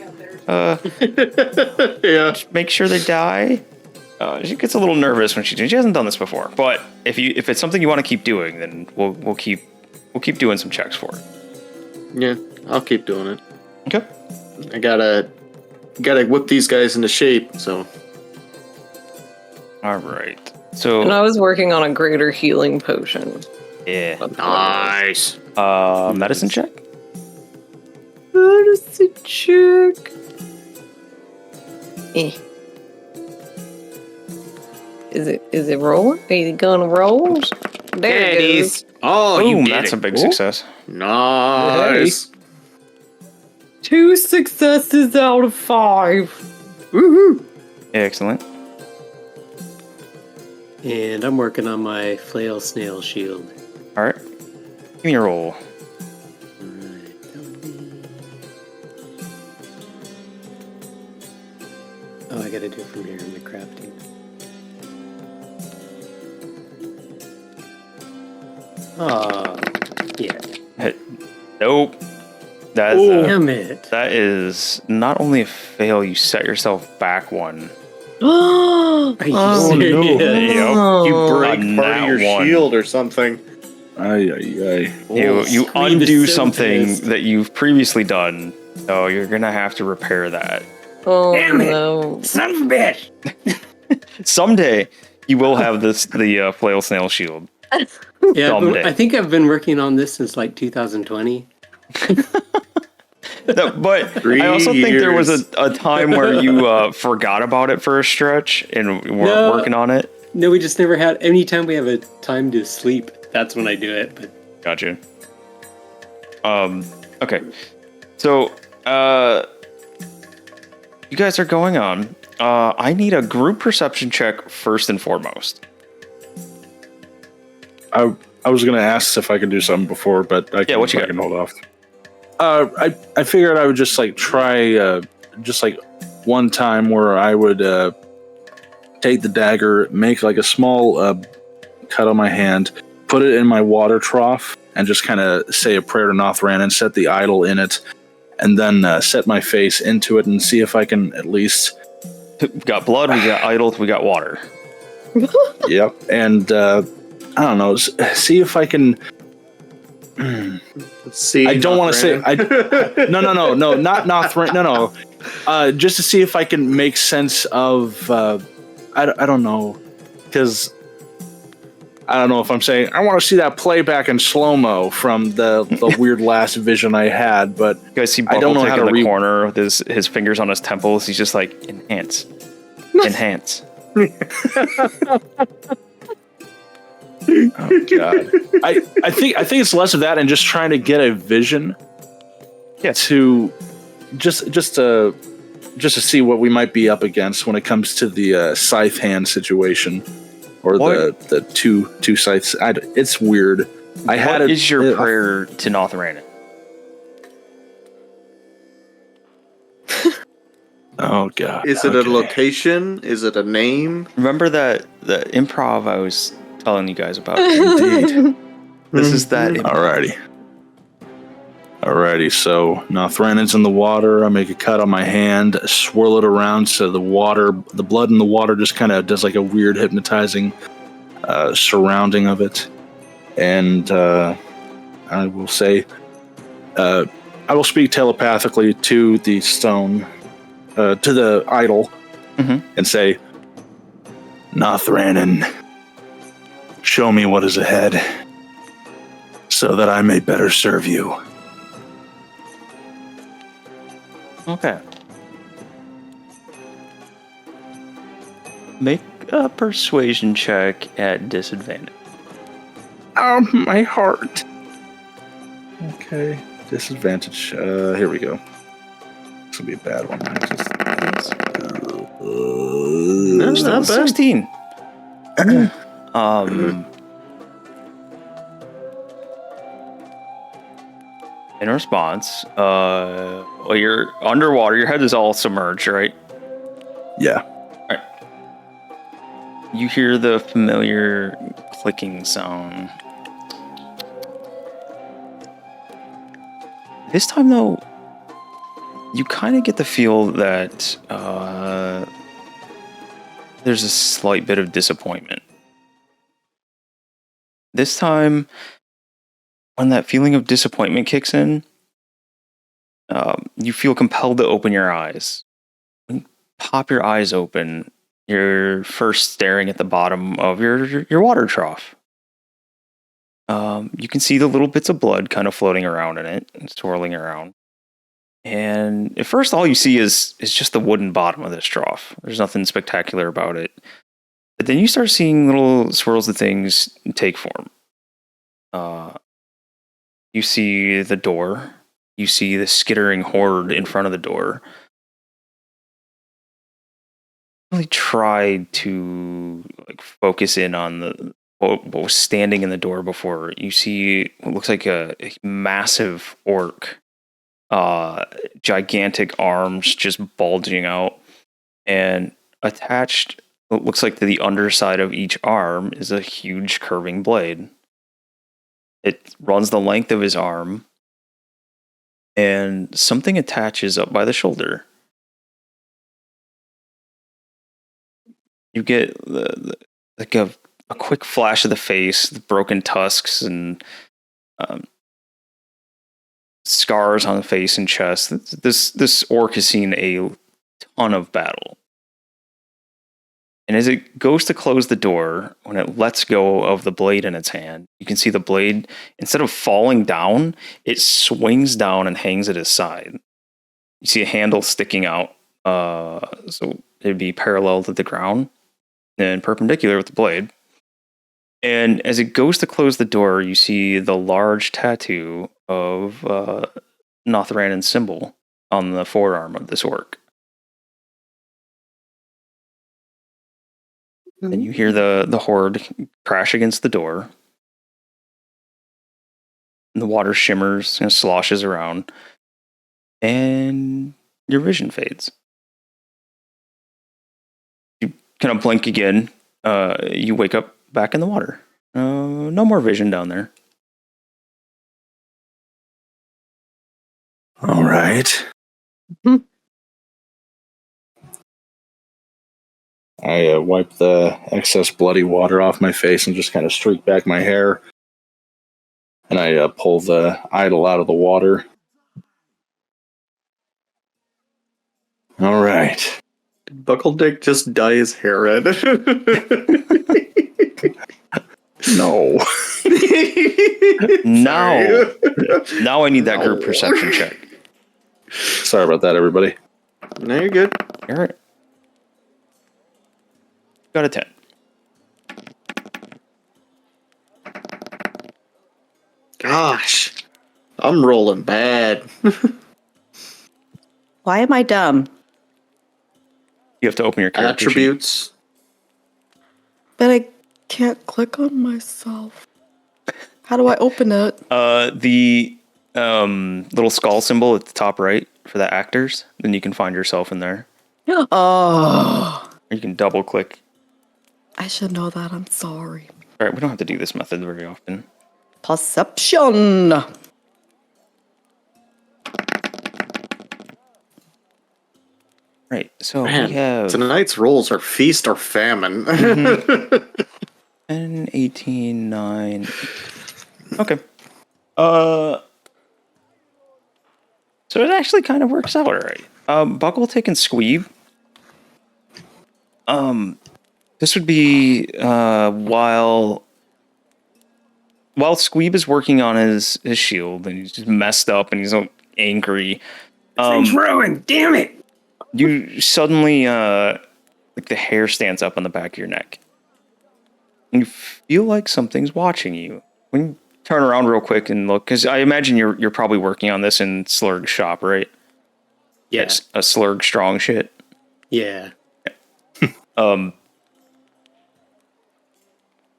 Yeah. Just make sure they die. She gets a little nervous when she hasn't done this before. But if it's something you want to keep doing, then we'll keep doing some checks for it. Yeah, I'll keep doing it. Okay. I gotta whip these guys into shape, so. All right. And So I was working on a greater healing potion. yeah. Nice. Medicine check. Medicine check. Is it rolling? Are you gonna roll? There it goes. Oh, Boom, that's a big success. Nice. 2 successes out of 5. Woohoo. Excellent. And I'm working on my flail snail shield. All right. Give me a roll. Alright, that would be... Oh, I gotta do it from here in the crafting. Oh, yeah. Nope. Damn it. That is not only a fail, you set yourself back one. Are you serious? Yep. You break On part that of your one. shield or something. Aye. You Scream undo to something Synthesis. that you've previously done, so you're gonna have to repair that. Oh Damn it. no. Son of a bitch! Someday you will have the flail snail shield. Yeah, Someday. but I think I've been working on this since like 2020. No, but I also think there was a time where you forgot about it for a stretch and weren't No. working on it. No, we just never had. Anytime we have a time to sleep, that's when I do it. But Gotcha. Okay. So, you guys are going on. I need a group perception check first and foremost. I was gonna ask if I could do something before, but what you got? I can hold off. I figured I would just like try just like one time where I would take the dagger, make like a small cut on my hand, put it in my water trough, and just kind of say a prayer to Nothran and set the idol in it, and then set my face into it and see if I can at least... We got blood, we got idols, we got water. Yep, and I don't know, see if I can... Let's see. I don't want to say... No, not Nothran, no. Just to see if I can make sense of... I don't know, because... I don't know if I'm saying I want to see that playback in slow-mo from the weird last vision I had, but You guys see I don't know Buckle how in to the corner with his fingers on his temples. He's just like, enhance. Enhance. Oh god. I think it's less of that and just trying to get a vision. Yeah. To just to see what we might be up against when it comes to the scythe hand situation. Or the two scythes. It's weird. What is your prayer to Nothran? Oh god. Is it a location? Is it a name? Remember the improv I was telling you guys about? Indeed. This is that. Alrighty, so Nothran's in the water. I make a cut on my hand, swirl it around so the blood in the water just kind of does like a weird hypnotizing surrounding of it. And I will say, I will speak telepathically to the stone, to the idol, and say, Nothran, show me what is ahead, so that I may better serve you. Okay. Make a persuasion check at disadvantage. Oh, my heart. Okay. Disadvantage. Here we go. This will be a bad one. That's not 16. In response, well, you're underwater. Your head is all submerged, right? Yeah. All right. You hear the familiar clicking sound. This time, though, you kind of get the feel that there's a slight bit of disappointment. This time, when that feeling of disappointment kicks in, you feel compelled to open your eyes. When you pop your eyes open, you're first staring at the bottom of your water trough. You can see the little bits of blood kind of floating around in it and swirling around. And at first, all you see is just the wooden bottom of this trough. There's nothing spectacular about it. But then you start seeing little swirls of things take form. You see the door. You see the skittering horde in front of the door. Really tried to focus in on what was standing in the door before. You see what looks like a massive orc, gigantic arms just bulging out, and attached, what looks like to the underside of each arm is a huge curving blade. It runs the length of his arm, and something attaches up by the shoulder. You get a quick flash of the face, the broken tusks, and scars on the face and chest. This orc has seen a ton of battle. And as it goes to close the door, when it lets go of the blade in its hand, you can see the blade, instead of falling down, it swings down and hangs at his side. You see a handle sticking out, so it'd be parallel to the ground and perpendicular with the blade. And as it goes to close the door, you see the large tattoo of Nothran's symbol on the forearm of this orc. Then you hear the horde crash against the door. And the water shimmers and sloshes around. And your vision fades. You kind of blink again. You wake up back in the water. No more vision down there. All right. I wipe the excess bloody water off my face and just kind of streak back my hair. And I pull the idol out of the water. All right. Did Buckle Dick just dye his hair red? No. Now I need that group perception check. Sorry about that, everybody. No, you're good. All right. Got a 10. Gosh, I'm rolling bad. Why am I dumb? You have to open your character sheet. Attributes. But I can't click on myself. How do I open it? The little skull symbol at the top right for the actors. Then you can find yourself in there. Oh. You can double click. I should know that. I'm sorry. All right, we don't have to do this method very often. Perception. Right, so Man, we have tonight's rolls are feast or famine. 10, 18, 9. Okay. So it actually kind of works out all right. Buckle, Tick, and Squeeb. This would be while Squeeb is working on his shield and he's just messed up and he's so angry. Thing's ruined. Damn it! You suddenly like the hair stands up on the back of your neck. And you feel like something's watching you. When you turn around real quick and look, because I imagine you're probably working on this in Slurg's shop, right? Yeah. It's a Slurg strong shit. Yeah.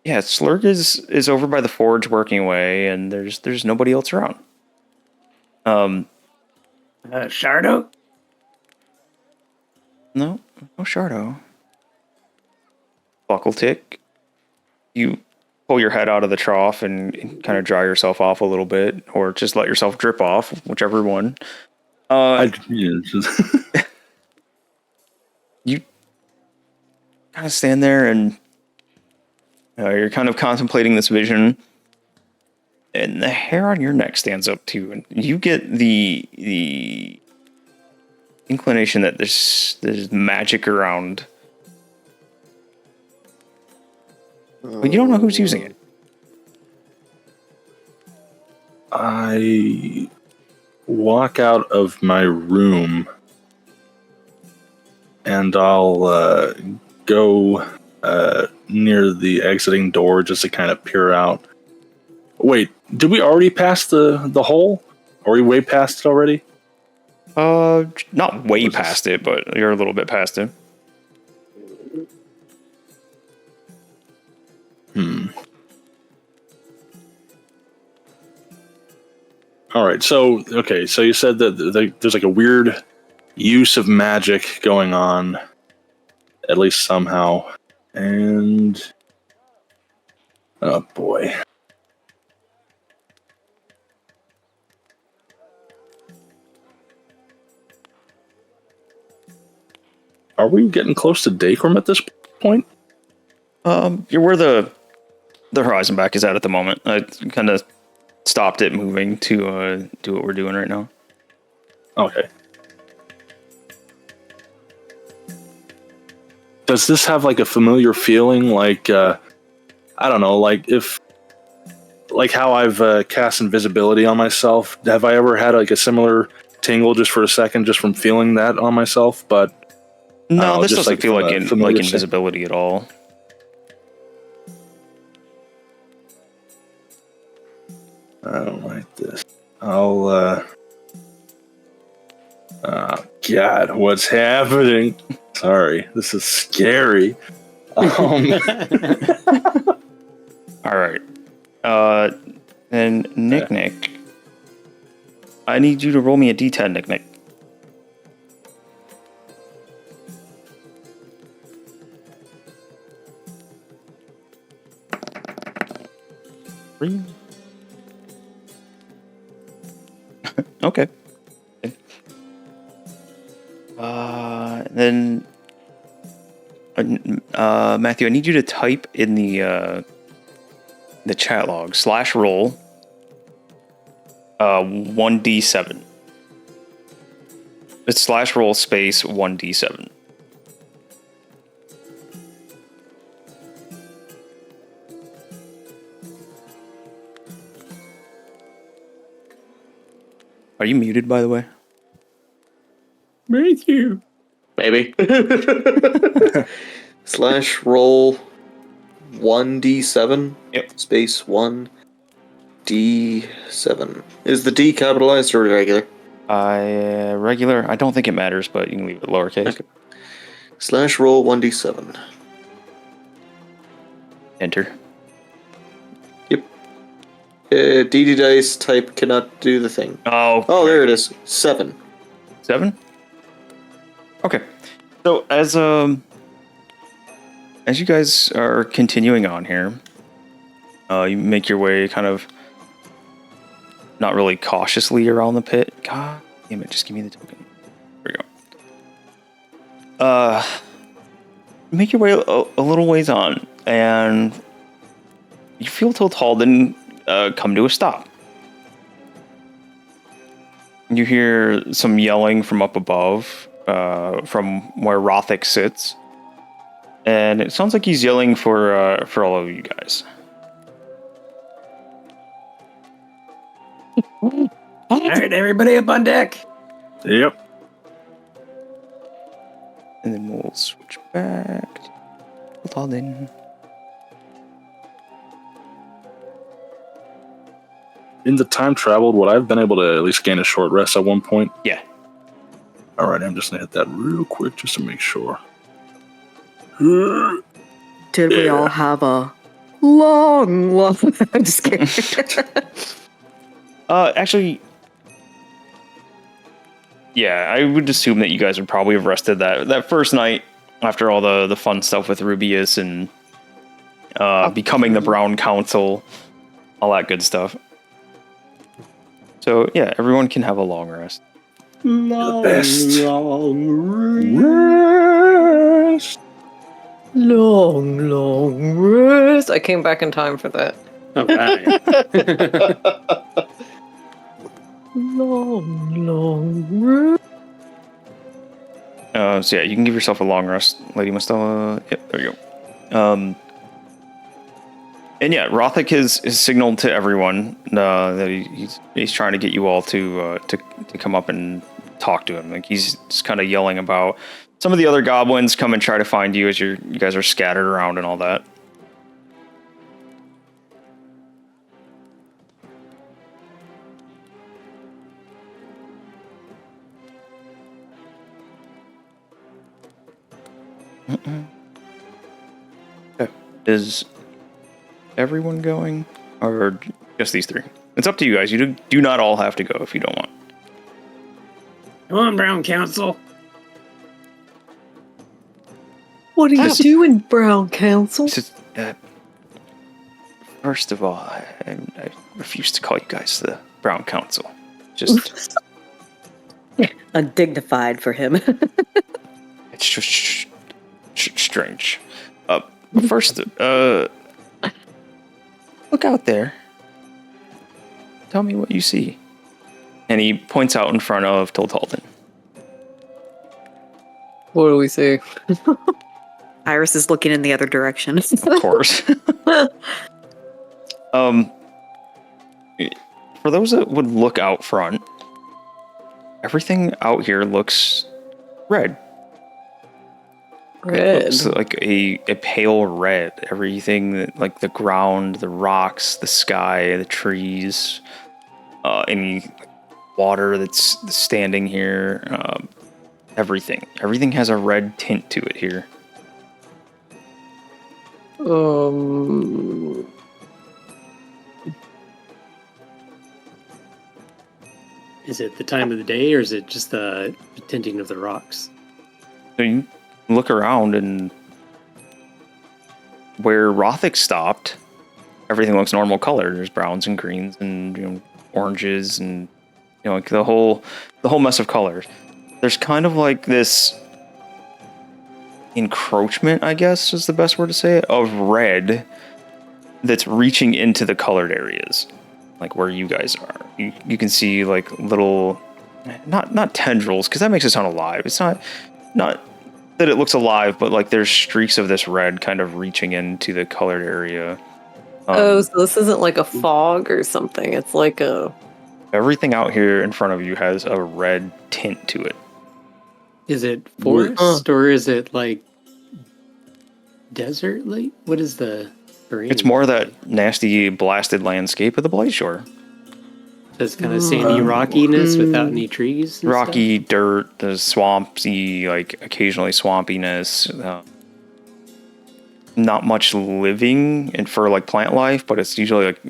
Yeah, Slurg is over by the forge working away, and there's nobody else around. Shardo? No Shardo. Buckle Tick. You pull your head out of the trough and kind of dry yourself off a little bit, or just let yourself drip off, whichever one. You kind of stand there and you're kind of contemplating this vision, and the hair on your neck stands up too, and you get the inclination that there's magic around, but you don't know who's using it. I walk out of my room and I'll go near the exiting door just to kind of peer out. Wait, did we already pass the hole? Are we way past it already? Not way past it, but you're a little bit past it. All right, so you said that there's like a weird use of magic going on, at least somehow, and oh boy. Are we getting close to Dacrum at this point? You're where the horizon back is at the moment. I kind of stopped it moving to do what we're doing right now. Okay. Does this have like a familiar feeling? Like, I don't know, like how I've cast invisibility on myself. Have I ever had like a similar tingle just for a second, just from feeling that on myself? But no, this doesn't like feel like invisibility at all. I don't like this. I'll, oh, God, what's happening? Sorry, this is scary. All right. And Nick, I need you to roll me a D10, Nick. 3. Okay. Then Matthew, I need you to type in the chat log /roll 1d7. It's /roll space 1d7. Are you muted, by the way? Matthew. Maybe. /roll 1d7. Yep. Space 1d7. Is the D capitalized or regular? Regular. I don't think it matters, but you can leave it lowercase. Okay. /roll 1d7. Enter. Yep. DD dice type cannot do the thing. Oh, there it is. 7. 7? Okay. So as you guys are continuing on here, you make your way kind of not really cautiously around the pit. God damn it, just give me the token. There we go. Make your way a little ways on, and you feel Tultalden come to a stop. You hear some yelling from up above, from where Rothic sits, and it sounds like he's yelling for all of you guys. All right, everybody up on deck. Yep. And then we'll switch back to Tultalden. In the time traveled, would I have been able to at least gain a short rest at one point? Yeah. All right, I'm just gonna hit that real quick just to make sure. Did we all have a long I'm just kidding. Actually, yeah, I would assume that you guys would probably have rested that first night after all the fun stuff with Rubius and becoming the Brown Council, all that good stuff. So yeah, everyone can have a long rest. Long best. rest. Long rest. I came back in time for that. Okay. Long rest. So yeah, you can give yourself a long rest, Lady Mustela. Yep, there you go. And yeah, Rothic has signaled to everyone that he's trying to get you all to come up and talk to him. Like he's just kind of yelling about some of the other goblins come and try to find you as you guys are scattered around and all that. Okay. Is everyone going, or just these 3? It's up to you guys. You do not all have to go if you don't want. Come on, Brown Council. What are you doing, Brown Council? First of all, I refuse to call you guys the Brown Council. Just Undignified for him. it's just strange. First, look out there. Tell me what you see. And he points out in front of Tultalden. What do we see? Iris is looking in the other direction. Of course. For those that would look out front, everything out here looks red. It looks like a pale red. Everything, like the ground, the rocks, the sky, the trees, any water that's standing here, everything has a red tint to it here. Is it the time of the day, or is it just the tinting of the rocks? So you look around, and where Rothic stopped, everything looks normal color. There's browns and greens and oranges and like the whole mess of colors. There's kind of like this encroachment, I guess is the best word to say it, of red that's reaching into the colored areas, like where you guys are. You can see like little, not tendrils, because that makes it sound alive. It's not that it looks alive, but like there's streaks of this red kind of reaching into the colored area. So this isn't like a fog or something. It's like a... Everything out here in front of you has a red tint to it. Is it forest or is it like desert? Like, what is the terrain? It's more that nasty blasted landscape of the Blight Shore. So it's kind of sandy rockiness without any trees. And Rocky stuff? dirt, the swampy, like occasionally swampiness. Not much living and for like plant life, but it's usually like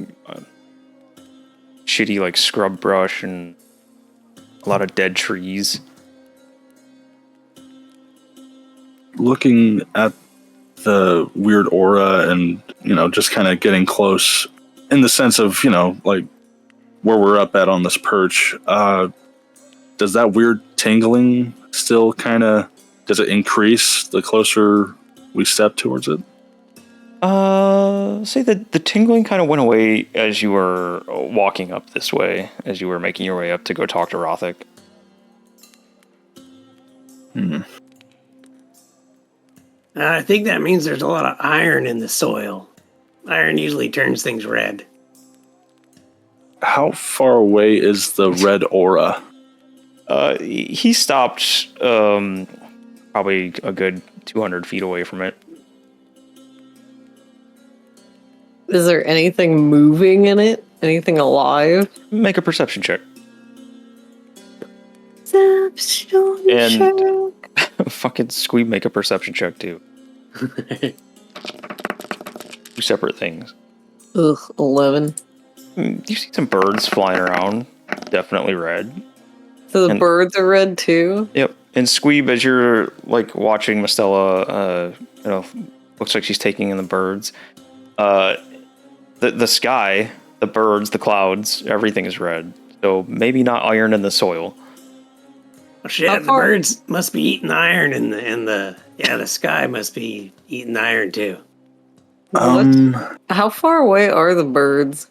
shitty like scrub brush and a lot of dead trees. Looking at the weird aura and, just kind of getting close in the sense of, like where we're up at on this perch, does that weird tingling still does it increase the closer we step towards it? Say that the tingling kind of went away as you were walking up this way, as you were making your way up to go talk to Rothic. I think that means there's a lot of iron in the soil. Iron usually turns things red. How far away is the red aura? He stopped probably a good 200 feet away from it. Is there anything moving in it? Anything alive? Make a perception check. Perception And check. fucking Squeeb, make a perception check too. Two separate things. Ugh, 11. You see some birds flying around. Definitely red. So the birds are red too? Yep. And Squeeb, as you're like watching Mistella, looks like she's taking in the birds. The sky, the birds, the clouds, everything is red. So maybe not iron in the soil. Oh, shit, the birds must be eating iron and the sky must be eating iron too. How far away are the birds?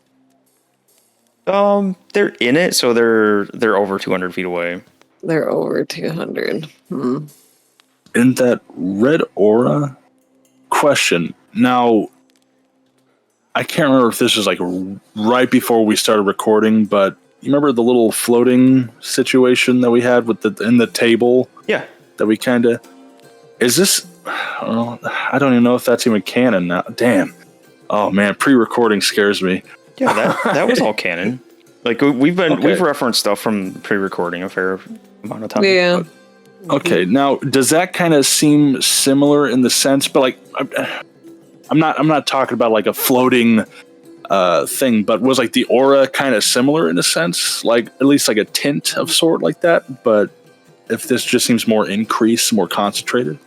They're in it, so they're over 200 feet away. They're over 200. In that red aura, question. Now, I can't remember if this was like right before we started recording, but you remember the little floating situation that we had with in the table? Yeah. That we is this, I don't even know if that's even canon now. Damn. Oh man, pre-recording scares me. Yeah, that was all canon. Like we've referenced stuff from pre-recording a fair amount of time. Yeah. Okay, now does that kind of seem similar in the sense, but like I'm not talking about like a floating thing, but was like the aura kind of similar in a sense, like at least like a tint of sort like that, but if this just seems more increased, more concentrated?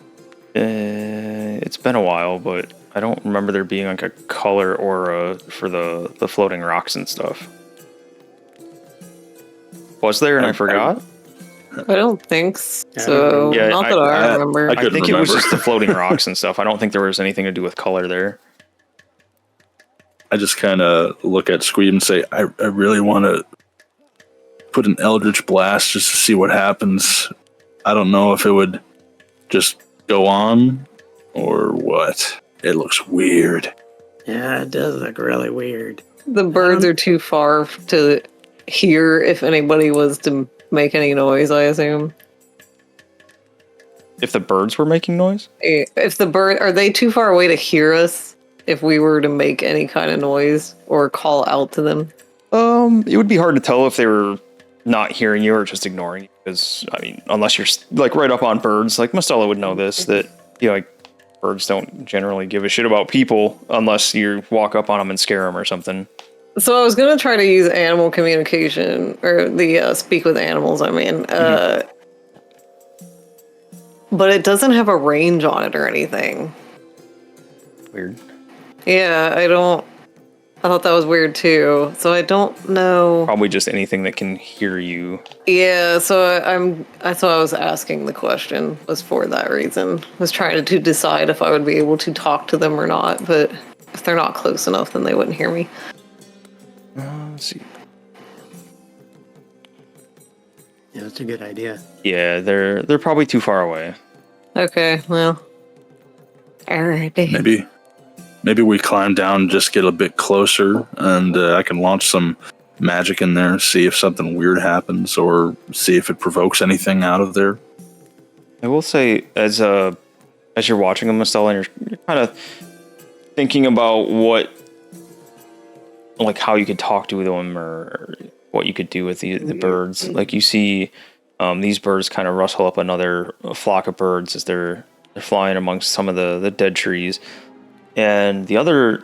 It's been a while, but I don't remember there being like a color aura for the floating rocks and stuff. Was there and I forgot? I don't think so. Yeah, Not that I remember. I think it was just the floating rocks and stuff. I don't think there was anything to do with color there. I just kind of look at Squeeb and say, I really want to put an Eldritch Blast just to see what happens. I don't know if it would just go on or what. It looks weird. Yeah, it does look really weird. The birds are too far to hear if anybody was to make any noise, I assume. If the birds were making noise? Are they too far away to hear us if we were to make any kind of noise or call out to them? It would be hard to tell if they were not hearing you or just ignoring you, because I mean, unless you're like right up on birds, like Mostella would know this, that like birds don't generally give a shit about people unless you walk up on them and scare them or something. So I was gonna try to use animal communication, or the speak with animals. I mean, but it doesn't have a range on it or anything. Weird. Yeah, I don't. I thought that was weird too. So I don't know. Probably just anything that can hear you. Yeah, so I was asking the question was for that reason. Was trying to decide if I would be able to talk to them or not, but if they're not close enough, then they wouldn't hear me. Let's see. Yeah, that's a good idea. Yeah, they're probably too far away. Okay, well. Alrighty. Maybe we climb down and just get a bit closer, and I can launch some magic in there, see if something weird happens, or see if it provokes anything out of there. I will say, as you're watching them, Estella, and you're kind of thinking about how you could talk to them or what you could do with the birds. Like you see these birds kind of rustle up another flock of birds as they're flying amongst some of the dead trees. And the other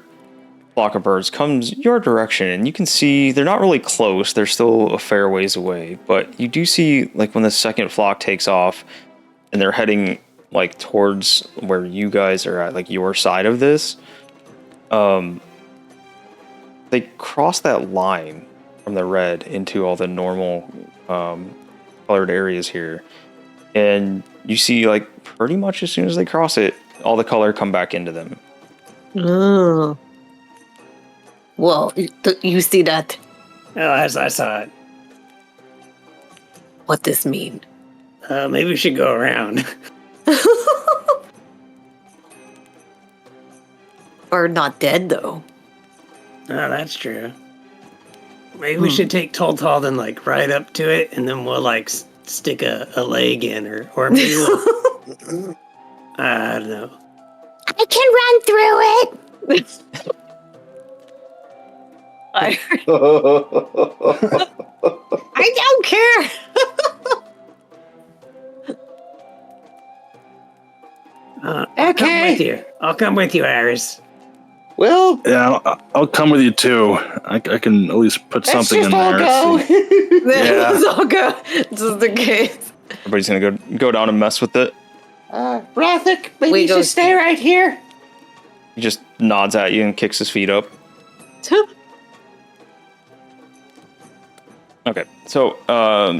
flock of birds comes your direction, and you can see they're not really close. They're still a fair ways away. But you do see, like, when the second flock takes off and they're heading, like, towards where you guys are at, like, your side of this, they cross that line from the red into all the normal colored areas here. And you see, like, pretty much as soon as they cross it, all the color come back into them. Oh. Well, you see that? Oh, I saw it. What this mean? Maybe we should go around. Or not dead, though. Oh, that's true. Maybe we should take Tultalden, like, right up to it, and then we'll, like, stick a leg in, or maybe we'll... I don't know. I can run through it. I don't care. Okay. I'll come with you, Iris. Well, Yeah, I'll come with you too. I can at least put Let's something in just all there. go. Yeah. Let's all go, just in case. Everybody's gonna go down and mess with it. Rothic, maybe We you go- should stay right here. He just nods at you and kicks his feet up. Okay, so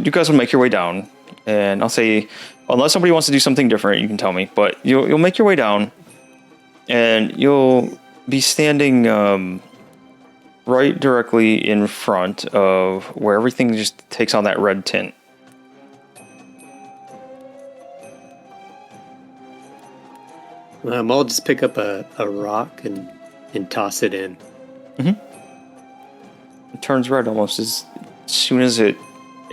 you guys will make your way down, and I'll say, unless somebody wants to do something different, you can tell me. But you'll make your way down, and you'll be standing right directly in front of where everything just takes on that red tint. I'll just pick up a rock and toss it in. It turns red almost as soon as it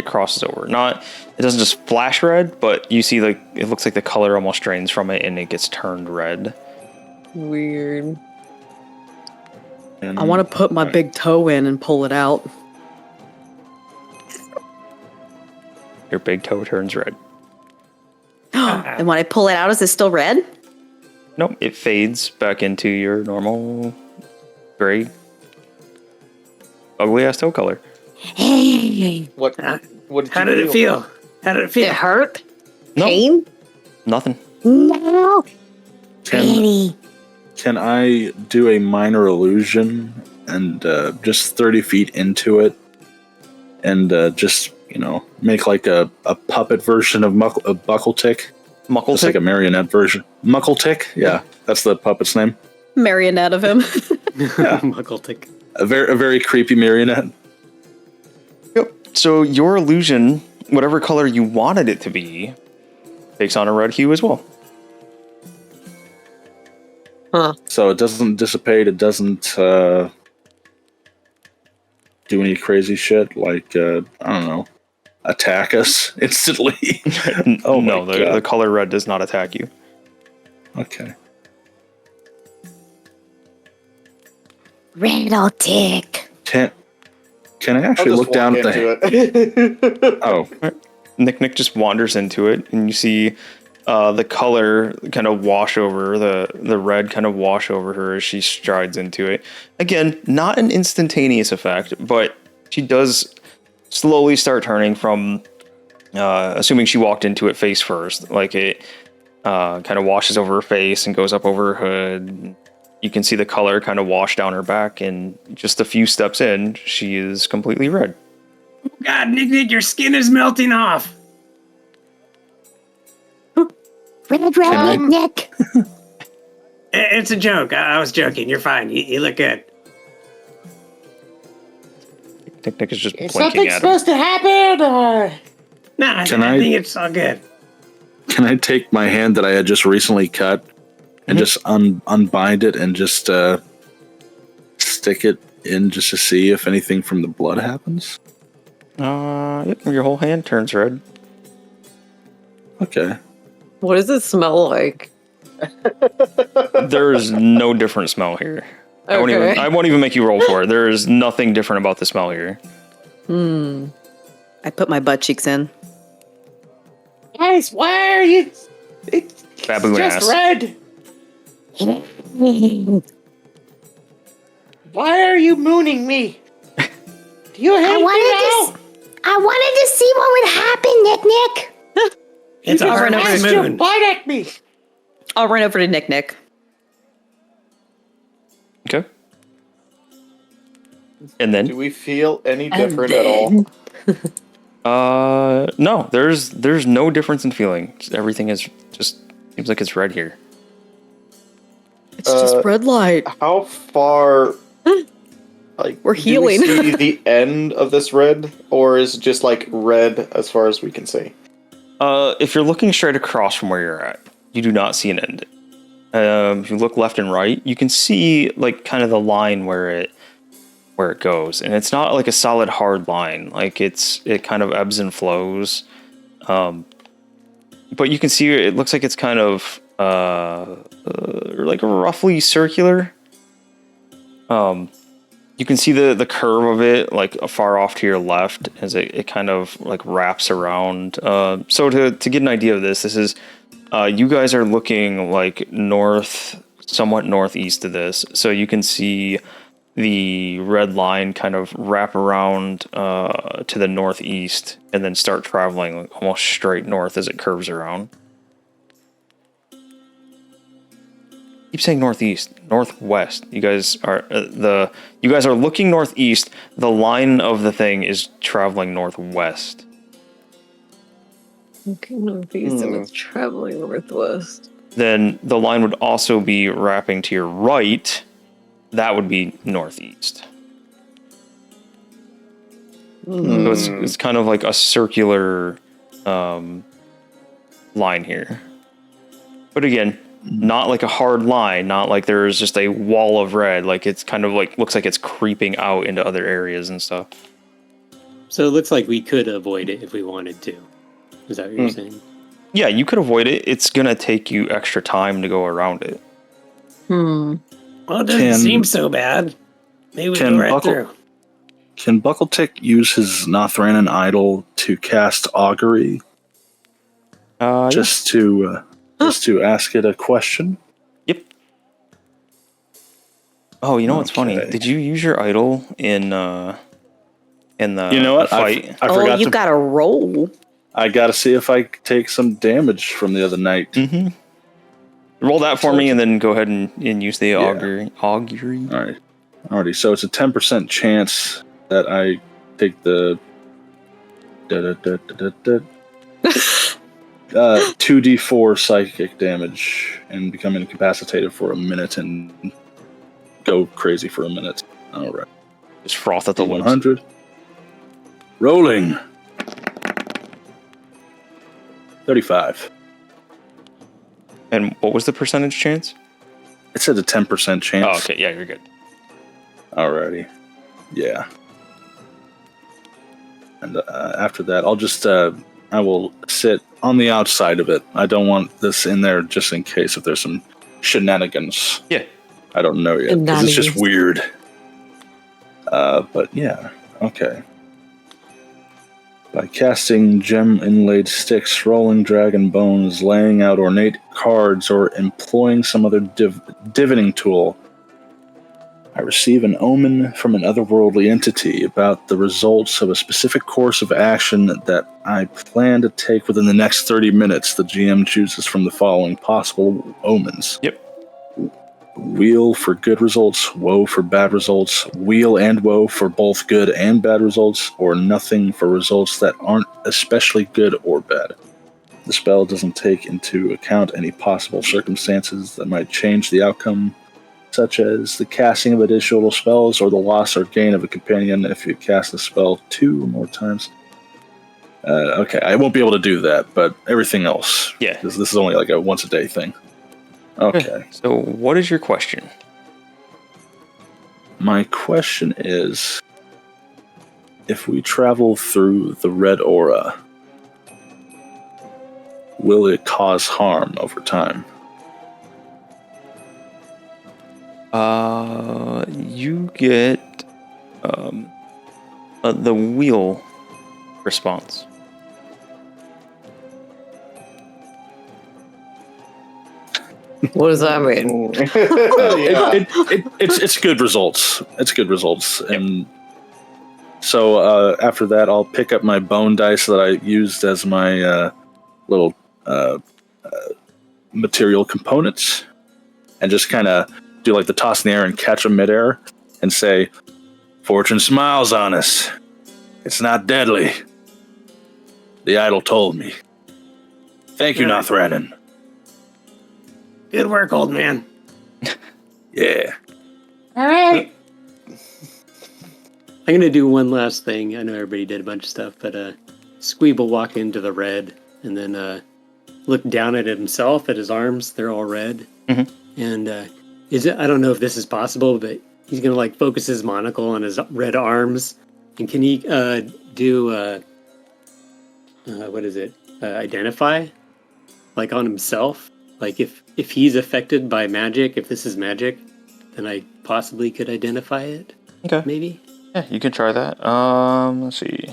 crosses over. It doesn't just flash red, but you see, like, it looks like the color almost drains from it and it gets turned red. Weird. And- I want to put my big toe in and pull it out. Your big toe turns red. And when I pull it out, is it still red? Nope, it fades back into your normal gray, ugly ass toe color. what Huh? what did How you did it feel? How did it feel? It hurt? Nope, Pain? nothing. No. Pretty. Can I do a minor illusion and just 30 feet into it and just, make like a puppet version of Buckletick? Muckle Just like a marionette version. Muckletick? Yeah, that's the puppet's name. Marionette of him. Muckletick. A very creepy marionette. Yep. So your illusion, whatever color you wanted it to be, takes on a red hue as well. Huh. So it doesn't dissipate. It doesn't do any crazy shit like, I don't know, attack us instantly. Oh no, my the God. color red does not attack you. Okay. Riddle tick. Can I I'll actually just look down walk at the... into it. Oh, Nick just wanders into it, and you see the color kind of wash over, the red kind of wash over her as she strides into it. Again, not an instantaneous effect, but she does slowly start turning from, assuming she walked into it face first, like it kind of washes over her face and goes up over her hood, You can see the color kind of wash down her back, and just a few steps in, she is completely red. God, Nick, your skin is melting off. Red, Nick. It's a joke. I was joking. You're fine. You look good. Nick is just Is blinking something at him. supposed to happen, or No, I Can I- think it's all good. Can I take my hand that I had just recently cut and just unbind it and just stick it in just to see if anything from the blood happens? Yep, your whole hand turns red. Okay. What does it smell like? There's no different smell here. I won't even make you roll for it. There is nothing different about the smell here. I put my butt cheeks in. guys, why are you? It's Baboon just ass. red. Why are you mooning me? Do you hate me now? I wanted to see what would happen, Nick. It's a Just harvest cast your moon. butt at me. I'll run over to Nick. Okay. And Do then, we feel any different at all? no, there's no difference in feeling. Everything is just seems like it's red here. It's just red light. How far? Like We're healing. Do we see the end of this red, or is it just like red as far as we can see? If you're looking straight across from where you're at, you do not see an end. If you look left and right, you can see like kind of the line where it goes, and it's not like a solid hard line. Like it kind of ebbs and flows. But you can see it looks like it's kind of like roughly circular. You can see the curve of it like far off to your left as it kind of like wraps around. So to get an idea of this is you guys are looking like somewhat northeast of this. So you can see the red line kind of wrap around to the northeast and then start traveling like almost straight north as it curves around. Keep saying northeast, northwest. You guys are looking northeast. The line of the thing is traveling northwest. Okay, northeast and it's traveling northwest. Then the line would also be wrapping to your right. That would be northeast. So it's kind of like a circular line here. But again, not like a hard line, not like there's just a wall of red. Like it's kind of like looks like it's creeping out into other areas and stuff. So it looks like we could avoid it if we wanted to. Is that what you're saying? Yeah, you could avoid it. It's gonna take you extra time to go around it. Well, it doesn't seem so bad. Maybe we Can go right Buckle- through. Can Buckletick use his Nothranan idol to cast augury? Just to ask it a question? Yep. Oh, you know what's funny? Okay. Did you use your idol in the You know what? fight? I forgot you to. got to roll. I gotta see if I take some damage from the other night. Roll that for me, and then go ahead and use the augury. Augury. All right. Alrighty. So it's a 10% chance that I take the 2d4 psychic damage and become incapacitated for a minute and go crazy for a minute. All right. Just froth at the lips. 100. Rolling. 35. And what was the percentage chance? It said a 10% chance. Oh, okay. Yeah, you're good. Alrighty. Yeah. And after that, I'll just, I will sit on the outside of it. I don't want this in there just in case if there's some shenanigans. Yeah. I don't know yet. 'Cause it's just weird. But yeah. Okay. By casting gem-inlaid sticks, rolling dragon bones, laying out ornate cards, or employing some other divining tool, I receive an omen from an otherworldly entity about the results of a specific course of action that I plan to take within the next 30 minutes. The GM chooses from the following possible omens. Yep. wheel for good results, woe for bad results, wheel and woe for both good and bad results, or nothing for results that aren't especially good or bad. The spell doesn't take into account any possible circumstances that might change the outcome, such as the casting of additional spells or the loss or gain of a companion if you cast the spell 2 or more times. Okay, I won't be able to do that, but everything else. Yeah. This is only like a once a day thing. Okay. So, what is your question? My question is, if we travel through the red aura, will it cause harm over time? You get the wheel response. What does that mean? It's good results. It's good results, and so after that, I'll pick up my bone dice that I used as my little material components, and just kind of do like the toss in the air and catch them midair, and say, "Fortune smiles on us. It's not deadly. The idol told me. Thank you, Nothranen." Good work, old man. Yeah. All right. I'm gonna do one last thing. I know everybody did a bunch of stuff, but Squeeb will walk into the red and then look down at himself, at his arms. They're all red. Mm-hmm. And I don't know if this is possible, but he's gonna like focus his monocle on his red arms. And can he do what is it? Identify, like on himself. Like if he's affected by magic, if this is magic, then I possibly could identify it. Okay. Maybe. Yeah, you can try that. Let's see.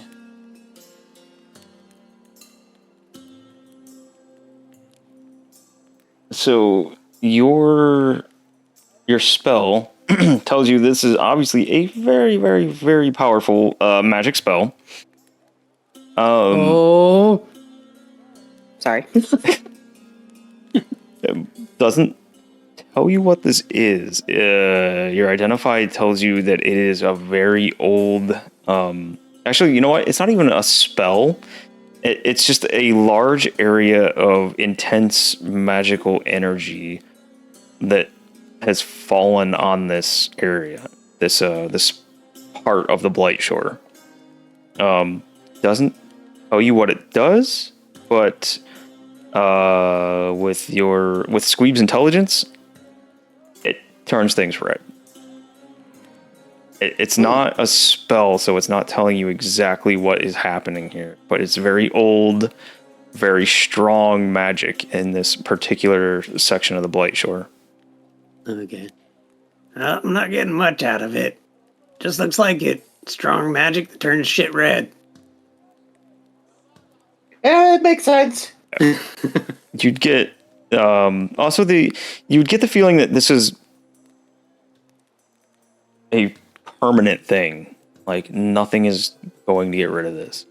So your spell tells you this is obviously a very, very, very powerful magic spell. Oh. Sorry. It doesn't tell you what this is. Your identify tells you that it is a very old. Actually, you know what? It's not even a spell. It's just a large area of intense magical energy that has fallen on this area. This part of the Blight Shore. Doesn't tell you what it does, but with Squeeb's intelligence, it turns things red. It's not a spell, so it's not telling you exactly what is happening here, but it's very old, very strong magic in this particular section of the Blight Shore. Okay. I'm not getting much out of it. Just looks like it. Strong magic that turns shit red. Yeah, it makes sense. You'd get you'd get the feeling that this is a permanent thing. Like nothing is going to get rid of this.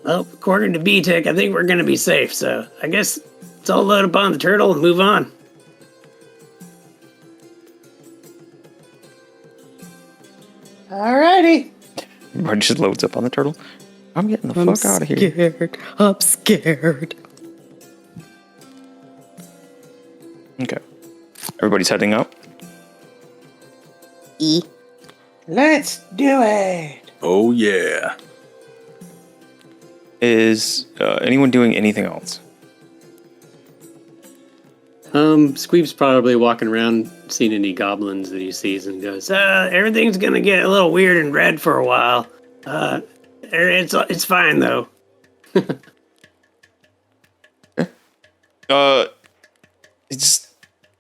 Well, according to BTEC, I think we're going to be safe, so I guess let's all load up on the turtle and move on. Alrighty. Everybody just loads up on the turtle. I'm getting the fuck out of here. Scared. I'm scared. Okay. Everybody's heading up. Let's do it. Oh, yeah. Is anyone doing anything else? Squeeb's probably walking around, seeing any goblins that he sees, and goes, Everything's going to get a little weird and red for a while. It's fine, though. It's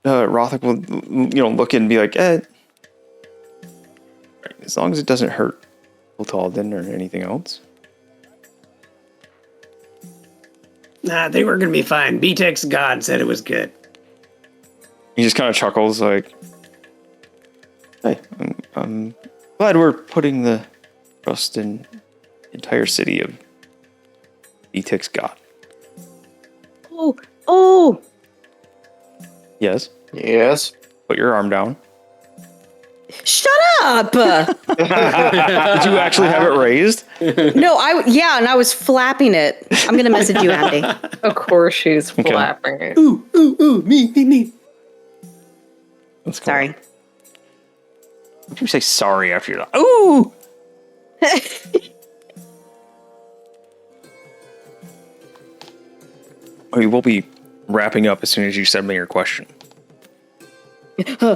Rothic will, look and be like, as long as it doesn't hurt Tultalden or anything else. Nah, I think we're going to be fine. BTEC's god said it was good. He just kind of chuckles like, hey, I'm glad we're putting the trust in the entire city of Etek's god. Oh, Yes. Yes. Put your arm down. shut up! Did you actually have it raised? No, and I was flapping it. I'm gonna message you, Andy. Of course she's flapping it. Ooh, me. That's cool. Sorry. Why did you say sorry after you're done? Ooh! We will be wrapping up as soon as you send me your question. No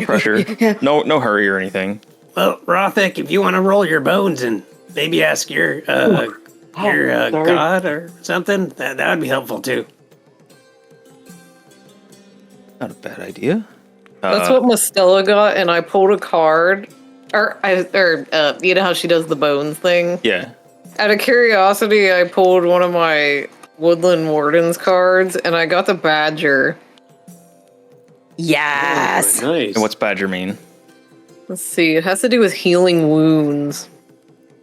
pressure. No hurry or anything. Well, Rothic, if you want to roll your bones and maybe ask your god or something, that would be helpful too. Not a bad idea. That's what Mostella got, and I pulled a card. You know how she does the bones thing? Yeah. Out of curiosity, I pulled one of my Woodland Warden's cards, and I got the Badger. Yes. Oh, nice. And what's Badger mean? Let's see, it has to do with healing wounds.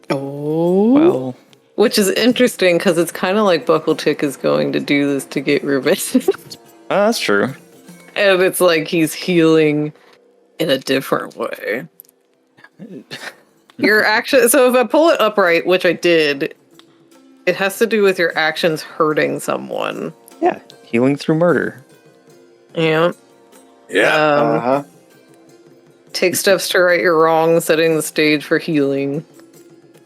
Oh. Well, Which is interesting, because it's kind of like Buckletick is going to do this to get revenge. that's true. And it's like he's healing in a different way. Your action. So if I pull it upright, which I did, it has to do with your actions hurting someone. Yeah. Healing through murder. Yeah. Yeah. Take steps to right your wrong, setting the stage for healing.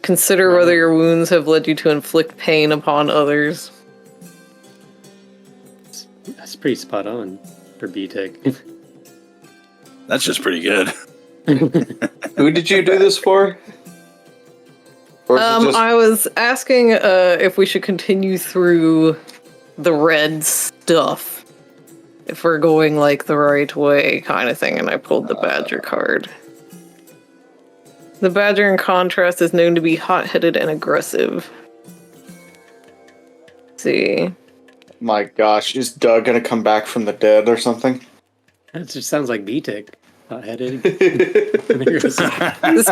Consider whether your wounds have led you to inflict pain upon others. That's pretty spot on for B-Tech. That's just pretty good. Who did you do this for? Or is it just... I was asking if we should continue through the red stuff. If we're going like the right way kind of thing, and I pulled the Badger card. The Badger, in contrast, is known to be hot-headed and aggressive. Let's see. My gosh, is Doug gonna come back from the dead or something? That just sounds like B-Tech. Hot-headed. This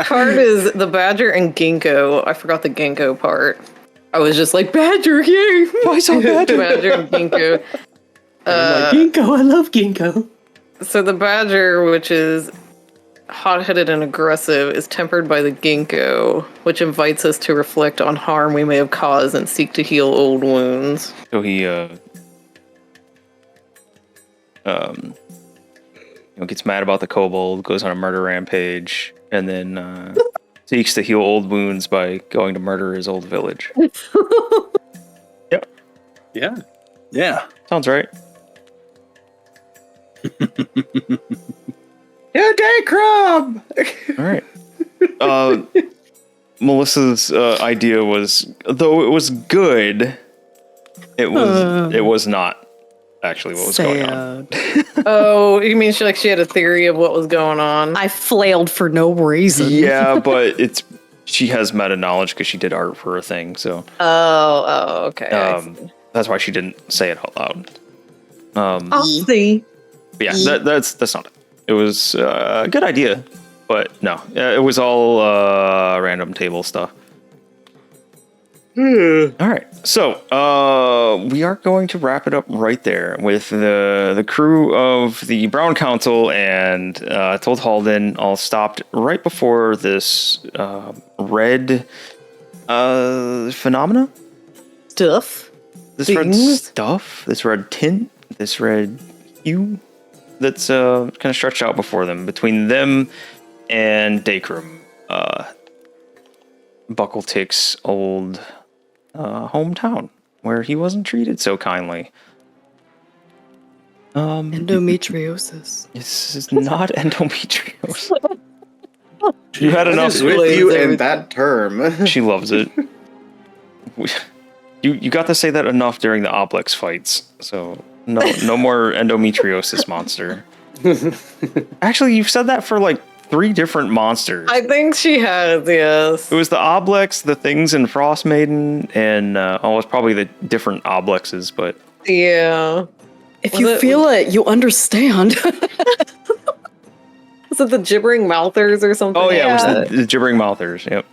card is the Badger and Ginkgo. I forgot the Ginkgo part. I was just like, Badger, yay! Why so Badger? Badger and Ginkgo. I'm like, Ginkgo, I love Ginkgo. So the Badger, which is hot-headed and aggressive, is tempered by the Ginkgo, which invites us to reflect on harm we may have caused and seek to heal old wounds. So he, gets mad about the kobold, goes on a murder rampage, and then seeks to heal old wounds by going to murder his old village. Yep. Yeah. Yeah. Sounds right. You Daycrob! All right. Melissa's idea was, though it was good, it was not actually what was going on. Oh, you mean she had a theory of what was going on? I flailed for no reason. Yeah, but she has meta knowledge because she did art for a thing, so Okay. I see. that's why she didn't say it out loud. I'll see. But yeah, that's not it. It was a good idea, but no, it was all random table stuff. All right, so we are going to wrap it up right there with the crew of the Brown Council and Tultalden all stopped right before this red phenomena. Stuff. This red Things? stuff, this red tint, this red hue that's kind of stretched out before them, between them and Dacrum, Buckletick's old hometown, where he wasn't treated so kindly. Endometriosis. This is not endometriosis. You had What enough is with you and that term? She loves it. You got to say that enough during the Obelix fights, so no more endometriosis monster. Actually, you've said that for like 3 different monsters. I think she has, yes. It was the Obelix, the things in Frost Maiden, and it's probably the different Oblixes, but Yeah. If Was you it- feel it, you understand. Was it the gibbering mouthers or something? it was the gibbering mouthers. Yep.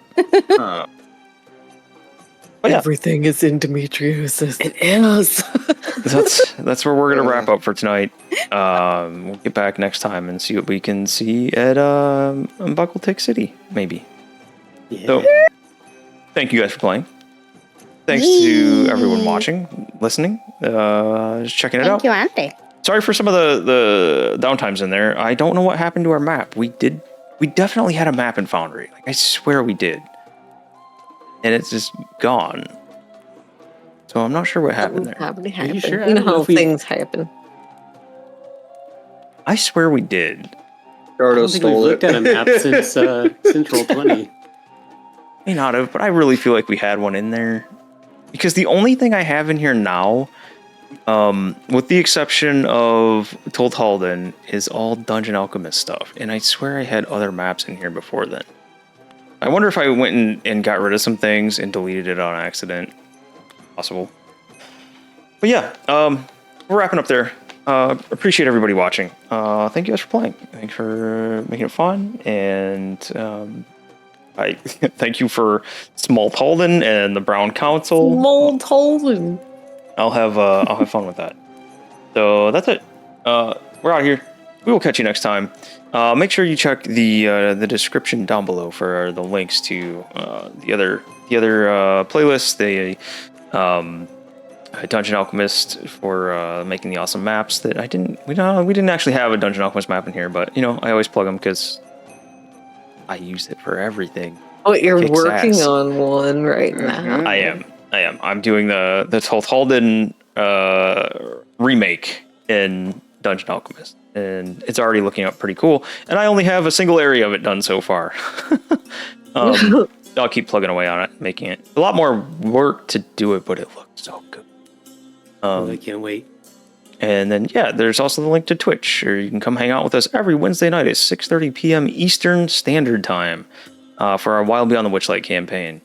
But yeah, Everything is in Demetrius. It is. that's where we're gonna wrap up for tonight. We'll get back next time and see what we can see at Buckle Tick City, maybe. Yeah. So, thank you guys for playing. Thanks to everyone watching, listening, just checking it out. Thank you, Andy. Sorry for some of the downtimes in there. I don't know what happened to our map. We definitely had a map in Foundry. Like, I swear we did. And it's just gone. So I'm not sure what happened there. Probably Are you happened. sure? I You know don't know how if we- things happen. I swear we did. I Gardo don't think we've stole looked it. at a map since Roll20. May not have, but I really feel like we had one in there. Because the only thing I have in here now, with the exception of Tultalden, is all Dungeon Alchemist stuff. And I swear I had other maps in here before then. I wonder if I went and got rid of some things and deleted it on accident. Possible. But yeah, we're wrapping up there. Appreciate everybody watching. Thank you guys for playing. Thanks for making it fun. And I thank you for Tultalden and the Brown Council. Tultalden. I'll have fun with that. So that's it. We're out of here. We will catch you next time. Make sure you check the description down below for the links to the other playlists. The Dungeon Alchemist for making the awesome maps that we didn't actually have a Dungeon Alchemist map in here, but I always plug them because I use it for everything. Oh, you're Kicks working ass. on one right now. I am. I'm doing the Tultalden remake in Dungeon Alchemist, and it's already looking up pretty cool. And I only have a single area of it done so far. I'll keep plugging away on it, making it a lot more work to do it, but it looks so good. I can't wait. And then, there's also the link to Twitch, or you can come hang out with us every Wednesday night at 6:30 p.m. Eastern Standard Time for our Wild Beyond the Witchlight campaign.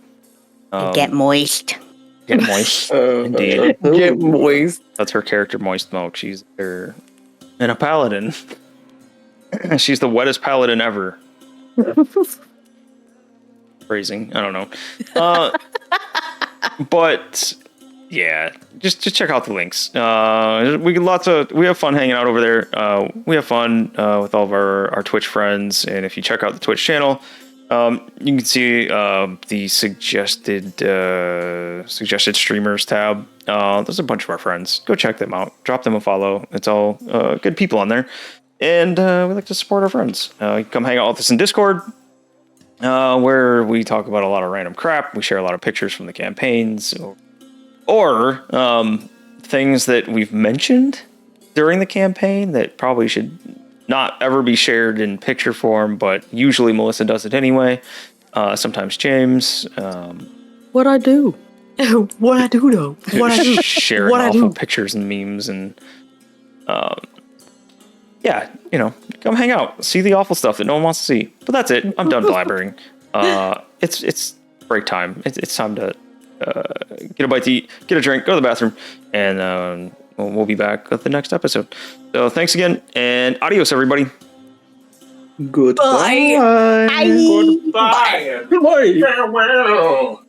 Get moist. Get moist, indeed. Get moist. That's her character, Moist Milk. She's and a paladin. She's the wettest paladin ever. Phrasing, I don't know. But yeah, just check out the links. We have fun hanging out over there. We have fun with all of our Twitch friends, and if you check out the Twitch channel, you can see the suggested streamers tab. There's a bunch of our friends. Go check them out. Drop them a follow. It's all good people on there, and we like to support our friends. You can come hang out with us in Discord, where we talk about a lot of random crap. We share a lot of pictures from the campaigns, or things that we've mentioned during the campaign that probably should not ever be shared in picture form, but usually Melissa does it anyway. Sometimes James. What I do? What I do though? What I do? Sharing What I awful do? pictures and memes and come hang out, see the awful stuff that no one wants to see. But that's it. I'm done blabbering. It's break time. It's time to get a bite to eat, get a drink, go to the bathroom, and we'll be back with the next episode. So thanks again, and adios, everybody. Goodbye. Bye. Goodbye. Farewell.